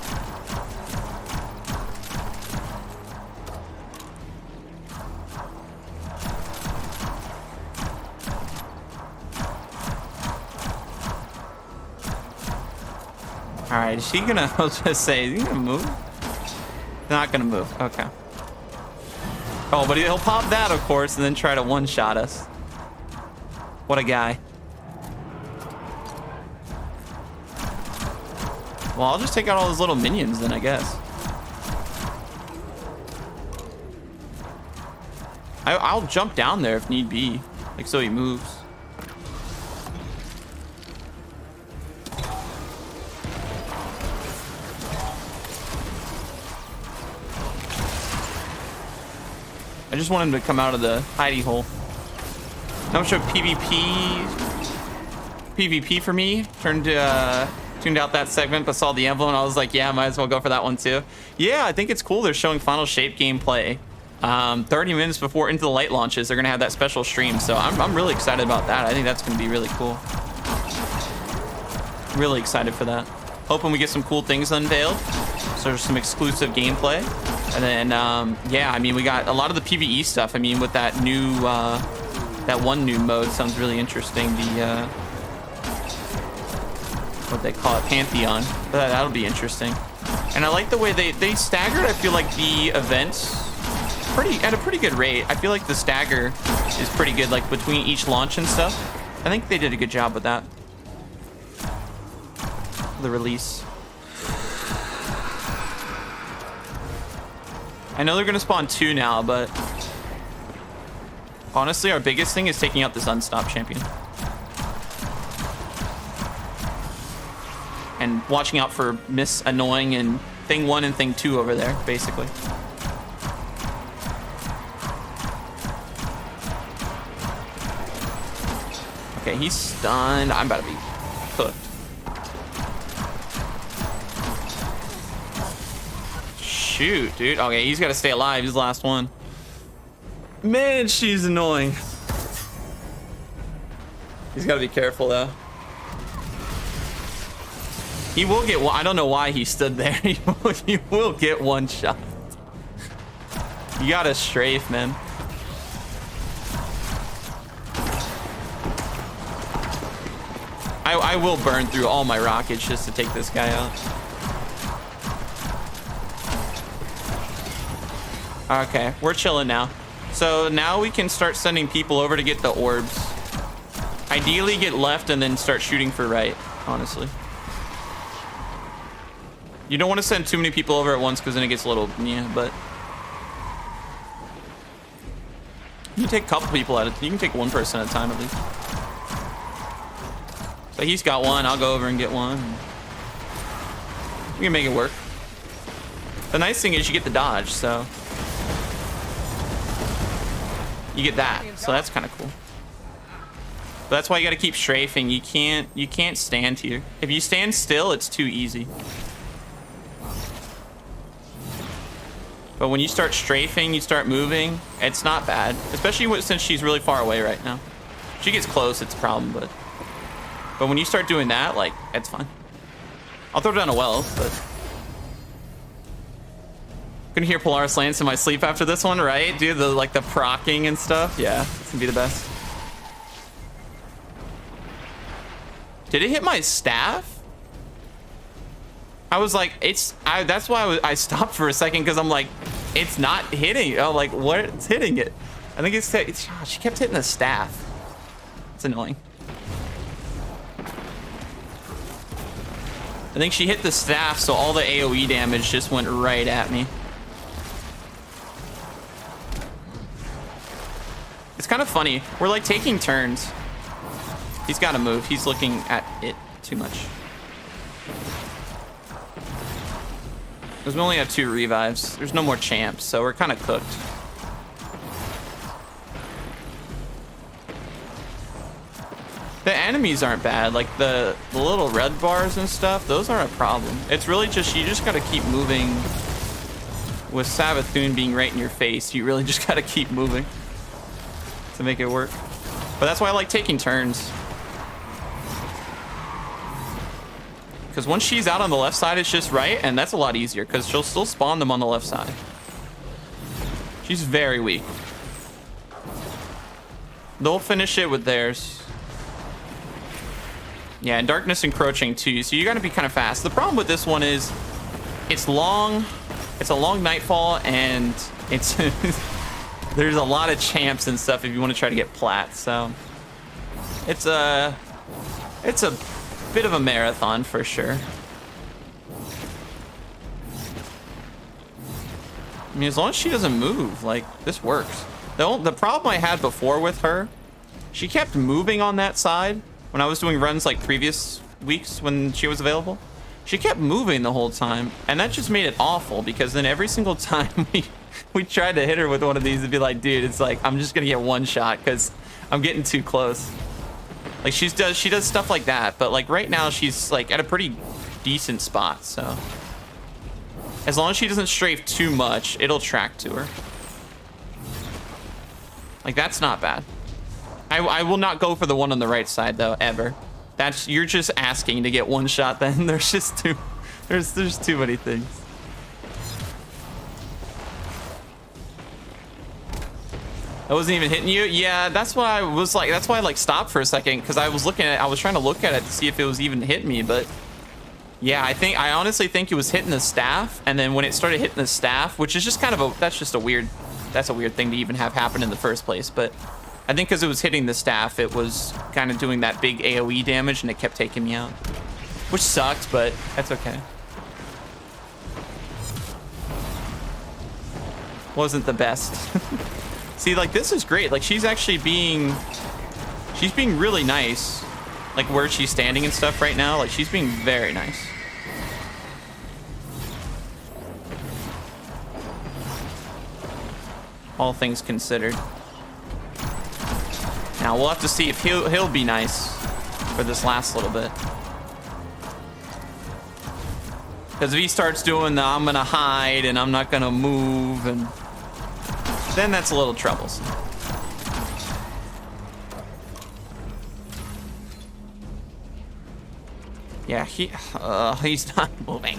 Alright, is she gonna, I was gonna say, is he gonna move? Not gonna move, okay. Oh, but he'll pop that, of course, and then try to one-shot us. What a guy. Well, I'll just take out all those little minions then, I guess. I'll jump down there if need be, like so he moves. I just want him to come out of the hidey hole. Not much of PvP for me. Tuned out that segment, but saw the emblem, and I was like, yeah, might as well go for that one too. Yeah, I think it's cool. They're showing Final Shape gameplay 30 minutes before Into the Light launches. They're gonna have that special stream, so I'm really excited about that. I think that's gonna be really cool. Really excited for that. Hoping we get some cool things unveiled. So there's some exclusive gameplay. And then, yeah, I mean, we got a lot of the PvE stuff. I mean, with that new, that one new mode sounds really interesting. The, what they call it, Pantheon. That'll be interesting. And I like the way they staggered, I feel like, the events at a pretty good rate. I feel like the stagger is pretty good, like, between each launch and stuff. I think they did a good job with that. The release. I know they're gonna spawn 2 now, but honestly, our biggest thing is taking out this Unstopped champion. And watching out for Miss Annoying and Thing 1 and Thing 2 over there, basically. Okay, he's stunned. I'm about to be cooked. Shoot, dude. Okay, he's got to stay alive. He's the last one. Man, she's annoying. He's got to be careful, though. He will get one. I don't know why he stood there. He will get one shot. You got to strafe, man. I will burn through all my rockets just to take this guy out. Okay, we're chilling now. So now we can start sending people over to get the orbs. Ideally get left and then start shooting for right, honestly. You don't want to send too many people over at once because then it gets a little, yeah, but... You can take a couple people at a time. You can take one person at a time at least. So he's got one, I'll go over and get one. We can make it work. The nice thing is you get the dodge, so... You get that, so that's kind of cool. But that's why you got to keep strafing. You can't stand here. If you stand still, it's too easy. But when you start strafing, you start moving, it's not bad. Especially since she's really far away right now. If she gets close, it's a problem, but when you start doing that, like, it's fine. I'll throw down a well, but... Gonna hear Polaris Lance in my sleep after this one, right? Dude, the procking and stuff. Yeah, it's gonna be the best. Did it hit my staff? I was like, that's why I stopped for a second, because I'm like, it's not hitting. Oh, like, what's hitting it? I think she kept hitting the staff. It's annoying. I think she hit the staff, so all the AoE damage just went right at me. It's kind of funny. We're like taking turns. He's got to move. He's looking at it too much. Because we only have 2 revives. There's no more champs, so we're kind of cooked. The enemies aren't bad. Like the little red bars and stuff, those aren't a problem. It's really just, you just gotta keep moving. With Savathûn being right in your face, you really just gotta keep moving to make it work. But that's why I like taking turns. Because once she's out on the left side, it's just right, and that's a lot easier because she'll still spawn them on the left side. She's very weak. They'll finish it with theirs. Yeah, and darkness encroaching too, so you gotta be kind of fast. The problem with this one is it's long. It's a long nightfall, and it's there's a lot of champs and stuff if you want to try to get plat. So it's a bit of a marathon for sure. I mean, as long as she doesn't move, like, this works. The problem I had before with her, she kept moving on that side when I was doing runs like previous weeks when she was available. She kept moving the whole time, and that just made it awful because then every single time we tried to hit her with one of these, it'd be like, dude, it's like, I'm just gonna get one shot because I'm getting too close. Like, she does stuff like that, but like right now she's like at a pretty decent spot, so as long as she doesn't strafe too much, it'll track to her. Like, that's not bad. I will not go for the one on the right side though, ever. You're just asking to get one shot then. There's just there's too many things. I wasn't even hitting you. Yeah, that's why I was like, that's why I like stopped for a second, because I was trying to look at it to see if it was even hitting me, but yeah, I honestly think it was hitting the staff, and then when it started hitting the staff, which is just kind of that's a weird thing to even have happen in the first place, but I think because it was hitting the staff, it was kind of doing that big AoE damage, and it kept taking me out, which sucked, but that's okay. Wasn't the best. See, like, this is great. Like, she's being really nice. Like, where she's standing and stuff right now. Like, she's being very nice. All things considered. Now, we'll have to see if he'll be nice for this last little bit. Because if he starts doing the I'm gonna hide and I'm not gonna move, and then that's a little troublesome. Yeah, he's not moving.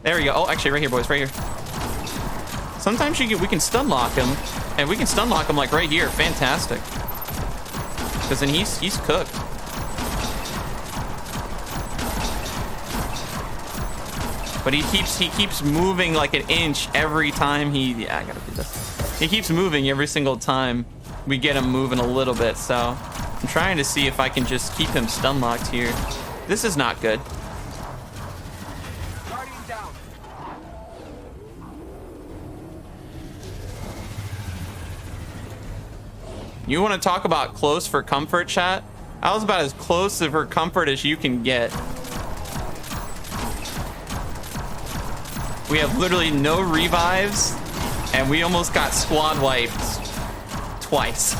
There we go. Oh, actually, right here, boys, right here. Sometimes we can stun lock him, and we can stun lock him like right here. Fantastic. Because then he's cooked. But he keeps moving like an inch every time yeah, I gotta do this. He keeps moving every single time we get him moving a little bit, so I'm trying to see if I can just keep him stun locked here. This is not good. You want to talk about close for comfort, chat? I was about as close to for comfort as you can get. We have literally no revives, and we almost got squad wiped twice.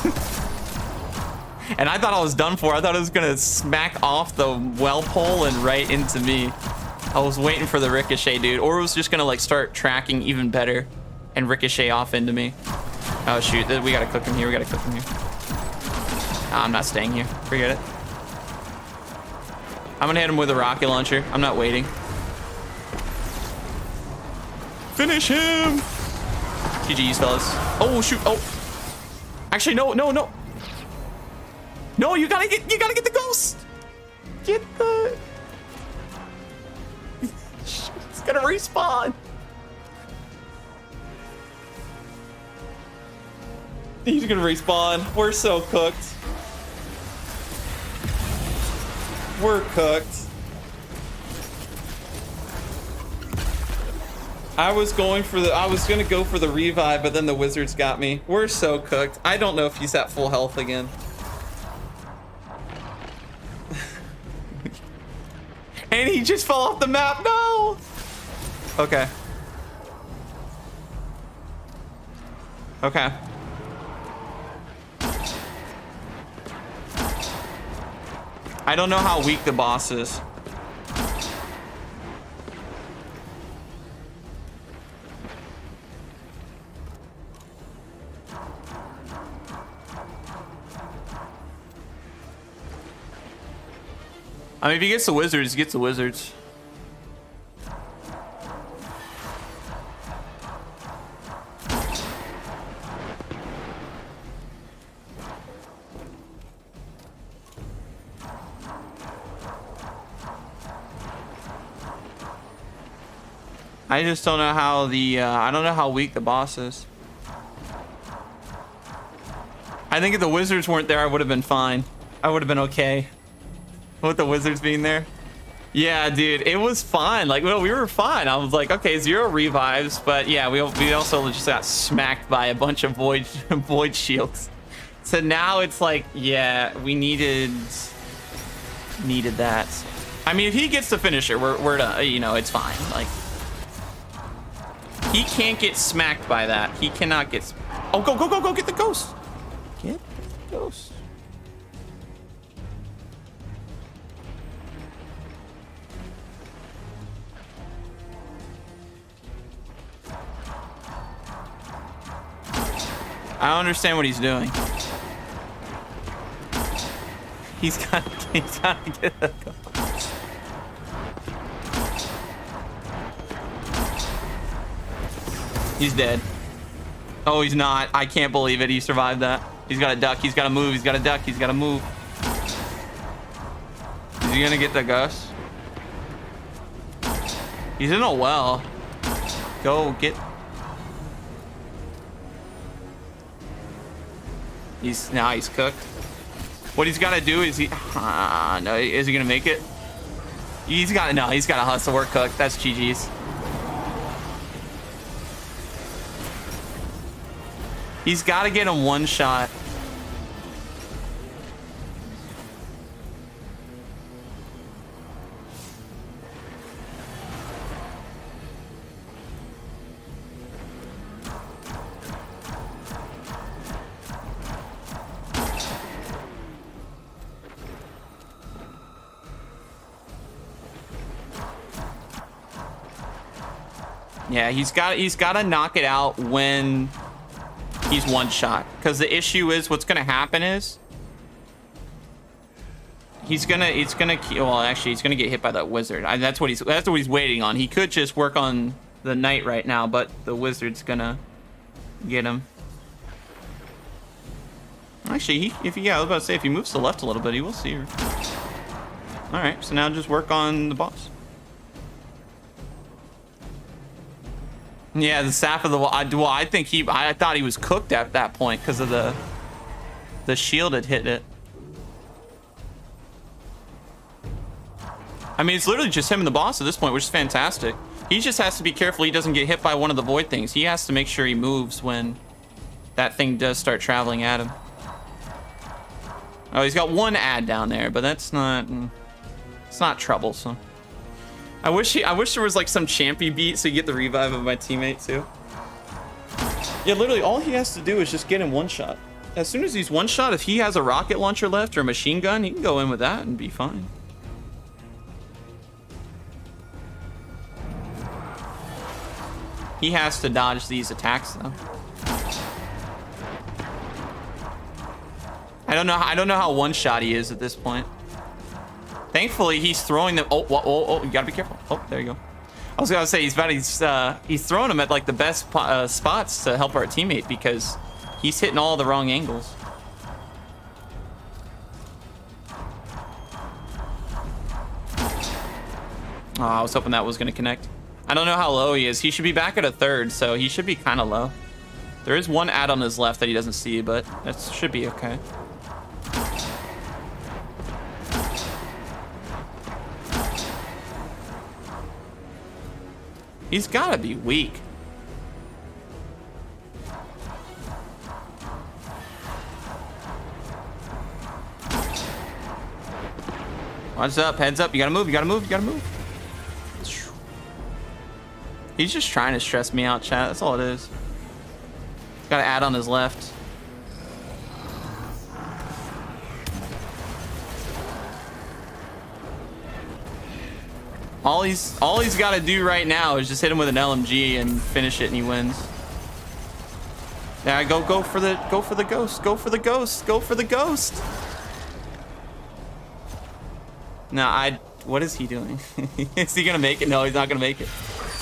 And I thought I was done for. I thought it was gonna smack off the well pole and right into me. I was waiting for the ricochet, dude, or it was just gonna like start tracking even better and ricochet off into me. Oh shoot, we gotta cook him here. I'm not staying here. Forget it. I'm gonna hit him with a rocket launcher. I'm not waiting. Finish him! GG's, fellas. Oh shoot! Oh, actually, no. No, you gotta get the ghost. Get the. It's gonna respawn. He's gonna respawn. We're so cooked. We're cooked. I was gonna go for the revive, but then the wizards got me. We're so cooked. I don't know if he's at full health again. And he just fell off the map. No. Okay. I don't know how weak the boss is. I mean, if he gets the wizards, he gets the wizards. I just don't know how the, I don't know how weak the boss is. I think if the wizards weren't there, I would have been fine. I would have been okay with the wizards being there. Yeah, dude, it was fine. Like, well, we were fine. I was like, okay, 0 revives, but yeah, we also just got smacked by a bunch of void shields. So now it's like, yeah, we needed that. I mean, if he gets the finisher, we're done. You know, it's fine. Like, he can't get smacked by that. He cannot get. Oh, go! Get the ghost. Get the ghost. I don't understand what he's doing. He's gotta get a ghost. He's dead. Oh, he's not. I can't believe it. He survived that. He's got to duck. He's got to move. He's got to duck. He's got to move. Is he gonna get the ghost? He's in a well. Go get. He's cooked. What he's got to do is no, is he gonna make it? He's got to hustle. We're cooked. That's GG's. He's got to get him one shot. Yeah, he's got to knock it out when he's one shot, because the issue is what's gonna happen is he's gonna get hit by that wizard. That's what he's waiting on. He could just work on the knight right now, but the wizard's gonna get him. Actually, I was about to say, if he moves to the left a little bit, he will see her. All right, so now just work on the boss. Yeah, the staff of the wall. Well, I thought he was cooked at that point because of the shield had hit it. I mean, it's literally just him and the boss at this point, which is fantastic. He just has to be careful he doesn't get hit by one of the void things. He has to make sure he moves when that thing does start traveling at him. Oh, he's got one ad down there, but it's not troublesome. I wish there was like some champy beat so you get the revive of my teammate too. Yeah, literally all he has to do is just get him one shot. As soon as he's one shot, if he has a rocket launcher left or a machine gun, he can go in with that and be fine. He has to dodge these attacks though. I don't know how one shot he is at this point. Thankfully, he's throwing them. Oh, you gotta be careful. Oh, there you go. I was gonna say he's throwing them at like the best spots to help our teammate because he's hitting all the wrong angles. Oh, I was hoping that was gonna connect. I don't know how low he is. He should be back at a third, so he should be kind of low. There is one ad on his left that he doesn't see, but that should be okay. He's gotta be weak. What's up? Heads up. You gotta move. You gotta move. You gotta move. He's just trying to stress me out, chat. That's all it is. Got to add on his left. All he's got to do right now is just hit him with an LMG and finish it, and he wins. Yeah, go for the ghost. Go for the ghost. Go for the ghost. No, what is he doing? Is he gonna make it? No, he's not gonna make it.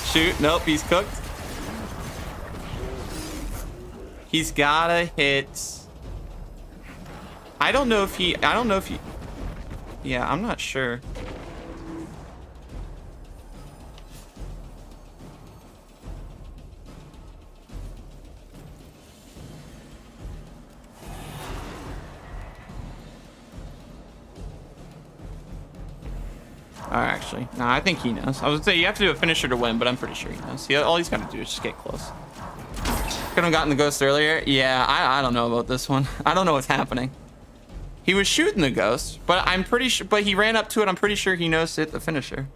Shoot, nope, he's cooked. He's gotta hit. I don't know if he, yeah, I'm not sure. Actually, no, I think he knows. I was gonna say you have to do a finisher to win, but I'm pretty sure he knows. All he's got to do is just get close. Could have gotten the ghost earlier. Yeah, I don't know about this one. I don't know what's happening. He was shooting the ghost, but I'm pretty sure. But he ran up to it. I'm pretty sure he knows to hit the finisher.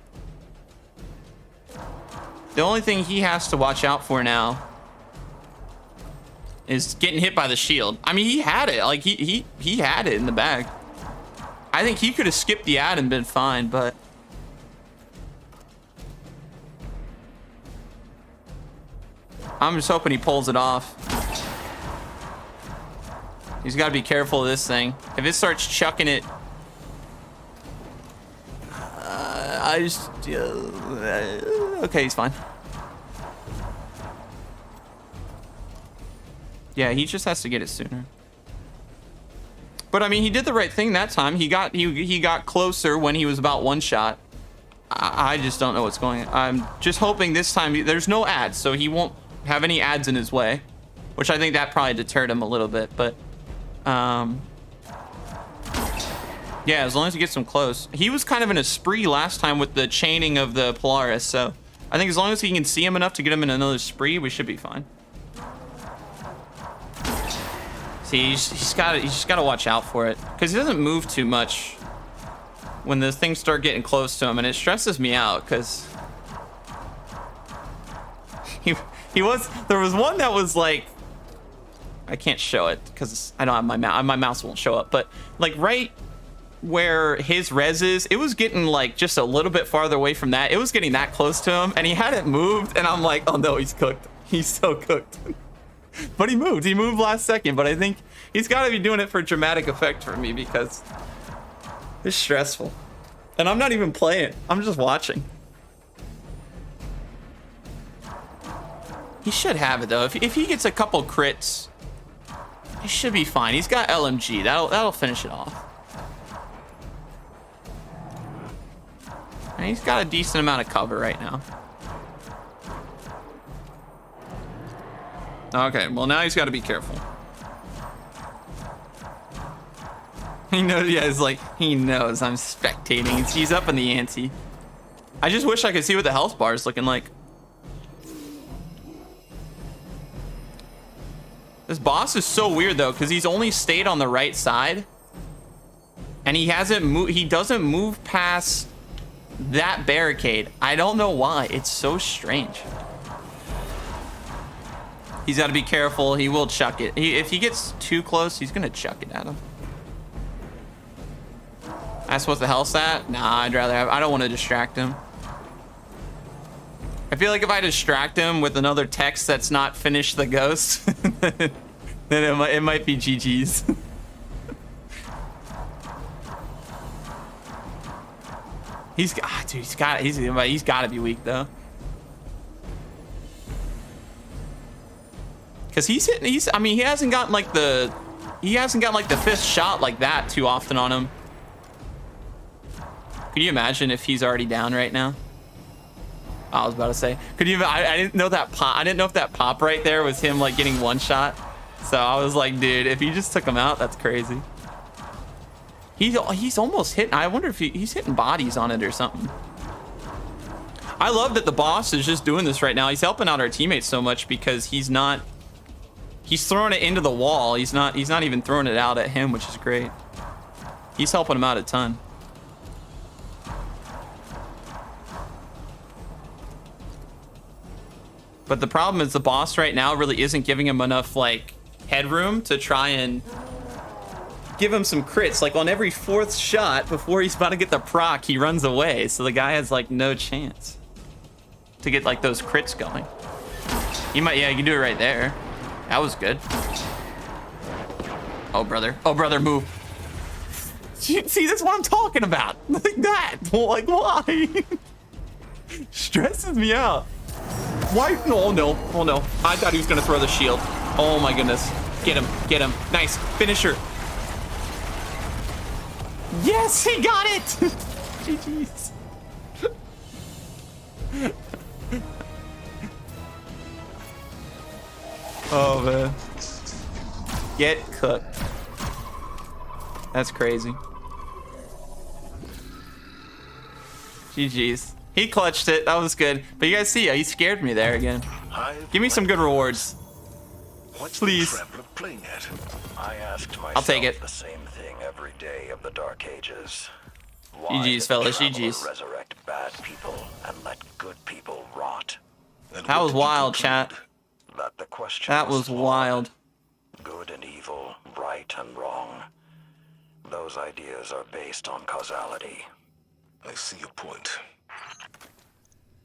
The only thing he has to watch out for now is getting hit by the shield. I mean, he had it. Like he had it in the bag. I think he could have skipped the ad and been fine, but. I'm just hoping he pulls it off. He's got to be careful of this thing. If it starts chucking it... okay, he's fine. Yeah, he just has to get it sooner. But, I mean, he did the right thing that time. He got closer when he was about one shot. I just don't know what's going on. I'm just hoping this time... There's no ads, so he won't have any ads in his way, which I think that probably deterred him a little bit, but yeah, as long as he gets him close. He was kind of in a spree last time with the chaining of the Polaris, so I think as long as he can see him enough to get him in another spree, we should be fine. See, he's just got to watch out for it, because he doesn't move too much when the things start getting close to him, and it stresses me out, because there was one that was like, I can't show it because I don't have my mouse won't show up, but like right where his res is, it was getting like just a little bit farther away from that. It was getting that close to him and he hadn't moved, and I'm like, oh no, he's cooked. He's so cooked. But he moved last second, but I think he's got to be doing it for dramatic effect for me because it's stressful. And I'm not even playing, I'm just watching. He should have it though. If he gets a couple crits, he should be fine. He's got LMG. That'll finish it off. And he's got a decent amount of cover right now. Okay, well now he's got to be careful. He knows. Yeah, it's like he knows I'm spectating. He's up in the ante. I just wish I could see what the health bar is looking like. This boss is so weird though, because he's only stayed on the right side, and he hasn't moved. He doesn't move past that barricade. I don't know why. It's so strange. He's got to be careful. He will chuck it. If he gets too close, he's gonna chuck it at him. That's what the hell's at? Nah, I'd rather have. I don't want to distract him. I feel like if I distract him with another text that's not finish the ghost, then it might be GG's. He's got to be weak though. Cause I mean, he hasn't gotten like the fifth shot like that too often on him. Could you imagine if he's already down right now? I was about to say, could you? I didn't know that pop. I didn't know if that pop right there was him like getting one shot. So I was like, dude, if you just took him out, that's crazy. He's almost hitting. I wonder if he's hitting bodies on it or something. I love that the boss is just doing this right now. He's helping out our teammates so much because he's throwing it into the wall. He's not even throwing it out at him, which is great. He's helping him out a ton. But the problem is the boss right now really isn't giving him enough like headroom to try and give him some crits. Like on every 4th shot before he's about to get the proc, he runs away. So the guy has like no chance to get like those crits going. You might, yeah, you can do it right there. That was good. Oh, brother, move. See, that's what I'm talking about. Like that. Like, why? Stresses me out. Why? Oh, no. Oh, no. I thought he was going to throw the shield. Oh, my goodness. Get him. Nice. Finisher. Yes, he got it. GG's. Oh, man. Get cooked. That's crazy. GG's. He clutched it. That was good. But you guys see, he scared me there again. Give me some good rewards. Please. I asked myself I'll take it. the same thing every day of the Dark Ages. GG's, fellas. GG's. Resurrect bad people and let good people rot. That was wild, chat. That the question That was wild. Good and evil, right and wrong. Those ideas are based on causality. I see your point.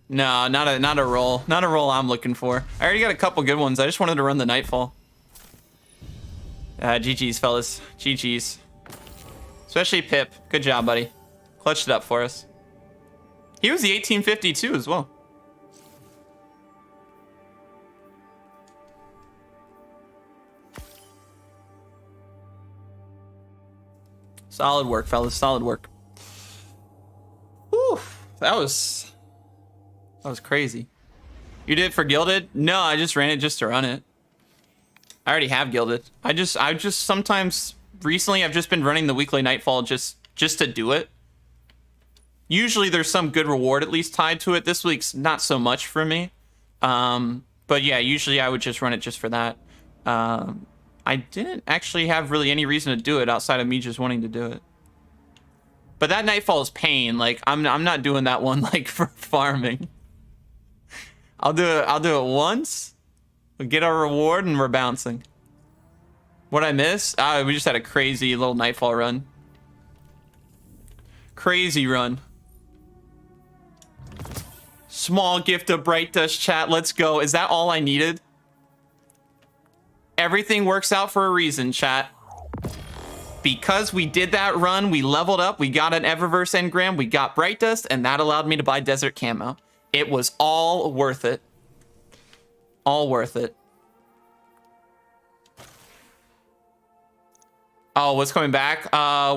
No, not a roll. Not a roll I'm looking for. I already got a couple good ones. I just wanted to run the Nightfall. GG's, fellas. GG's. Especially Pip. Good job, buddy. Clutched it up for us. He was the 1852 as well. Solid work, fellas. Solid work. Whew. That was crazy. You did it for Gilded? No, I just ran it just to run it. I already have Gilded. I just sometimes recently I've just been running the weekly Nightfall just to do it. Usually there's some good reward at least tied to it. This week's not so much for me. But yeah, usually I would just run it just for that. I didn't actually have really any reason to do it outside of me just wanting to do it. But that Nightfall is pain. Like I'm not doing that one like for farming. I'll do it once. We'll get our reward and we're bouncing. What I miss? We just had a crazy little Nightfall run. Crazy run. Small gift of Bright Dust, chat. Let's go. Is that all I needed? Everything works out for a reason, chat. Because we did that run, we leveled up, we got an Eververse engram, we got Bright Dust, and that allowed me to buy Desert Camo. It was all worth it. All worth it. Oh, what's coming back?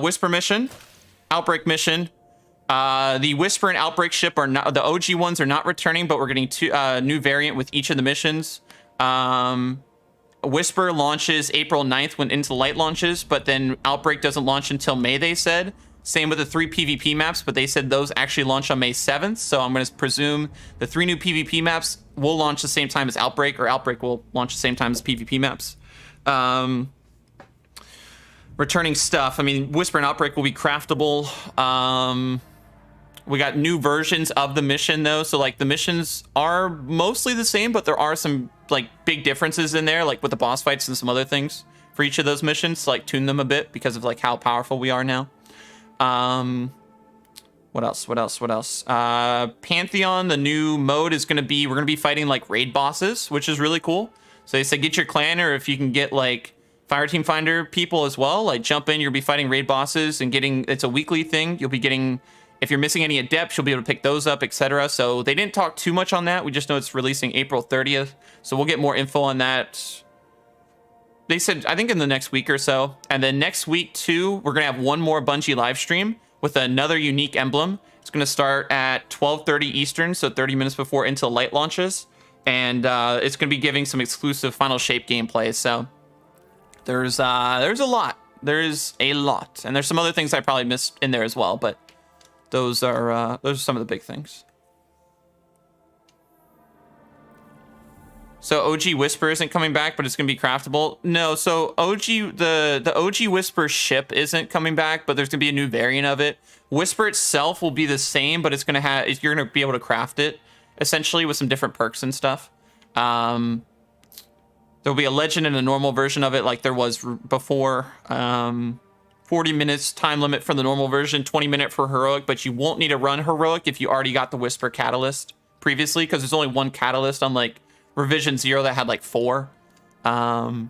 Whisper mission, Outbreak mission. The Whisper and Outbreak ship are not, the OG ones are not returning, but we're getting two new variant with each of the missions. Whisper launches April 9th when Into the Light launches, but then Outbreak doesn't launch until May, they said. Same with the 3 PvP maps, but they said those actually launch on May 7th, so I'm going to presume the 3 new PvP maps will launch the same time as Outbreak, or Outbreak will launch the same time as PvP maps. Returning stuff. I mean, Whisper and Outbreak will be craftable. We got new versions of the mission, though, so like the missions are mostly the same, but there are some like big differences in there, like with the boss fights and some other things for each of those missions to like tune them a bit because of like how powerful we are now. What else? Pantheon, the new mode is going to be, we're going to be fighting like raid bosses, which is really cool. So they said get your clan, or if you can get like Fireteam Finder people as well, like jump in, you'll be fighting raid bosses and getting, it's a weekly thing. You'll be getting, if you're missing any adepts, you'll be able to pick those up, etc. So they didn't talk too much on that. We just know it's releasing April 30th. So we'll get more info on that. They said, I think in the next week or so. And then next week too, we're going to have one more Bungie live stream with another unique emblem. It's going to start at 12:30 Eastern, so 30 minutes before Into the Light launches. And it's going to be giving some exclusive Final Shape gameplay. So there's a lot. There's a lot. And there's some other things I probably missed in there as well, but those are some of the big things. So OG Whisper isn't coming back, but it's going to be craftable. No, so the OG Whisper ship isn't coming back, but there's going to be a new variant of it. Whisper itself will be the same, but it's going to have, you're going to be able to craft it essentially with some different perks and stuff. There'll be a legend and a normal version of it like there was before. 40 minutes time limit for the normal version, 20-minute for heroic, but you won't need to run heroic if you already got the Whisper Catalyst previously, because there's only one catalyst, unlike revision 0 that had like 4. That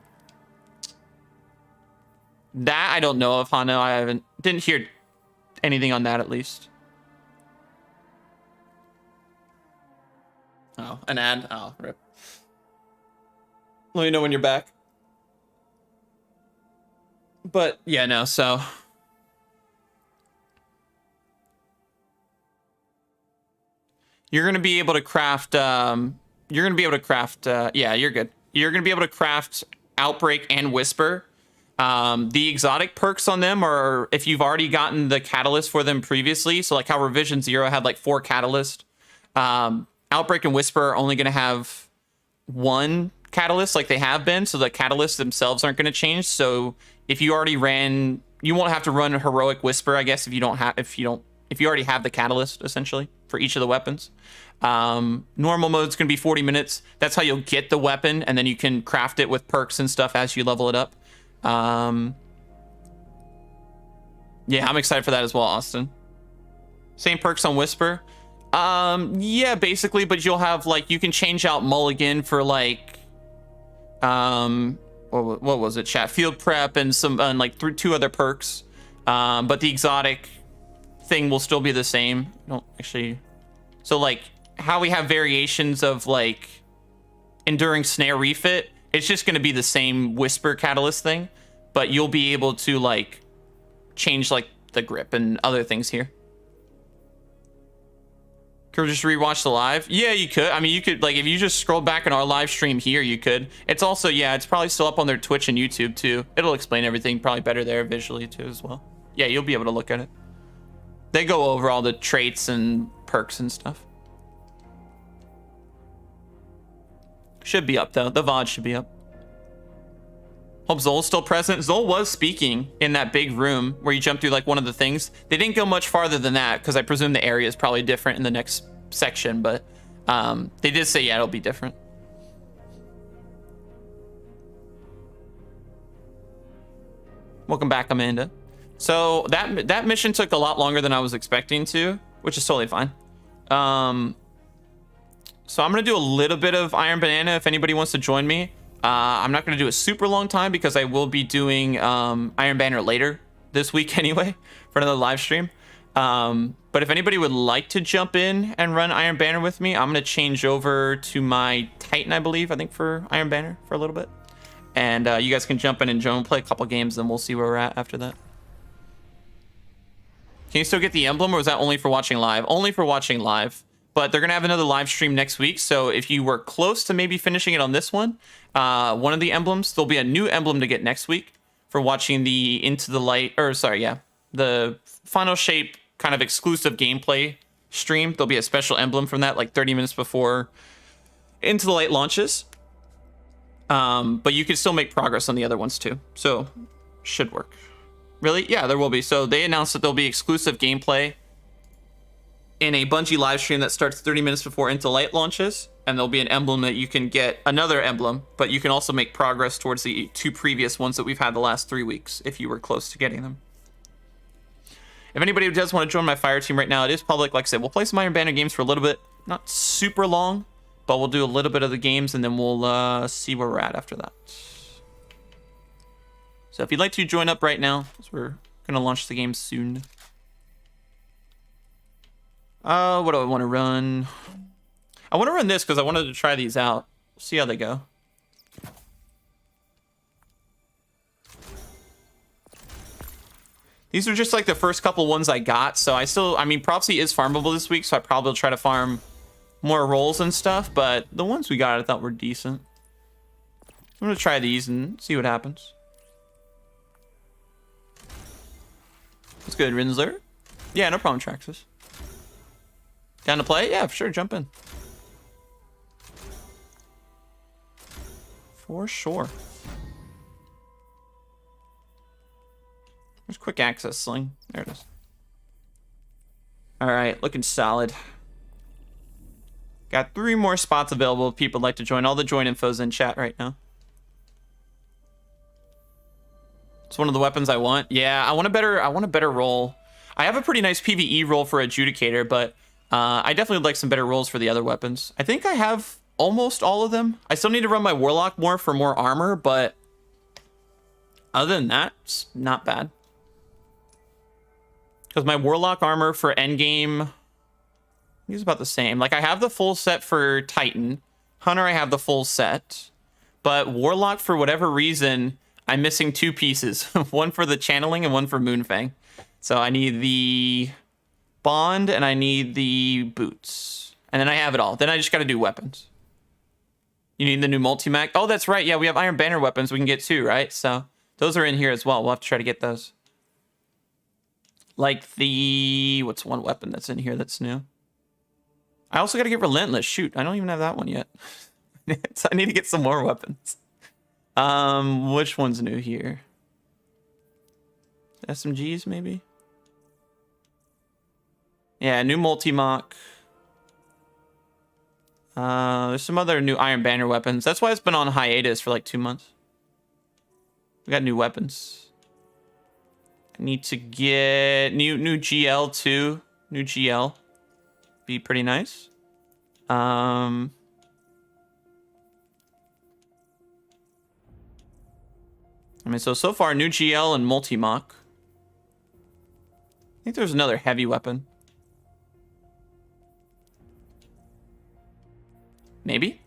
I don't know of, Hano. I didn't hear anything on that, at least. Oh, an ad? Oh, rip. Let me know when you're back. But yeah, no, so you're gonna be able to craft yeah, you're good. You're gonna be able to craft Outbreak and Whisper. The exotic perks on them are if you've already gotten the catalyst for them previously, so like how revision 0 had like 4 catalysts. Outbreak and Whisper are only gonna have 1 catalyst like they have been, so the catalysts themselves aren't going to change. So if you already ran, you won't have to run a heroic Whisper, I guess, if you already have the catalyst essentially for each of the weapons. Normal mode's going to be 40 minutes. That's how you'll get the weapon, and then you can craft it with perks and stuff as you level it up. Yeah, I'm excited for that as well, Austin. Same perks on Whisper. Yeah, basically, but you'll have like, you can change out Mulligan for like what was it, chat? Field prep and some like 2 other perks. But the exotic thing will still be the same. Don't actually. So like how we have variations of like enduring snare refit, it's just going to be the same Whisper catalyst thing, but you'll be able to like change like the grip and other things here. Could we just rewatch the live? Yeah, you could. I mean, you could, like, if you just scroll back in our live stream here, you could. It's also, yeah, it's probably still up on their Twitch and YouTube, too. It'll explain everything probably better there visually, too, as well. Yeah, you'll be able to look at it. They go over all the traits and perks and stuff. Should be up, though. The VOD should be up. Hope Zol's still present. Zol was speaking in that big room where you jump through like one of the things. They didn't go much farther than that because I presume the area is probably different in the next section, but they did say, yeah, it'll be different. Welcome back, Amanda. So that mission took a lot longer than I was expecting to, which is totally fine. So I'm gonna do a little bit of Iron Banana if anybody wants to join me. I'm not going to do a super long time because I will be doing Iron Banner later this week anyway for another live stream. But if anybody would like to jump in and run Iron Banner with me, I'm going to change over to my Titan, I believe, I think, for Iron Banner for a little bit. And you guys can jump in and join, play a couple games, then we'll see where we're at after that. Can you still get the emblem, or is that only for watching live? Only for watching live. But they're going to have another live stream next week, so if you were close to maybe finishing it on this one of the emblems, there'll be a new emblem to get next week for watching the the Final Shape kind of exclusive gameplay stream. There'll be a special emblem from that, like 30 minutes before Into the Light launches. But you can still make progress on the other ones too, so should work. Really? Yeah, there will be. So they announced that there'll be exclusive gameplay in a Bungie live stream that starts 30 minutes before Into Light launches, and there'll be an emblem that you can get, another emblem, but you can also make progress towards the 2 previous ones that we've had the last 3 weeks if you were close to getting them. If anybody does want to join my fire team right now, it is public. Like I said, we'll play some Iron Banner games for a little bit, not super long, but we'll do a little bit of the games and then we'll see where we're at after that. So if you'd like to join up right now, we're going to launch the game soon. What do I want to run? I want to run this because I wanted to try these out. See how they go. These are just like the first couple ones I got. So I mean, Prophecy is farmable this week, so I probably will try to farm more rolls and stuff. But the ones we got I thought were decent. I'm going to try these and see what happens. That's good, Rinsler. Yeah, no problem, Traxxas. Down to play? Yeah, for sure. Jump in. For sure. There's quick access sling. There it is. All right, looking solid. Got 3 more spots available if people would like to join. All the join info's in chat right now. It's one of the weapons I want. Yeah, I want a better roll. I have a pretty nice PvE roll for Adjudicator, but I definitely would like some better rolls for the other weapons. I think I have almost all of them. I still need to run my Warlock more for more armor, but other than that, it's not bad. Because my Warlock armor for endgame is about the same. Like, I have the full set for Titan. Hunter, I have the full set. But Warlock, for whatever reason, I'm missing 2 pieces. One for the channeling and one for Moonfang. So I need the bond and I need the boots. And then I have it all. Then I just got to do weapons. You need the new multi-mac. Oh, that's right. Yeah, we have Iron Banner weapons we can get too, right? So those are in here as well. We'll have to try to get those. Like the... What's one weapon that's in here that's new? I also got to get Relentless. Shoot, I don't even have that one yet. So I need to get some more weapons. Which one's new here? SMGs, maybe? Yeah, new multi-mock. There's some other new Iron Banner weapons. That's why it's been on hiatus for like 2 months. We got new weapons. I need to get new GL too. New GL. Be pretty nice. I mean, so far, new GL and multi-mock. I think there's another heavy weapon. Maybe?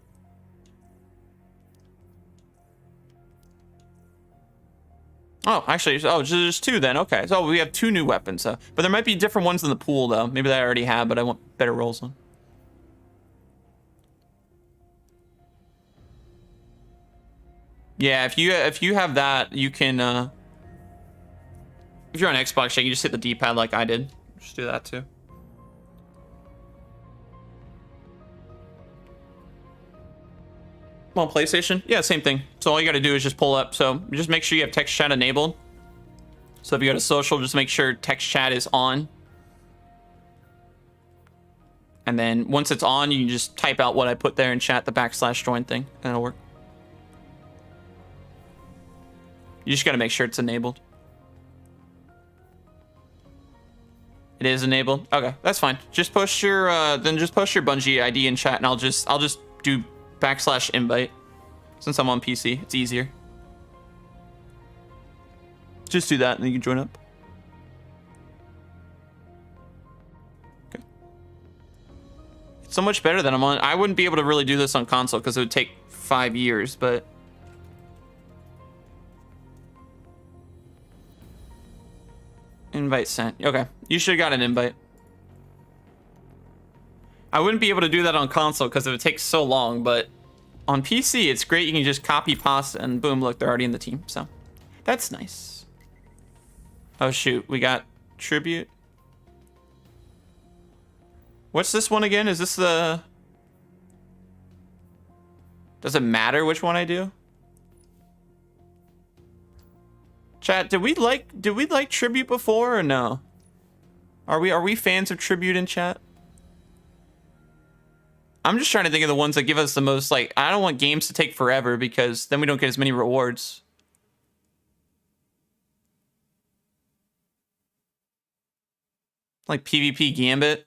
Oh, actually, oh, just 2 then. Okay, so we have 2 new weapons. But there might be different ones in the pool, though. Maybe that I already have, but I want better rolls on. Yeah, if you have that, you can, if you're on Xbox, you can just hit the D-pad like I did. Just do that too. Well, PlayStation, yeah, same thing. So all you got to do is just pull up. So just make sure you have text chat enabled. So if you go to social, just make sure text chat is on. And then once it's on, you can just type out what I put there in chat, the \join thing, and it'll work. You just got to make sure it's enabled. It is enabled. Okay, that's fine. Just post your just post your Bungie ID in chat, and I'll just do \invite since I'm on PC. It's easier. Just do that, and then you can join up. Okay. It's so much better than I'm on. I wouldn't be able to really do this on console because it would take 5 years, but. Invite sent. Okay, you should have got an invite. I wouldn't be able to do that on console because it would take so long, but on PC, it's great. You can just copy pasta and boom, look, they're already in the team. So that's nice. Oh, shoot. We got tribute. What's this one again? Is this the... Does it matter which one I do? Chat, did we like tribute before or no? Are we fans of tribute in chat? I'm just trying to think of the ones that give us the most, like, I don't want games to take forever because then we don't get as many rewards. Like PvP Gambit.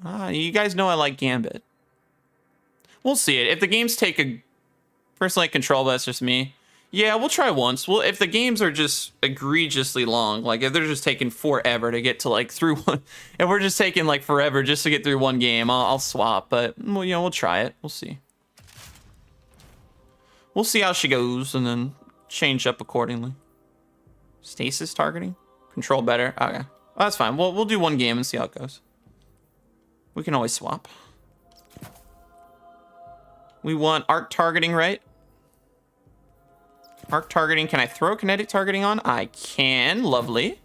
You guys know I like Gambit. We'll see it. If the games take a... Personally, control, that's just me. Yeah, we'll try once. Well, if the games are just egregiously long, like if they're just taking forever to get to like through one, if we're just taking like forever just to get through one game, I'll swap. But well, you know, we'll try it. We'll see. We'll see how she goes and then change up accordingly. Stasis targeting, control better. Okay, well, that's fine. We'll do one game and see how it goes. We can always swap. We want arc targeting, right? Arc targeting. Can I throw kinetic targeting on? I can. Lovely.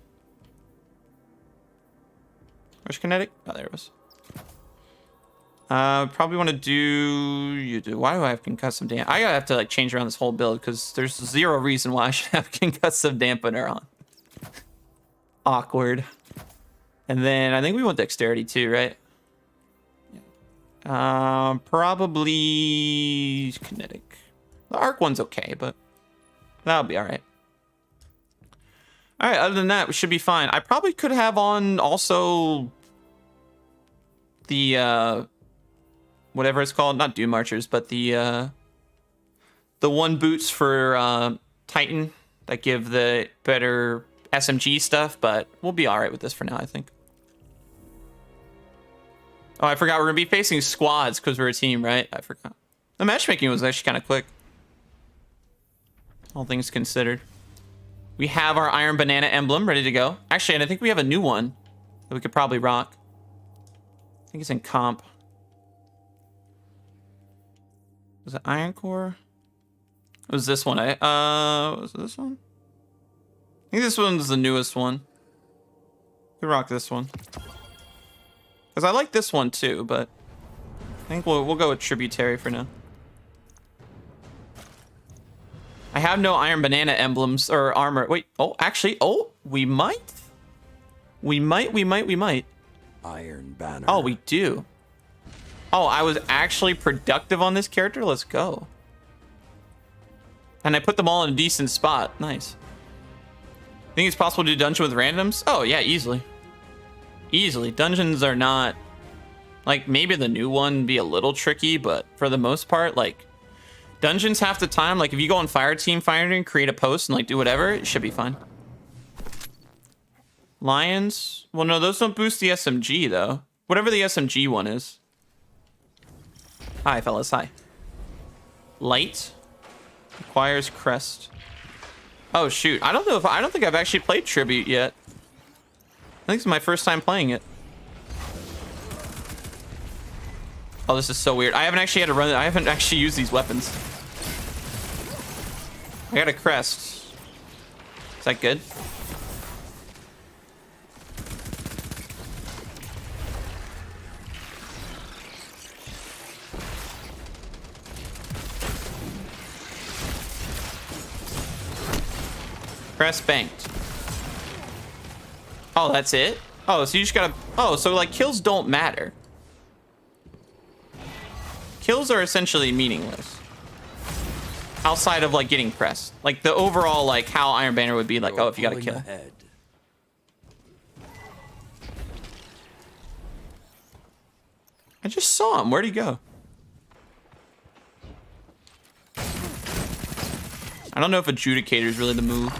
Where's kinetic? Oh, there it was. Probably want to do... Why do I have concussive damp? I gotta have to like change around this whole build because there's zero reason why I should have concussive dampener on. Awkward. And then I think we want dexterity too, right? Probably kinetic. The arc one's okay, but That'll be all right. All right, other than that, we should be fine. I probably could have on also the, whatever it's called, not Doom Marchers, but the one boots for Titan that give the better SMG stuff, but we'll be all right with this for now, I think. Oh, I forgot we're going to be facing squads because we're a team, right? I forgot. The matchmaking was actually kind of quick. All things considered. We have our Iron Banana emblem ready to go. Actually, and I think we have a new one that we could probably rock. I think it's in comp. Was it Iron Core? It was this one. Was it this one? I think this one's the newest one. We rock this one. Because I like this one too, but I think we'll go with Tributary for now. I have no Iron Banana emblems or armor. Wait, oh, actually, oh, we might. We might. Iron Banner. Oh, we do. Oh, I was actually productive on this character. Let's go. And I put them all in a decent spot. Nice. Think it's possible to do dungeon with randoms? Oh, yeah, easily. Easily. Dungeons are not... Like, maybe the new one be a little tricky, but for the most part, like... Dungeons half the time, like if you go on Fireteam Finder and create a post and like do whatever, it should be fine. Lions? Well, no, those don't boost the SMG though. Whatever the SMG one is. Hi, fellas, hi. Light. Requires crest. Oh shoot, I don't think I've actually played Tribute yet. I think it's my first time playing it. Oh, this is so weird. I haven't actually had to run it. I haven't actually used these weapons. I got a crest. Is that good? Crest banked. Oh, that's it? Oh, so you just gotta... Oh, so like kills don't matter. Kills are essentially meaningless. Outside of like getting pressed. Like the overall like how Iron Banner would be like, oh, if you got a kill. Ahead. I just saw him. Where'd he go? I don't know if Adjudicator is really the move.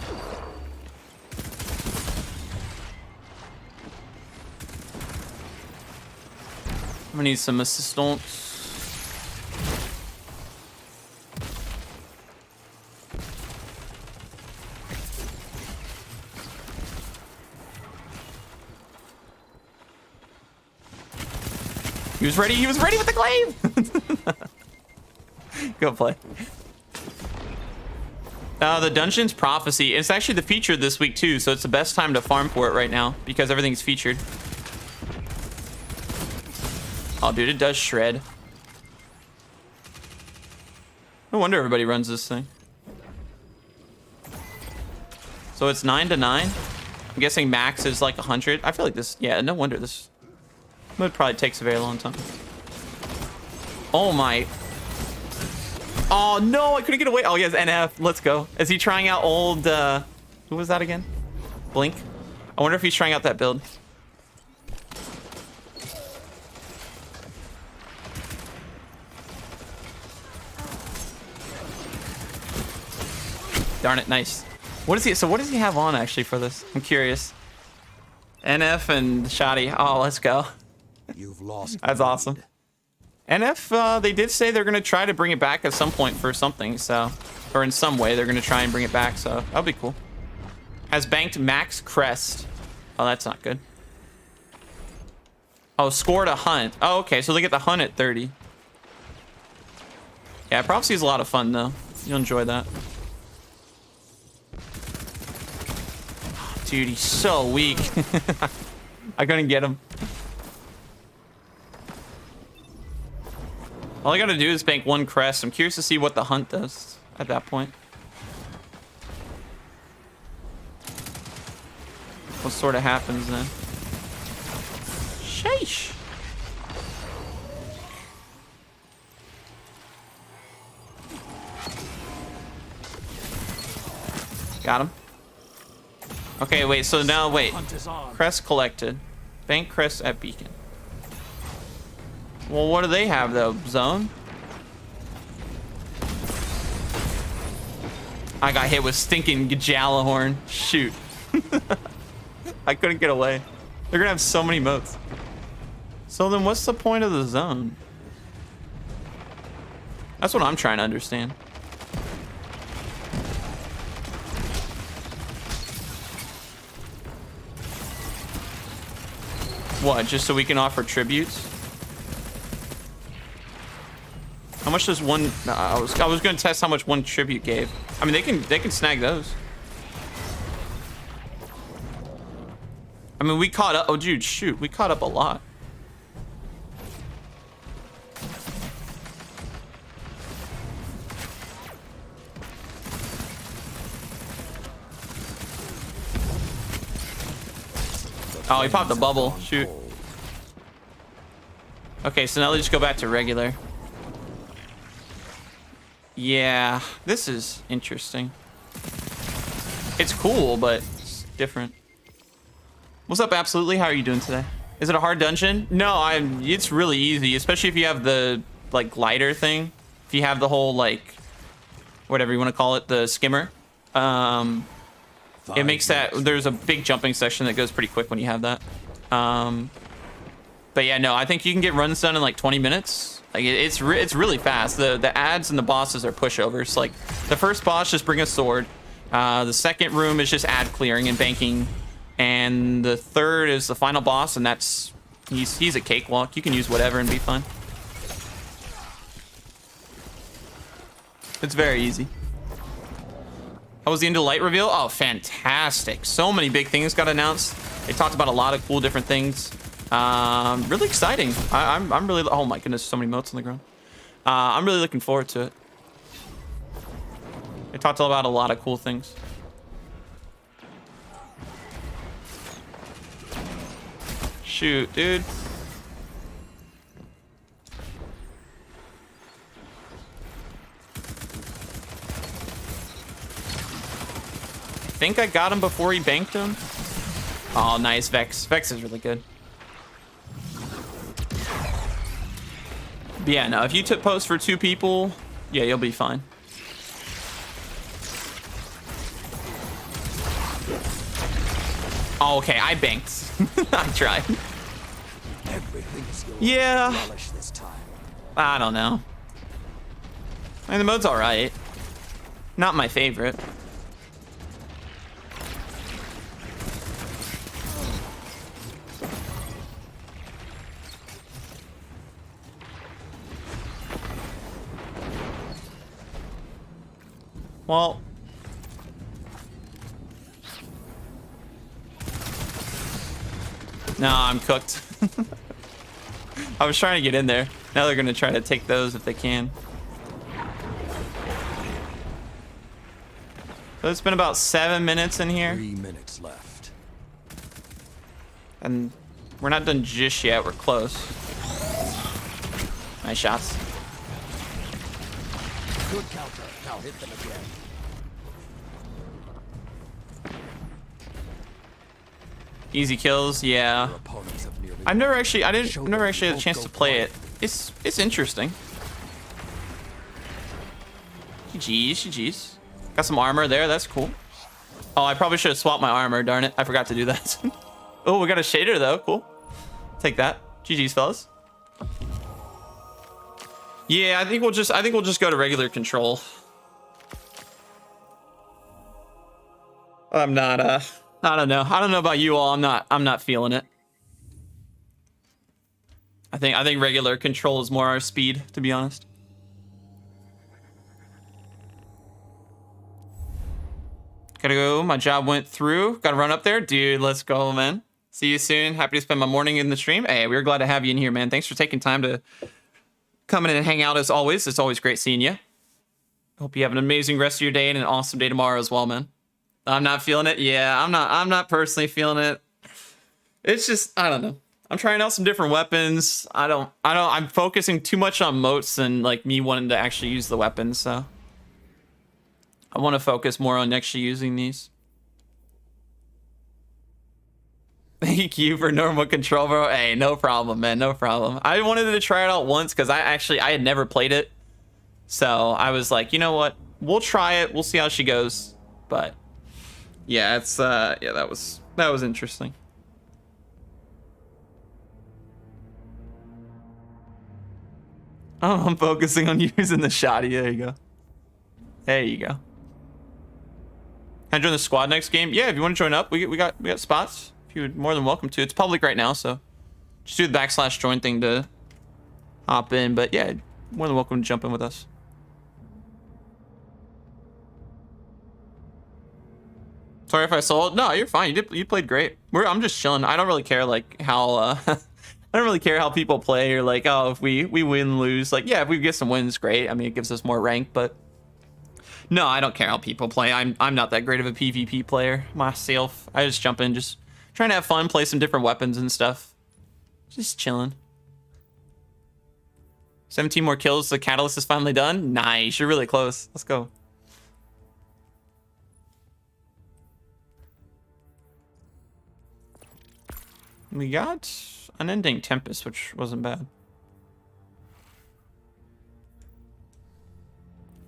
I'm gonna need some assistance. He was ready with the glaive! Go play. The Dungeon's Prophecy. It's actually the feature this week too, so it's the best time to farm for it right now because everything's featured. Oh, dude, it does shred. No wonder everybody runs this thing. So it's 9 to 9. I'm guessing max is like 100. I feel like this, yeah, no wonder this mode probably takes a very long time. Oh my. Oh no, I couldn't get away. Oh, he has NF. Let's go. Is he trying out old, who was that again? Blink? I wonder if he's trying out that build. Darn it, nice. What is he, so what does he have on actually for this? I'm curious. NF and Shoddy. Oh, let's go. You've lost. That's awesome. NF, they did say they're going to try to bring it back at some point for something, so... Or in some way, they're going to try and bring it back, so that'll be cool. Has banked max crest. Oh, that's not good. Oh, scored a hunt. Oh, okay, so they get the hunt at 30. Yeah, Prophecy is a lot of fun, though. You'll enjoy that. Dude, he's so weak. I couldn't get him. All I gotta do is bank one crest. I'm curious to see what the hunt does at that point. What sort of happens then? Sheesh. Got him. Okay, wait, so now, wait. Hunt is on. Crest collected. Bank crest at beacon. Well, what do they have, though? Zone? I got hit with stinking Gajalahorn. Shoot. I couldn't get away. They're gonna have so many moats. So then what's the point of the zone? That's what I'm trying to understand. What, just so we can offer tributes? How much does one? I was gonna test how much one tribute gave. I mean, they can snag those. I mean, we caught up. Oh, dude, shoot, we caught up a lot. Oh, he popped the bubble. Shoot. Okay, so now let's just go back to regular. Yeah, this is interesting. It's cool, but it's different. What's up, Absolutely? How are you doing today? Is it a hard dungeon? No, it's really easy, especially if you have the, like, glider thing. If you have the whole, like, whatever you want to call it, the skimmer. It makes that, there's a big jumping section that goes pretty quick when you have that. But yeah, no, I think you can get runs done in like 20 minutes. Like it's really fast. The ads and the bosses are pushovers. Like the first boss, just bring a sword. The second room is just ad clearing and banking. And the third is the final boss, and that's, he's a cakewalk. You can use whatever and be fine. It's very easy. How was the Into Light reveal? Oh, fantastic. So many big things got announced. They talked about a lot of cool different things. Really exciting. I'm really, oh my goodness, so many moats on the ground. I'm really looking forward to it. They talked about a lot of cool things. Shoot, dude. I think I got him before he banked him. Oh, nice. Vex. Vex is really good. But yeah, no, if you took post for 2 people, yeah, you'll be fine. Oh, okay, I banked. I tried. Yeah. I don't know. I mean, the mode's alright. Not my favorite. Well, no, I'm cooked. I was trying to get in there. Now they're gonna try to take those if they can. So it's been about 7 minutes in here. 3 minutes left. And we're not done just yet. We're close. Nice shots. Good counter. Now hit them again. Easy kills, yeah. I've never actually had a chance to play it. It's interesting. GG's. Got some armor there, that's cool. Oh, I probably should have swapped my armor, darn it. I forgot to do that. Oh, we got a shader though, cool. Take that. GG's, fellas. Yeah, I think we'll just go to regular control. I'm not I don't know about you all. I'm not feeling it. I think regular control is more our speed, to be honest. Gotta go. My job went through. Gotta run up there. Dude, let's go, man. See you soon. Happy to spend my morning in the stream. Hey, we're glad to have you in here, man. Thanks for taking time to come in and hang out as always. It's always great seeing you. Hope you have an amazing rest of your day and an awesome day tomorrow as well, man. I'm not feeling it. Yeah, I'm not personally feeling it. It's just, I don't know. I'm trying out some different weapons. I'm focusing too much on moats than like me wanting to actually use the weapons, so. I want to focus more on actually using these. Thank you for normal control, bro. Hey, no problem, man. No problem. I wanted to try it out once because I had never played it. So I was like, you know what? We'll try it. We'll see how she goes. But yeah, it's yeah, that was interesting. Oh, I'm focusing on using the shoddy. There you go. There you go. Can I join the squad next game? Yeah, if you want to join up, we got spots. If you're more than welcome to. It's public right now, so just do the /join thing to hop in. But yeah, more than welcome to jump in with us. Sorry if I sold. No, you're fine. You played great. I'm just chilling. I don't really care like how I don't really care how people play or like, oh, if we win, lose. Like, yeah, if we get some wins, great. I mean, it gives us more rank, but no, I don't care how people play. I'm not that great of a PvP player myself. I just jump in, just trying to have fun, play some different weapons and stuff. Just chilling. 17 more kills. The catalyst is finally done. Nice. You're really close. Let's go. We got Unending Tempest, which wasn't bad.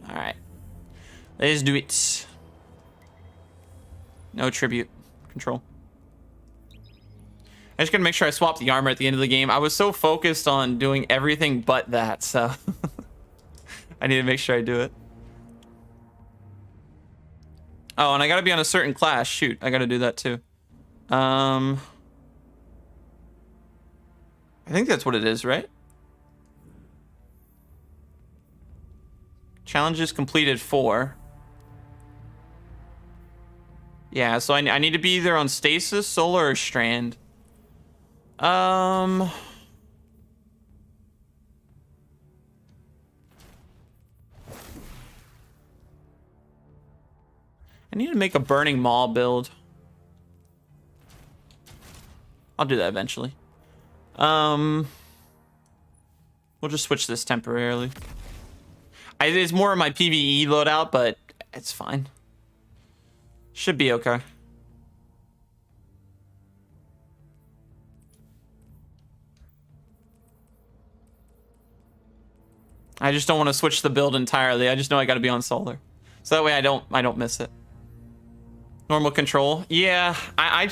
All right. Let's do it. No tribute. Control. I just gotta make sure I swap the armor at the end of the game. I was so focused on doing everything but that, so I need to make sure I do it. Oh, and I gotta be on a certain class. Shoot, I gotta do that too. I think that's what it is, right? Challenges completed 4. Yeah, so I need to be either on Stasis, Solar, or Strand. I need to make a Burning Maw build. I'll do that eventually. We'll just switch this temporarily. It's more of my PvE loadout, but it's fine. Should be okay. I just don't want to switch the build entirely. I just know I got to be on Solar, so that way I don't miss it. Normal control. Yeah, I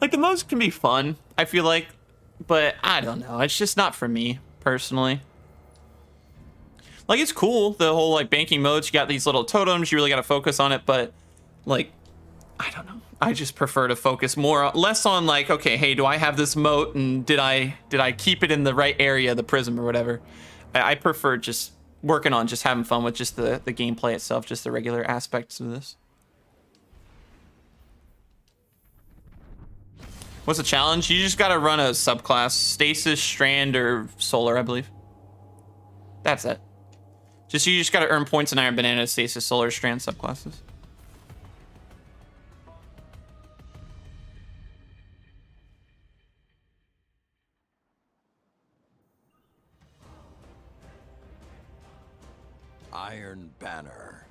like the modes can be fun, I feel like, but I don't know. It's just not for me personally. Like, it's cool, the whole like banking modes. You got these little totems. You really got to focus on it, but like, I don't know. I just prefer to focus less on like, okay, hey, do I have this moat and did I keep it in the right area, the prism or whatever. I prefer just working on just having fun with just the gameplay itself, just the regular aspects of this. What's the challenge? You just gotta run a subclass. Stasis, Strand, or Solar, I believe. That's it. You just gotta earn points in Iron Banana, Stasis, Solar, Strand subclasses. Iron Banner.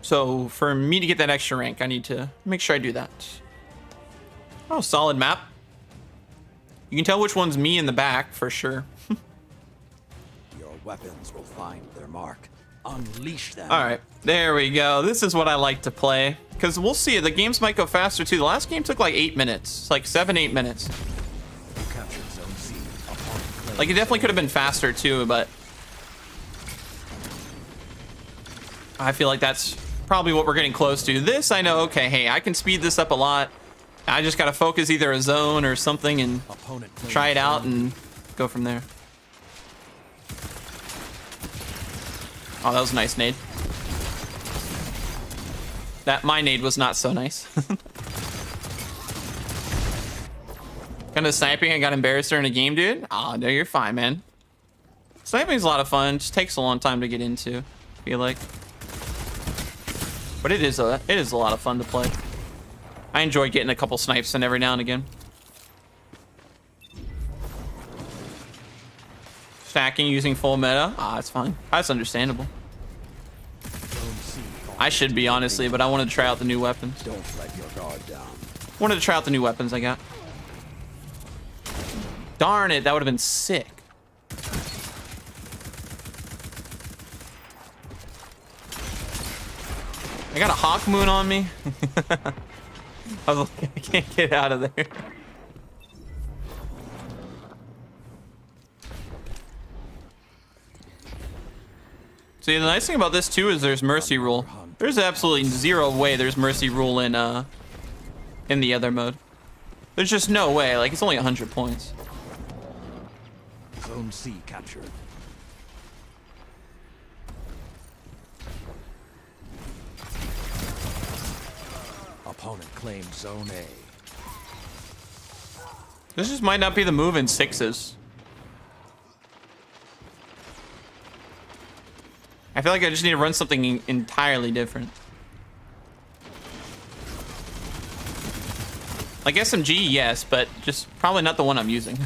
So for me to get that extra rank, I need to make sure I do that. Oh, solid map. You can tell which one's me in the back for sure. Your weapons will find their mark. Unleash them. All right, there we go. This is what I like to play, because we'll see. The games might go faster too. The last game took like 8 minutes. It's like 7-8 minutes. Like, it definitely could have been faster too, but I feel like that's probably what we're getting close to. This, I know, okay, hey, I can speed this up a lot. I just gotta focus either a zone or something and try it out and go from there. Oh, that was a nice nade. My nade was not so nice. Kind of sniping, I got embarrassed during a game, dude. Oh, no, you're fine, man. Sniping's a lot of fun. Just takes a long time to get into, I feel like. But it is a lot of fun to play. I enjoy getting a couple snipes in every now and again. stacking using full meta. Ah, that's fine. That's understandable. I should be, honestly, but I wanted to try out the new weapons. Don't let your guard down. Wanted to try out the new weapons I got. Darn it, that would have been sick. I got a Hawk Moon on me. I was like, I can't get out of there. See, the nice thing about this too is there's mercy rule. There's absolutely zero way there's mercy rule in the other mode. There's just no way. Like, it's only 100 points. Zone C captured. Opponent claimed Zone A. This just might not be the move in 6s. I feel like I just need to run something entirely different. Like SMG, yes, but just probably not the one I'm using.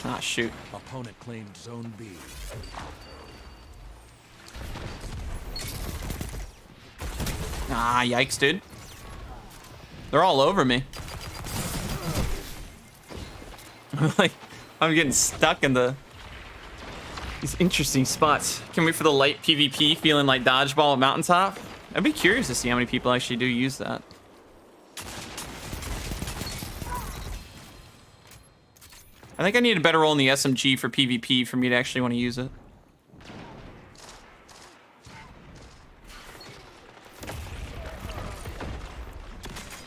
Ah, shoot. Opponent claimed Zone B. Ah, yikes, dude. They're all over me. Like, I'm getting stuck in these interesting spots. Can't wait for the light PvP, feeling like dodgeball at Mountaintop. I'd be curious to see how many people actually do use that. I think I need a better role in the SMG for PvP for me to actually want to use it.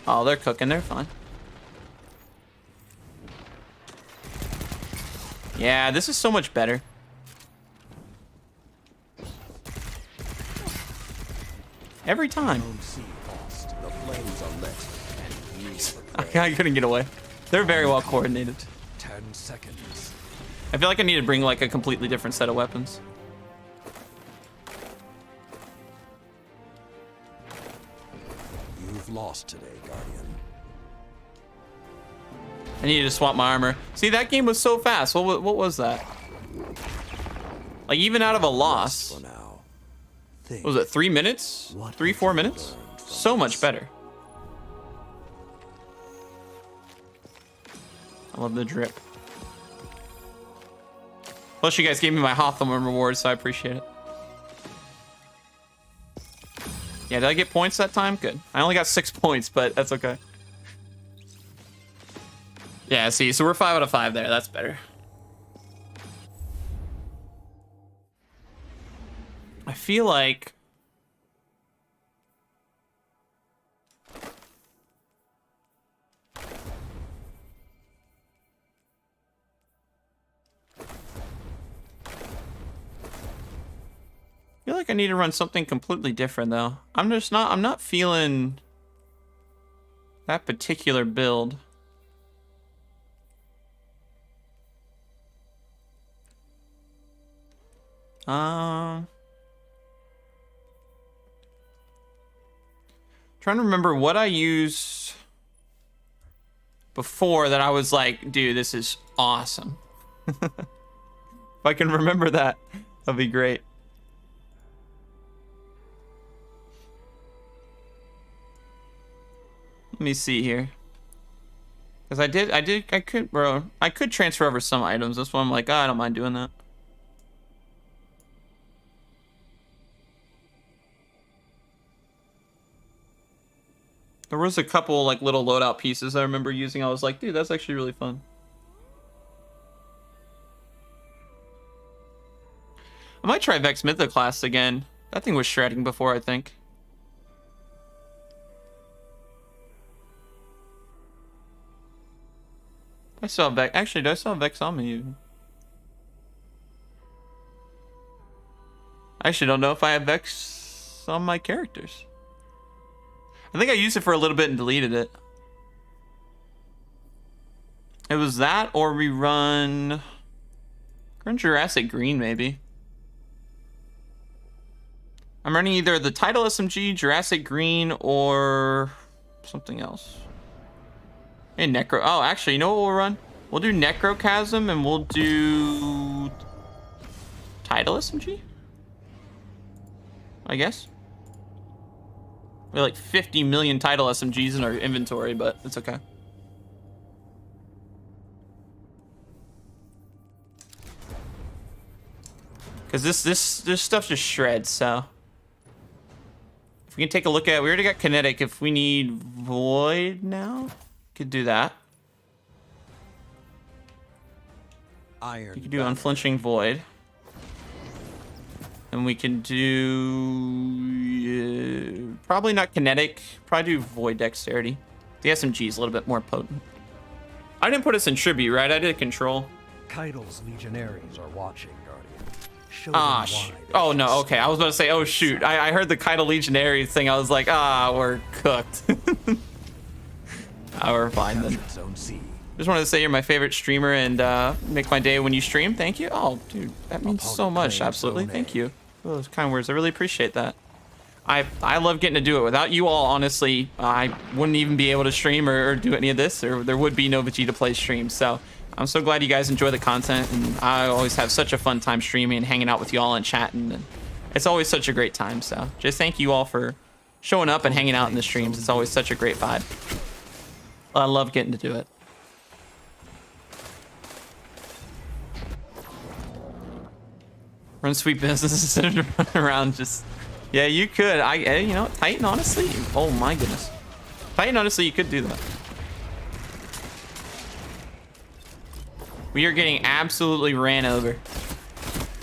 Oh, they're cooking. They're fine. Yeah, this is so much better. Every time. I couldn't get away. They're very well coordinated. 10 seconds. I feel like I need to bring like a completely different set of weapons. You've lost today, Guardian. I needed to swap my armor. See, that game was so fast. What was that? Like, even out of a loss. What was it, 3 minutes? 3-4 minutes? So much better. I love the drip. Plus, you guys gave me my Hawthorne reward, so I appreciate it. Yeah, did I get points that time? Good. I only got 6 points, but that's okay. Yeah, see, so we're 5 out of 5 there. That's better. I feel like... I feel like I need to run something completely different though. I'm not feeling that particular build. Trying to remember what I used before that I was like, dude, this is awesome. If I can remember that, that'd be great. Let me see here. Because I could transfer over some items. That's why I'm like, oh, I don't mind doing that. There was a couple like little loadout pieces I remember using. I was like, dude, that's actually really fun. I might try Vex Mythoclast again. That thing was shredding before, I think. I saw Vex. Actually, do I still have Vex on me even? I actually don't know if I have Vex on my characters. I think I used it for a little bit and deleted it. It was that, or we run Jurassic Green, maybe. I'm running either the Tidal SMG, Jurassic Green, or something else. Hey, Necro. Oh, actually, you know what we'll run? We'll do Necrochasm and we'll do Tidal SMG, I guess. We have like 50 million Tidal SMGs in our inventory, but it's okay. Because this stuff just shreds, so. If we can take a look at, we already got Kinetic. If we need Void now, could do that. Iron. You can do Unflinching Void. And we can do probably not Kinetic. Probably do Void Dexterity. The SMG is a little bit more potent. I didn't put us in Tribute, right? I did Control. Keitel's legionaries are watching, Guardian. Oh no, okay. I was about to say, oh shoot. I heard the Keitel Legionary thing. I was like, we're cooked. We're fine then. Just wanted to say you're my favorite streamer and make my day when you stream. Thank you. Oh, dude, that means so much. Absolutely. Thank you. Those kind words. I really appreciate that. I love getting to do it. Without you all, honestly, I wouldn't even be able to stream or do any of this, or there would be no Vegeta Play stream. So I'm so glad you guys enjoy the content, and I always have such a fun time streaming and hanging out with y'all and chatting, and it's always such a great time. So just thank you all for showing up and hanging out in the streams. It's always such a great vibe. I love getting to do it. Run sweet business instead of running around just... Yeah, you could. You know, Titan, honestly. Oh my goodness. Titan, honestly, you could do that. We are getting absolutely ran over.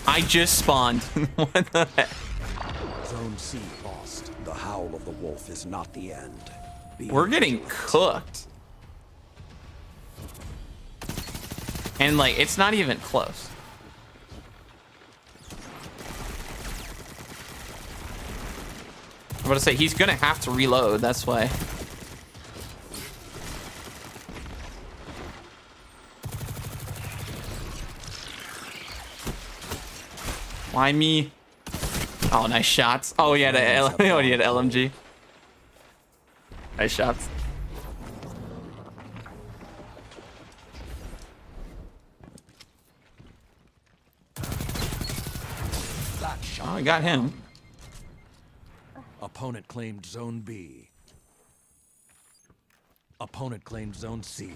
I just spawned. What the heck? Zone C lost. The howl of the wolf is not the end. We're getting cooked. And like, it's not even close. I'm about to say, he's gonna have to reload, that's why. Why me? Oh, nice shots. Oh, he had LMG. Nice shots. Oh, I got him. Opponent claimed Zone B. Opponent claimed Zone C.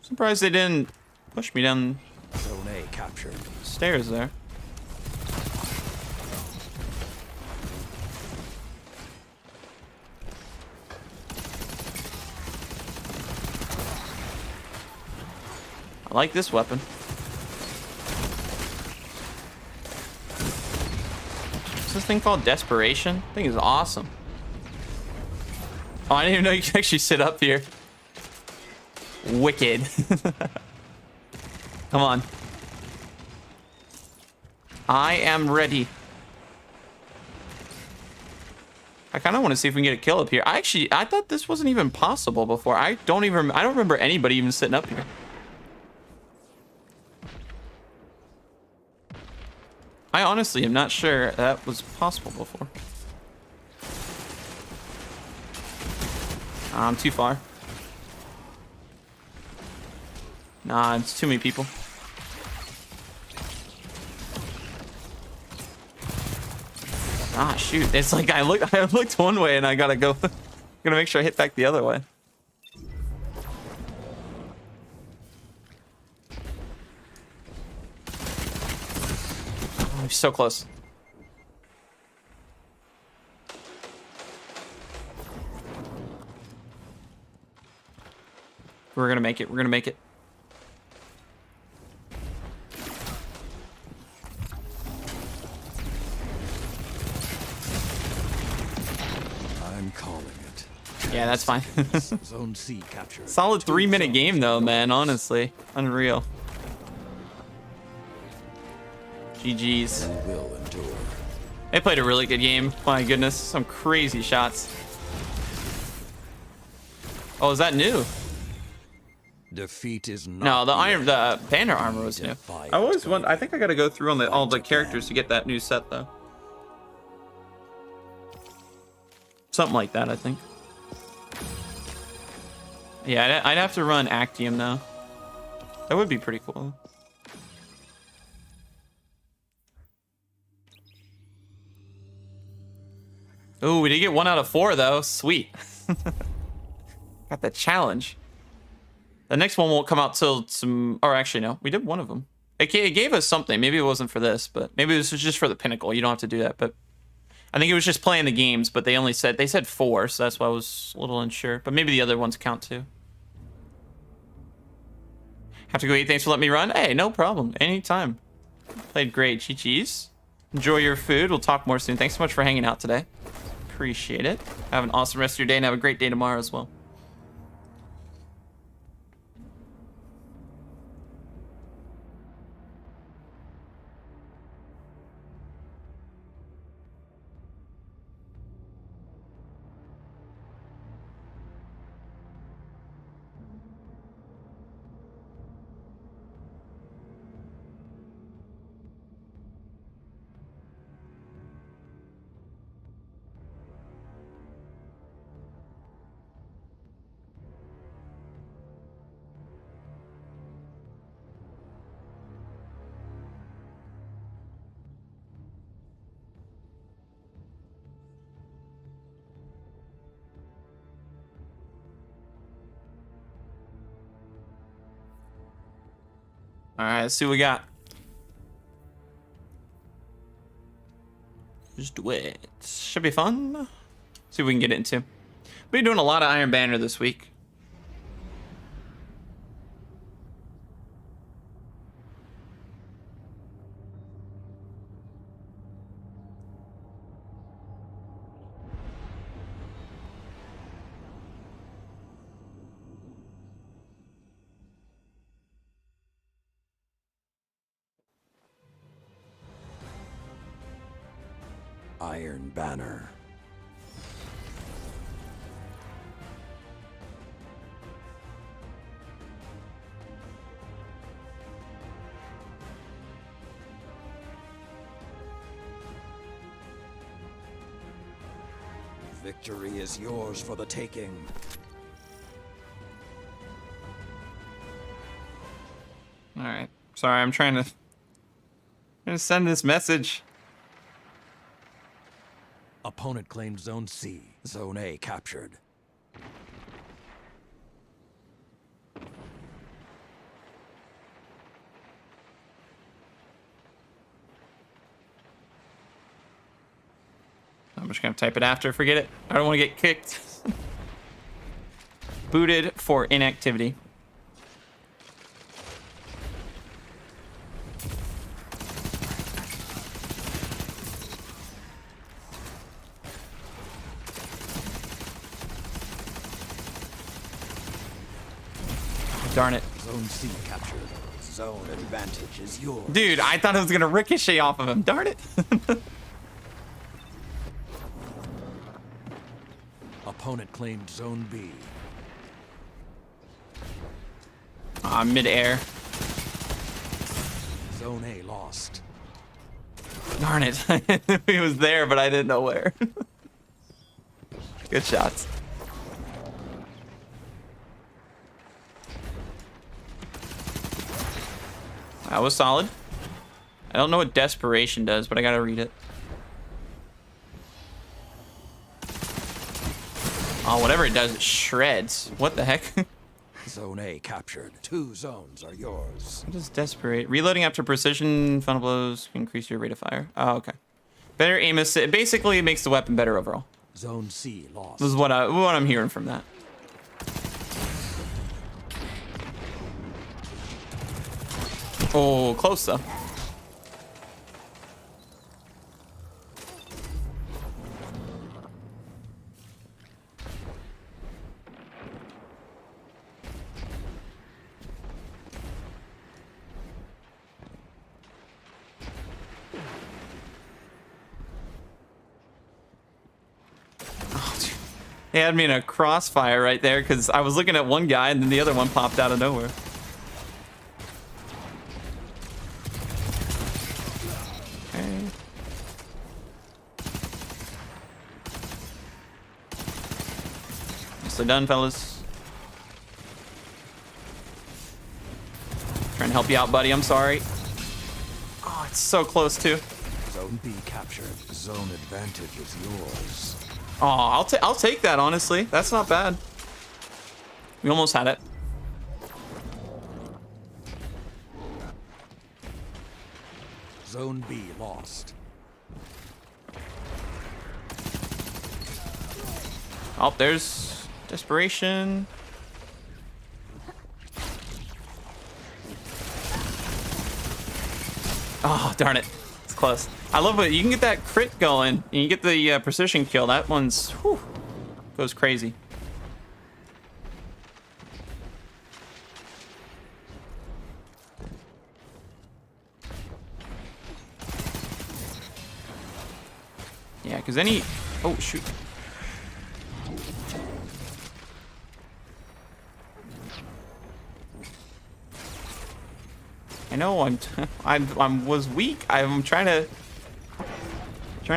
Surprised they didn't push me down Zone A captured. Stairs there. I like this weapon. What's this thing called? Desperation? This thing is awesome. Oh, I didn't even know you could actually sit up here. Wicked. Come on. I am ready. I kind of want to see if we can get a kill up here. I thought this wasn't even possible before. I don't remember anybody even sitting up here. I honestly am not sure that was possible before. I'm too far. Nah, it's too many people. Ah, shoot. It's like I looked one way and I gotta go. Gotta make sure I hit back the other way. Oh, I'm so close. We're gonna make it. We're gonna make it. I'm calling it. Yeah, that's fine. Zone C captured. Solid 3-minute game though, man. Honestly, unreal. GG's. Will endure. They played a really good game. My goodness, some crazy shots. Oh, is that new? Defeat is not. No, the banner armor was new. I always want. I think I got to go through on all the characters to get that new set though. Something like that, I think. Yeah, I'd have to run Actium now. That would be pretty cool. Oh, we did get 1 out of 4 though. Sweet. Got the challenge. The next one won't come out till some. Or actually, no, we did 1 of them. It gave us something. Maybe it wasn't for this, but maybe this was just for the pinnacle. You don't have to do that, but I think it was just playing the games. But they said 4, so that's why I was a little unsure. But maybe the other ones count too. Have to go eat. Thanks for letting me run. Hey, no problem. Anytime. Played great. GG's. Enjoy your food. We'll talk more soon. Thanks so much for hanging out today. Appreciate it. Have an awesome rest of your day and have a great day tomorrow as well. All right, let's see what we got. Just do it. Should be fun. See if we can get it into. Been doing a lot of Iron Banner this week. Iron Banner. Victory is yours for the taking. All right. Sorry, I'm trying to send this message. Opponent claimed Zone C. Zone A captured. I'm just gonna type it after. Forget it. I don't want to get kicked. Booted for inactivity. Darn it. Zone C captured. Zone advantage is yours. Dude, I thought it was gonna ricochet off of him. Darn it. Opponent claimed Zone B. Mid-air. Zone A lost. Darn it. He was there, but I didn't know where. Good shots. That was solid. I don't know what desperation does, but I gotta read it. Oh, whatever it does, it shreds. What the heck? Zone A captured. 2 zones are yours. What does desperate? Reloading after precision funnel blows increase your rate of fire. Oh, okay. Better aim assist. Basically, it makes the weapon better overall. Zone C lost. This is what I'm hearing from that. Oh, close though. They had me in a crossfire right there because I was looking at one guy and then the other one popped out of nowhere. Okay. Nicely done, fellas. Trying to help you out, buddy. I'm sorry. Oh, it's so close, too. Zone B captured. Zone advantage is yours. Oh, I'll take that, honestly. That's not bad. We almost had it. Zone B lost. Oh, there's desperation. Oh, darn it. It's close. I love it. You can get that crit going, and you get the precision kill. That one's, whew, goes crazy. Yeah, because any... Oh, shoot. I know I was weak. I'm trying to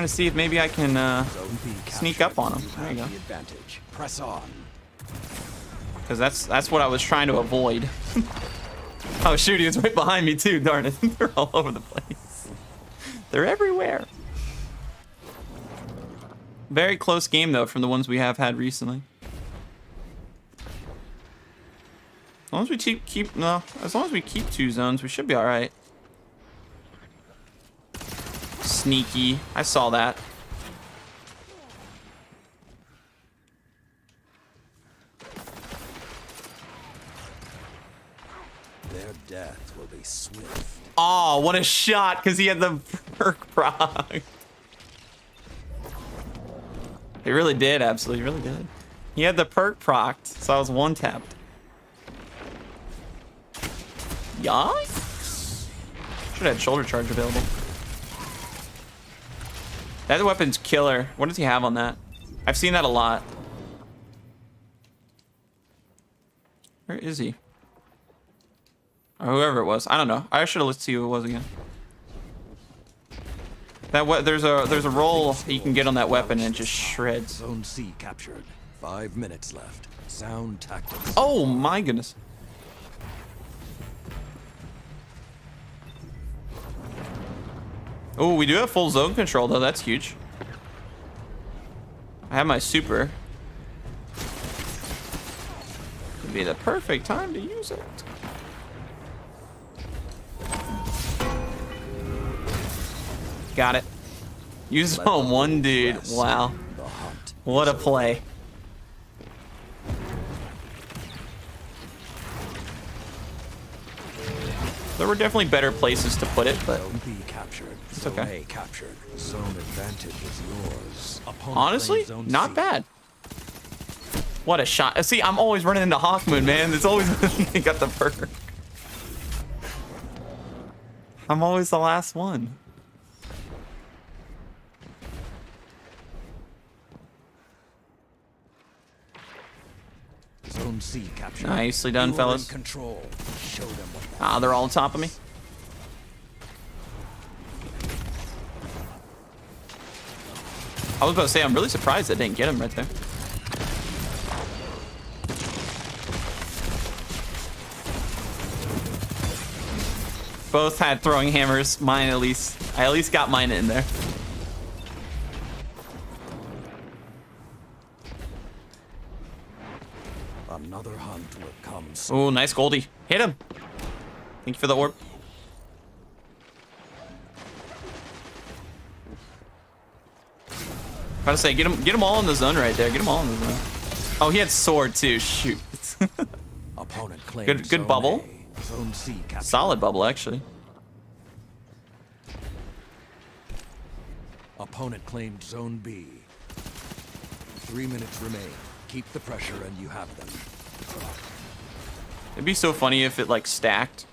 see if maybe I can sneak up on him. There you go. Press on. Because that's what I was trying to avoid. Oh shoot, he was right behind me too. Darn it, they're all over the place. They're everywhere. Very close game though from the ones we have had recently. As long as we as long as we keep 2 zones, we should be all right. Sneaky. I saw that. Their death will be swift. Oh, what a shot! Because he had the perk proc. He really did, absolutely, really did. He had the perk procced, so I was one tapped. Yikes! Should have had shoulder charge available. That weapon's killer. What does he have on that? I've seen that a lot. Where is he? Or whoever it was. I don't know. I should have looked to see who it was again. There's a roll you can get on that weapon and it just shreds. Zone C captured. 5 minutes left. Sound tactics. Oh my goodness. Oh, we do have full zone control though. That's huge. I have my super. Could be the perfect time to use it. Got it. Use it on one dude. Wow. What a play. There were definitely better places to put it, but it's okay. Zone advantage is yours. Honestly, not bad. What a shot. See, I'm always running into Hawkmoon, man. It's always he got the perk. I'm always the last one. Zone C captured. Nicely done, fellas. Ah, they're all on top of me. I was about to say, I'm really surprised I didn't get him right there. Both had throwing hammers. Mine at least. I at least got mine in there. Another hunt will come soon. Oh, nice Goldie. Hit him. Thank you for the orb. About to say, get him all in the zone right there. Get him all in the zone. Oh, he had sword too. Shoot. Opponent claims good bubble. Zone C captured. Solid bubble actually. Opponent claimed Zone B. 3 minutes remain. Keep the pressure and you have them. It'd be so funny if it like stacked.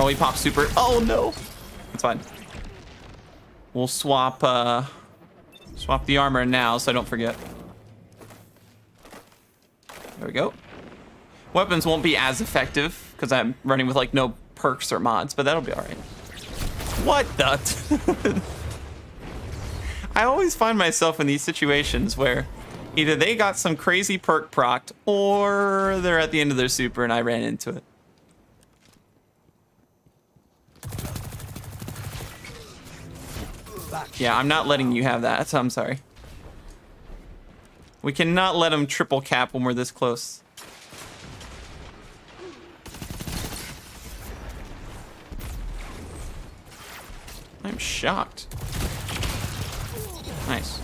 Oh, he popped super. Oh no. It's fine. We'll swap swap the armor now so I don't forget. There we go. Weapons won't be as effective because I'm running with like no perks or mods, but that'll be all right. What the? I always find myself in these situations where either they got some crazy perk procced or they're at the end of their super and I ran into it. Yeah, I'm not letting you have that, so I'm sorry. We cannot let them triple cap when we're this close. I'm shocked. Nice.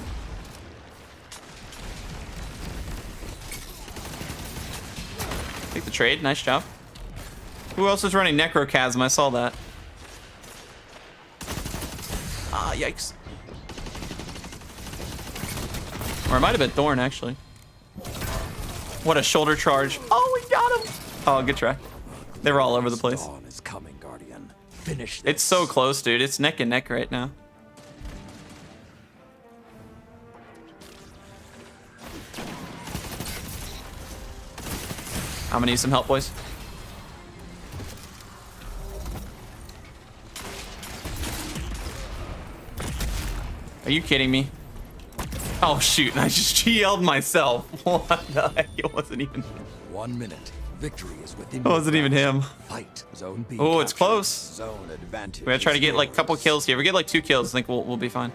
Take the trade. Nice job. Who else is running Necrochasm? I saw that. Ah, yikes. Or it might have been Thorn, actually. What a shoulder charge. Oh, we got him. Oh, good try. They were all over the place. Dawn is coming, Guardian. Finish this. It's so close, dude. It's neck and neck right now. I'm gonna need some help, boys. Are you kidding me? Oh shoot, I just GL'd myself. What the heck? It wasn't even him. 1 minute. Victory is within. It wasn't even him. Fight. Zone B. Oh, it's captured. close. Zone advantage. We gotta try to get like a yours. couple kills here. If we get like 2 kills, I think we'll be fine.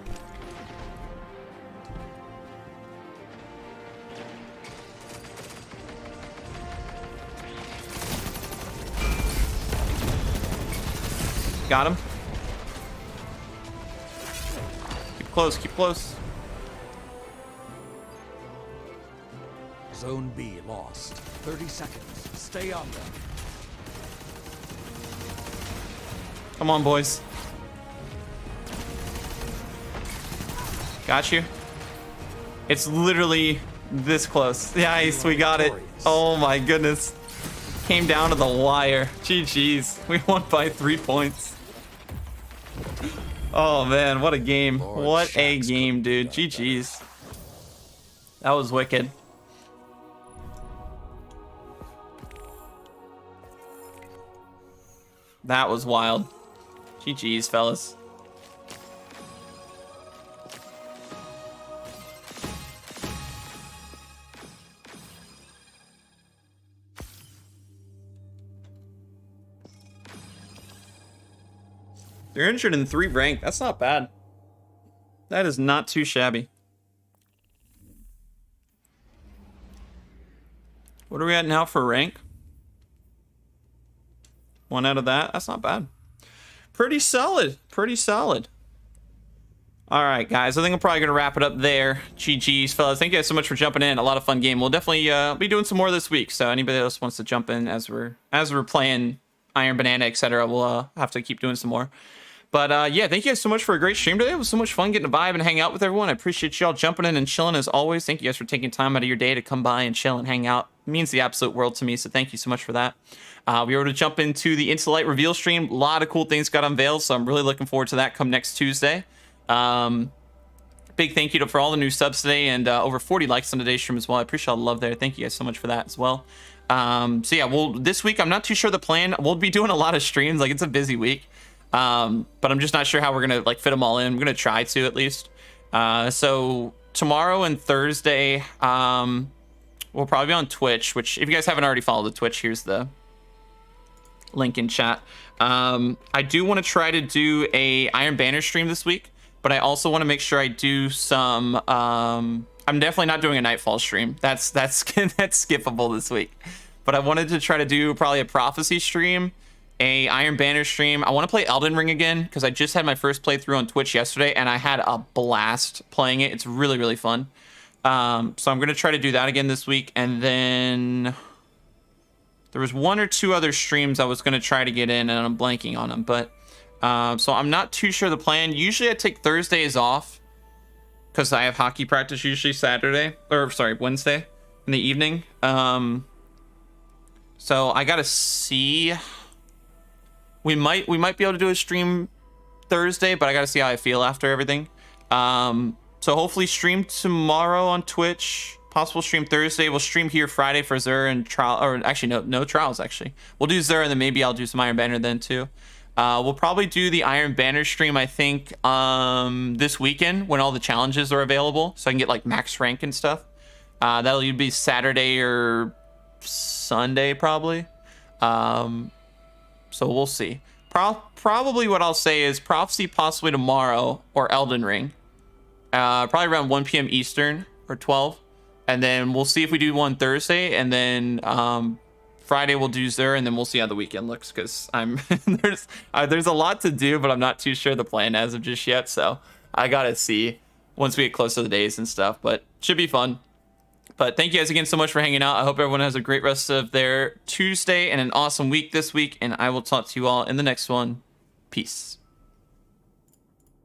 Got him. Keep close, keep close. Zone B lost. 30 seconds. Stay on them. Come on, boys. Got you. It's literally this close. Nice, we got it. Oh my goodness. Came down to the wire. GG's. We won by 3 points. Oh man, what a game. What a game, dude. GG's. That was wicked. That was wild. GG's, fellas. They're injured in 3 rank. That's not bad. That is not too shabby. What are we at now for rank? 1 out of that. That's not bad. Pretty solid. Pretty solid. All right, guys. I think I'm probably going to wrap it up there. GG's, fellas. Thank you guys so much for jumping in. A lot of fun game. We'll definitely be doing some more this week. So anybody else wants to jump in as we're playing Iron Banana, etc., we'll have to keep doing some more. But yeah, thank you guys so much for a great stream today. It was so much fun getting to vibe and hang out with everyone. I appreciate y'all jumping in and chilling as always. Thank you guys for taking time out of your day to come by and chill and hang out. It means the absolute world to me, so thank you so much for that. We were able to jump into the Into the Light reveal stream. A lot of cool things got unveiled, so I'm really looking forward to that come next Tuesday. Big thank you for all the new subs today and over 40 likes on today's stream as well. I appreciate all the love there. Thank you guys so much for that as well. So yeah, this week, I'm not too sure the plan. We'll be doing a lot of streams. Like, it's a busy week. But I'm just not sure how we're gonna like fit them all in. We're gonna try to at least. So tomorrow and Thursday, we'll probably be on Twitch. Which, if you guys haven't already followed the Twitch, here's the link in chat. I do want to try to do a Iron Banner stream this week, but I also want to make sure I do some. I'm definitely not doing a Nightfall stream. That's skippable this week. But I wanted to try to do probably a Prophecy stream. A Iron Banner stream. I want to play Elden Ring again because I just had my first playthrough on Twitch yesterday and I had a blast playing it. It's really, really fun. So I'm going to try to do that again this week. And then there was 1 or 2 other streams I was going to try to get in and I'm blanking on them. But so I'm not too sure the plan. Usually I take Thursdays off because I have hockey practice usually Wednesday in the evening. So I got to see. We might be able to do a stream Thursday, but I gotta see how I feel after everything. So hopefully stream tomorrow on Twitch. Possible stream Thursday. We'll stream here Friday for Zur and trial, or actually no trials actually. We'll do Zur and then maybe I'll do some Iron Banner then too. We'll probably do the Iron Banner stream, I think, this weekend when all the challenges are available, so I can get like max rank and stuff. That'll either be Saturday or Sunday probably. So we'll see. Probably what I'll say is Prophecy possibly tomorrow or Elden Ring. Probably around 1 p.m. Eastern or 12. And then we'll see if we do one Thursday, and then Friday we'll do Zur, and then we'll see how the weekend looks, because I'm there's a lot to do, but I'm not too sure the plan as of just yet. So I gotta see once we get close to the days and stuff, but should be fun. But thank you guys again so much for hanging out. I hope everyone has a great rest of their Tuesday and an awesome week this week, and I will talk to you all in the next one. Peace.